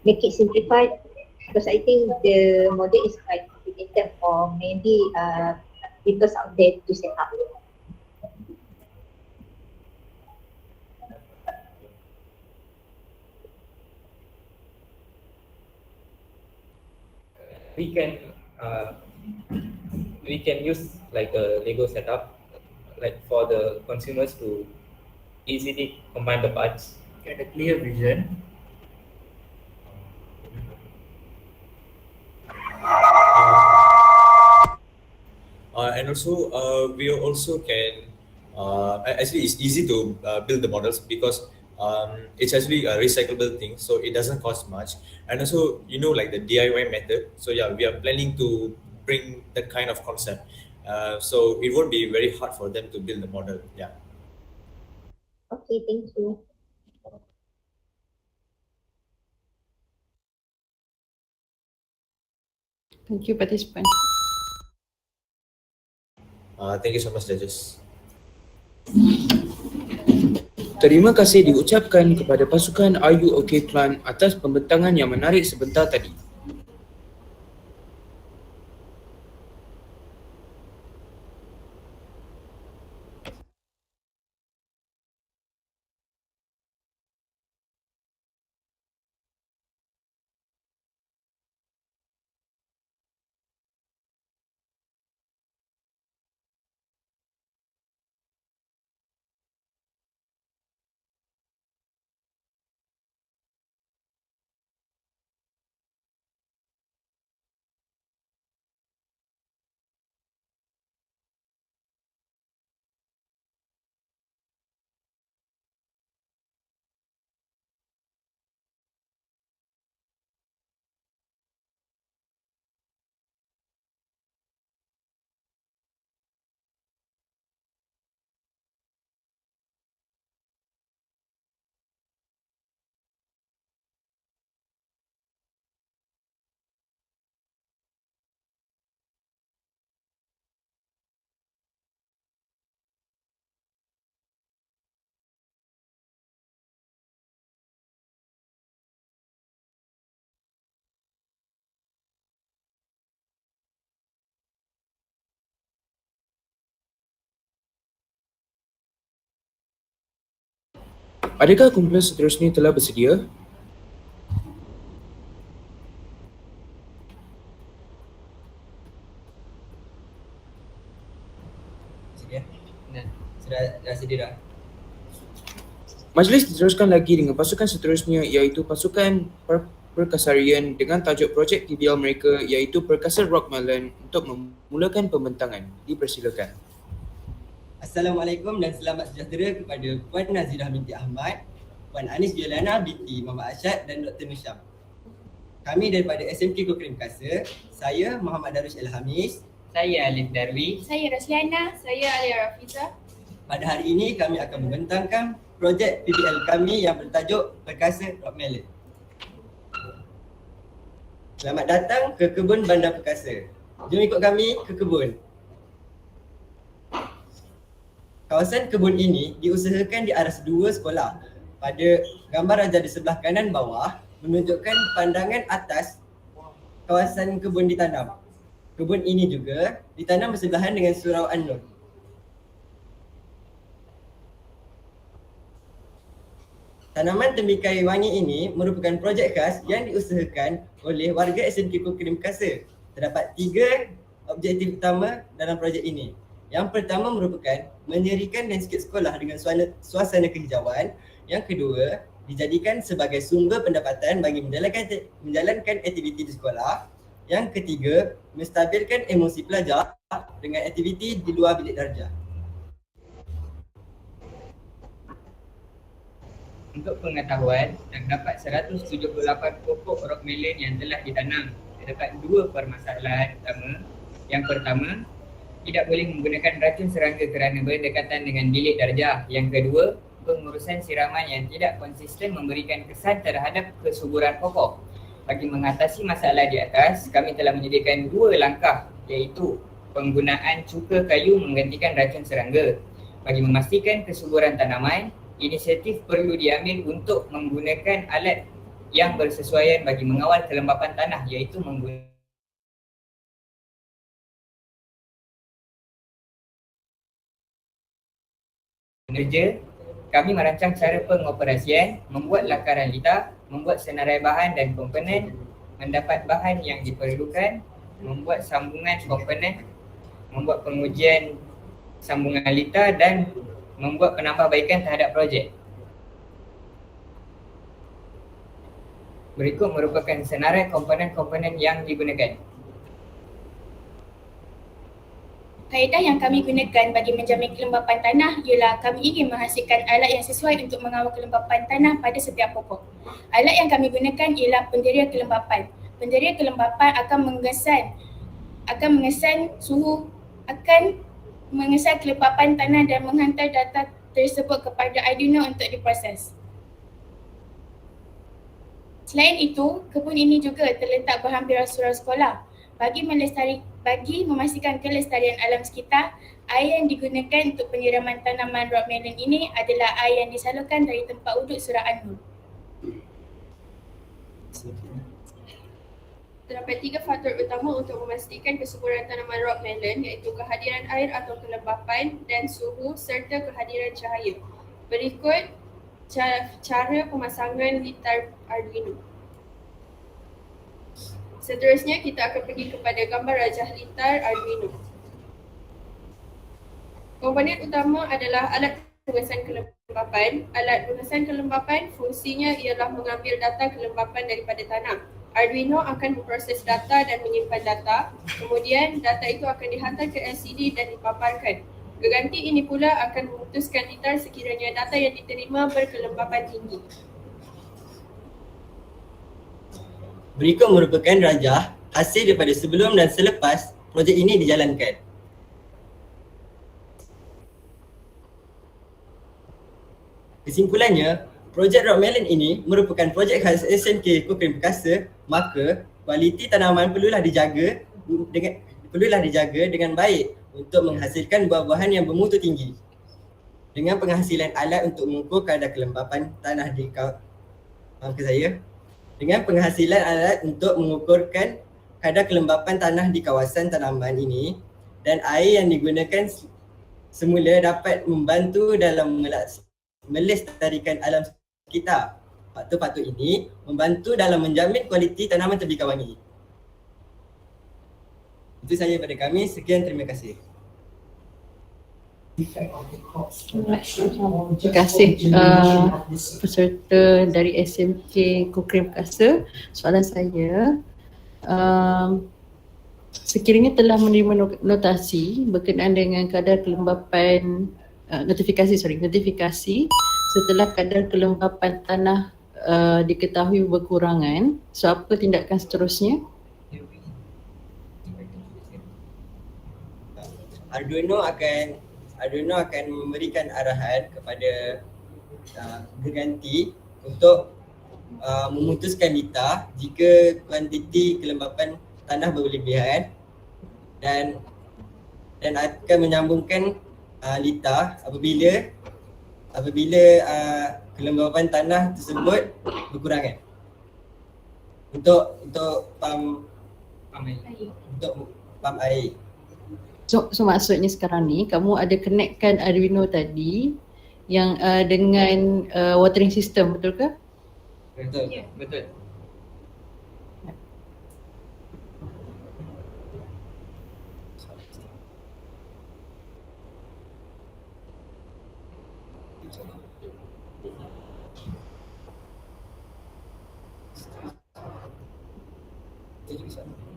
Make it simplified? Because I think the model is quite complicated for maybe people out there to set up. We can use like a Lego setup, like for the consumers to easily combine the parts. Get a clear vision. And also we also can actually it's easy to build the models, because it's actually a recyclable thing, so it doesn't cost much. And also, like the DIY method, so yeah, we are planning to bring that kind of concept, so it won't be very hard for them to build the model. Yeah. Okay, thank you. Thank you, participant. Thank you so much, judges. Terima kasih diucapkan kepada pasukan Are You OK Clan atas pembentangan yang menarik sebentar tadi. Adakah kumpulan seterusnya telah bersedia? Ya. Nah, sudah sedia dah. Majlis diteruskan lagi dengan pasukan seterusnya iaitu pasukan Perkasarian dengan tajuk projek PBL mereka iaitu Perkasa Rockmelon untuk memulakan pembentangan. Dipersilakan. Assalamualaikum dan selamat sejahtera kepada Puan Nazirah binti Ahmad, Puan Anis Yolana binti Muhammad Arsyad dan Dr. Nusyam. Kami daripada SMK Kokrim Kasa, saya Mohamad Darwish Al-Hamis, saya Alif Darwi, saya Rasliana, saya Alia Rafiza. Pada hari ini kami akan membentangkan projek PBL kami yang bertajuk Perkasa Rockmelon. Selamat datang ke kebun Bandar Perkasa. Jom ikut kami ke kebun. Kawasan kebun ini diusahakan di aras 2 sekolah. Pada gambar raja di sebelah kanan bawah menunjukkan pandangan atas kawasan kebun ditanam. Kebun ini juga ditanam bersebelahan dengan Surau An-Nur. Tanaman tembikai wangi ini merupakan projek khas yang diusahakan oleh warga SMK Kokrim Kasa. Terdapat 3 objektif utama dalam projek ini. Yang pertama merupakan menyerikan landscape sekolah dengan suasana kehijauan. Yang kedua, dijadikan sebagai sumber pendapatan bagi menjalankan aktiviti di sekolah. Yang ketiga, menstabilkan emosi pelajar dengan aktiviti di luar bilik darjah. Untuk pengetahuan, terdapat 178 pokok rockmelon yang telah ditanam. Terdapat 2 permasalahan utama. Yang pertama, tidak boleh menggunakan racun serangga kerana berdekatan dengan bilik darjah. Yang kedua, pengurusan siraman yang tidak konsisten memberikan kesan terhadap kesuburan pokok. Bagi mengatasi masalah di atas, kami telah menyediakan 2 langkah iaitu penggunaan cuka kayu menggantikan racun serangga. Bagi memastikan kesuburan tanaman, inisiatif perlu diambil untuk menggunakan alat yang bersesuaian bagi mengawal kelembapan tanah iaitu menggunakan kerja. Kami merancang cara pengoperasian, membuat lakaran litar, membuat senarai bahan dan komponen, mendapat bahan yang diperlukan, membuat sambungan komponen, membuat pengujian sambungan litar dan membuat penambahbaikan terhadap projek. Berikut merupakan senarai komponen-komponen yang digunakan. Kaedah yang kami gunakan bagi menjamin kelembapan tanah ialah kami ingin menghasilkan alat yang sesuai untuk mengawal kelembapan tanah pada setiap pokok. Alat yang kami gunakan ialah penderia kelembapan. Penderia kelembapan akan mengesan suhu, akan mengesan kelembapan tanah dan menghantar data tersebut kepada Arduino untuk diproses. Selain itu, kebun ini juga terletak berhampiran surau sekolah. Bagi memastikan kelestarian alam sekitar, air yang digunakan untuk penyiraman tanaman rockmelon ini adalah air yang disalurkan dari tempat uduk Surau An-Nur. Terdapat 3 faktor utama untuk memastikan kesuburan tanaman rockmelon iaitu kehadiran air atau kelembapan dan suhu serta kehadiran cahaya. Berikut cara pemasangan litar Arduino. Seterusnya kita akan pergi kepada gambar rajah litar Arduino. Komponen utama adalah alat pengesan kelembapan. Alat pengesan kelembapan fungsinya ialah mengambil data kelembapan daripada tanah. Arduino akan memproses data dan menyimpan data. Kemudian data itu akan dihantar ke LCD dan dipaparkan. Geganti ini pula akan memutuskan litar sekiranya data yang diterima berkelembapan tinggi. Berikut merupakan rajah hasil daripada sebelum dan selepas projek ini dijalankan. Kesimpulannya, projek rockmelon ini merupakan projek khas SMK Kokrim Perkasa, maka kualiti tanaman perlulah dijaga dengan baik untuk menghasilkan buah-buahan yang bermutu tinggi. Dengan penghasilan alat untuk mengukur kadar kelembapan tanah di kawasan tanaman ini dan air yang digunakan semula dapat membantu dalam melestarikan alam sekitar. Faktor-faktor ini membantu dalam menjamin kualiti tanaman tembikai wangi. Itu sahaja daripada kami. Sekian, terima kasih. Terima kasih peserta dari SMK Kokrim Perkasa. Soalan saya, sekiranya telah menerima notasi berkenaan dengan kadar kelembapan notifikasi setelah kadar kelembapan tanah diketahui berkurangan, so apa tindakan seterusnya? Arduino akan memberikan arahan kepada geganti untuk memutuskan litar jika kuantiti kelembapan tanah berlebihan dan akan menyambungkan litar apabila kelembapan tanah tersebut berkurangan untuk pam air. So maksudnya sekarang ni kamu ada connectkan Arduino tadi yang dengan watering system, betul ke? Betul.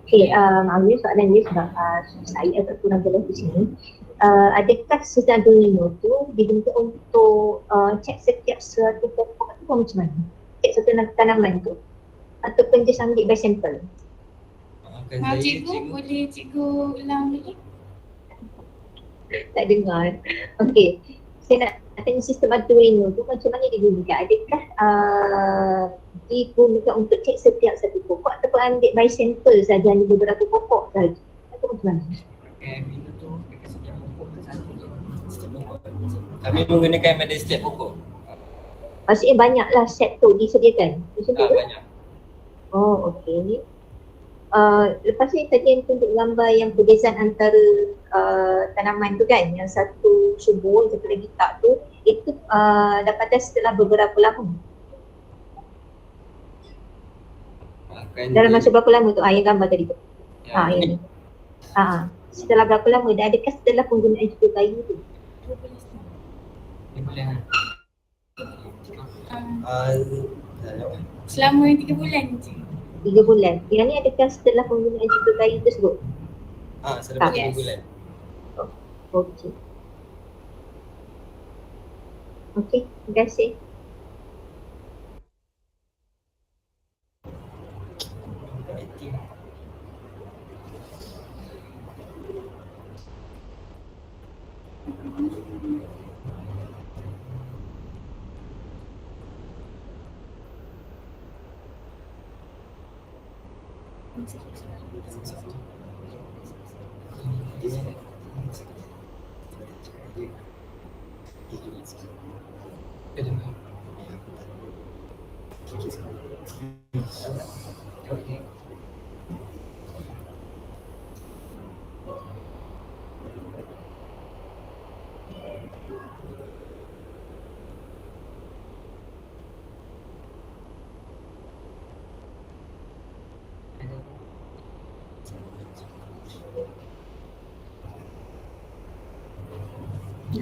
Okay, Amir, soalan dia sebab saya agak kurang jelas di sini. Adakah sistem Arduino tu dibentuk untuk cek setiap suatu pokok tu macam mana? Cek satu tanaman tu? Ataupun just ambil by sampel? Cikgu, boleh cikgu ulang lagi? Tak dengar. Okey, saya nak tanya sistem Arduino tu macam mana digunakan? Adakah digunakan untuk cek setiap satu pokok ataupun ambil by sampel saja di beberapa pokok saja? Atau macam mana? Kami menggunakan pada setiap pokok. Maksudnya banyaklah set tu disediakan? Macam tu? Banyak. Oh, okey. Lepas ni tadi yang tunjuk gambar yang perbezaan antara tanaman tu kan, yang satu subur, satu lagi tak tu, itu dapatan setelah beberapa lama. Dalam masa berapa lama tu? Yang gambar tadi tu. Yang ni. Setelah berapa lama dan adakah setelah penggunaan juga kayu tu? Selama 3 bulan je. 3 bulan. Yang ni adakah setelah penggunaan juga kayu tersebut? Selepas 3 bulan. Okey. Okey, terima kasih.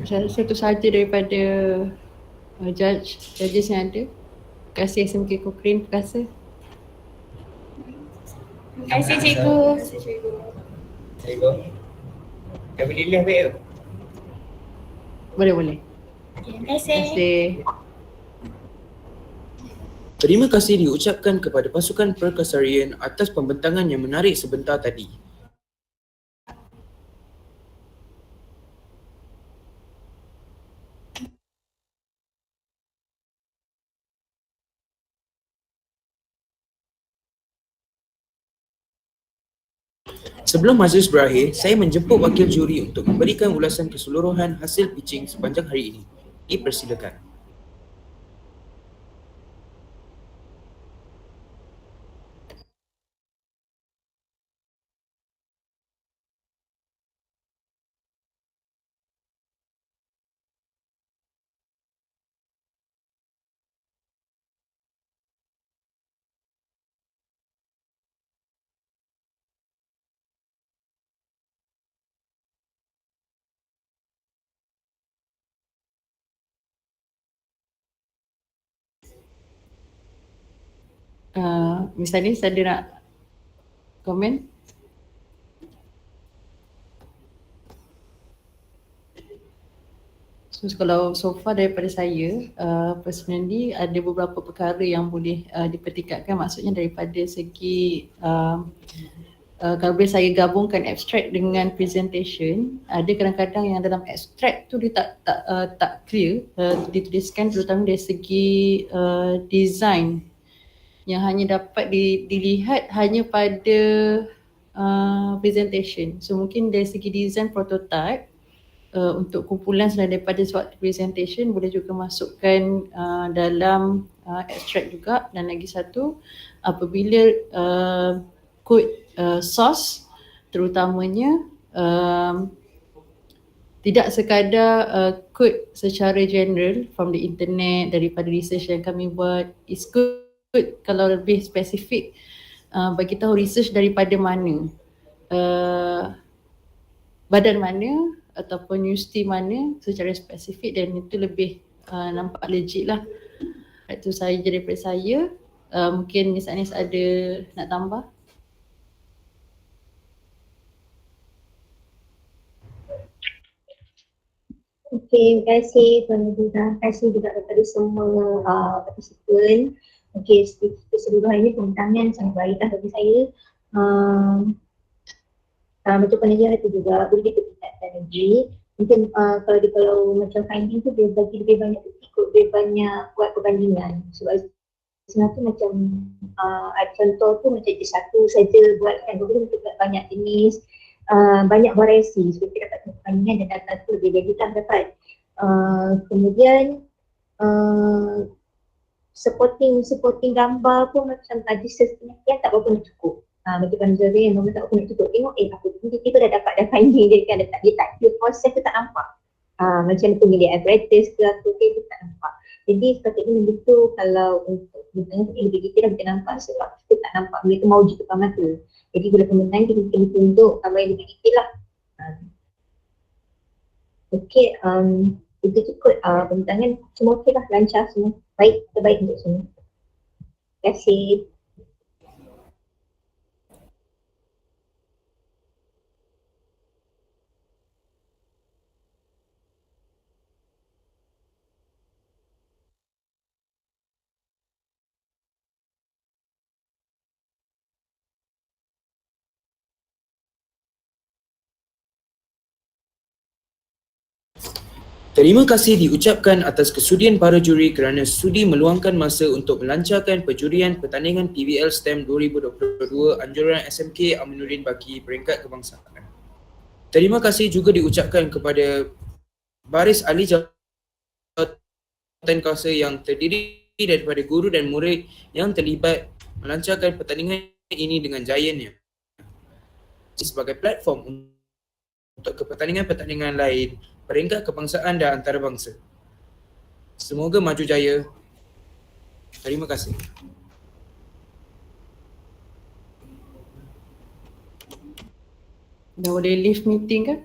Saya rasa itu sahaja daripada judges yang ada. Terima kasih SMK Kokrim Perkasa. Terima kasih cikgu. Dah boleh lihat baik tu? Boleh. Terima kasih. Terima kasih diucapkan kepada pasukan Perkasarian atas pembentangan yang menarik sebentar tadi. Sebelum majlis berakhir, saya menjemput wakil juri untuk memberikan ulasan keseluruhan hasil pitching sepanjang hari ini. Dipersilakan. Misalnya ada nak komen? So kalau so far daripada saya, personally ada beberapa perkara yang boleh dipertingkatkan, maksudnya daripada segi kalau boleh saya gabungkan abstract dengan presentation, ada kadang-kadang yang dalam abstract tu dia tak clear dituliskan, terutama dari segi design yang hanya dapat dilihat hanya pada presentation. So mungkin dari segi design prototype untuk kumpulan selain daripada suatu presentation boleh juga masukkan dalam abstract juga. Dan lagi satu, apabila kod source terutamanya tidak sekadar kod secara general from the internet daripada research yang kami buat, is good kalau lebih spesifik bagi tahu research daripada mana, badan mana ataupun universiti mana secara spesifik, dan itu lebih nampak legit lah. Itu sahaja daripada saya. Mungkin Miss Anis ada nak tambah? Okey, terima kasih Tuan Ibu. Terima kasih juga kepada semua partisipan. Okey, keseluruhannya pembintangan sangat baiklah bagi saya. Betul pengajaran itu juga boleh dipertingkatkan lagi. Mungkin kalau macam finding tu dia bagi lebih banyak ikut, lebih banyak buat perbandingan. Sebab sebenarnya tu macam contoh tu macam je satu saja buatkan, boleh untuk banyak jenis, banyak variasi supaya kita dapat perbandingan dan data tu lebih jadi kita dapat. Kemudian supporting gambar pun macam tadi yang tak berapa nak cukup. Macam conserving yang memang tak berapa nak cukup. Tengok aku tiba-tiba dah dapat finding dia kan, dia tak clear proses tu tak nampak. Macam pemilihan apparatus ke apa ke tu tak nampak. Jadi sepatutnya benda tu kalau untuk pembintangan lebih detail kita nampak sebab kita tak nampak benda tu maujud depan mata. Jadi bila pembintangan kita kena tunjuk gambar yang lebih detail lah. Okey, itu cukup pembintangan semua okey lah, lancar semua. Baik, terbaik untuk semua. Terima kasih. Terima kasih diucapkan atas kesudian para juri kerana sudi meluangkan masa untuk melancarkan perjurian pertandingan PBL STEM 2022 anjuran SMK Aminuddin bagi peringkat kebangsaan. Terima kasih juga diucapkan kepada baris ahli jawatan kuasa yang terdiri daripada guru dan murid yang terlibat melancarkan pertandingan ini dengan jayanya. Sebagai platform untuk pertandingan-pertandingan lain peringkat kebangsaan dan antarabangsa. Semoga maju jaya. Terima kasih. Dah boleh leave meeting kan?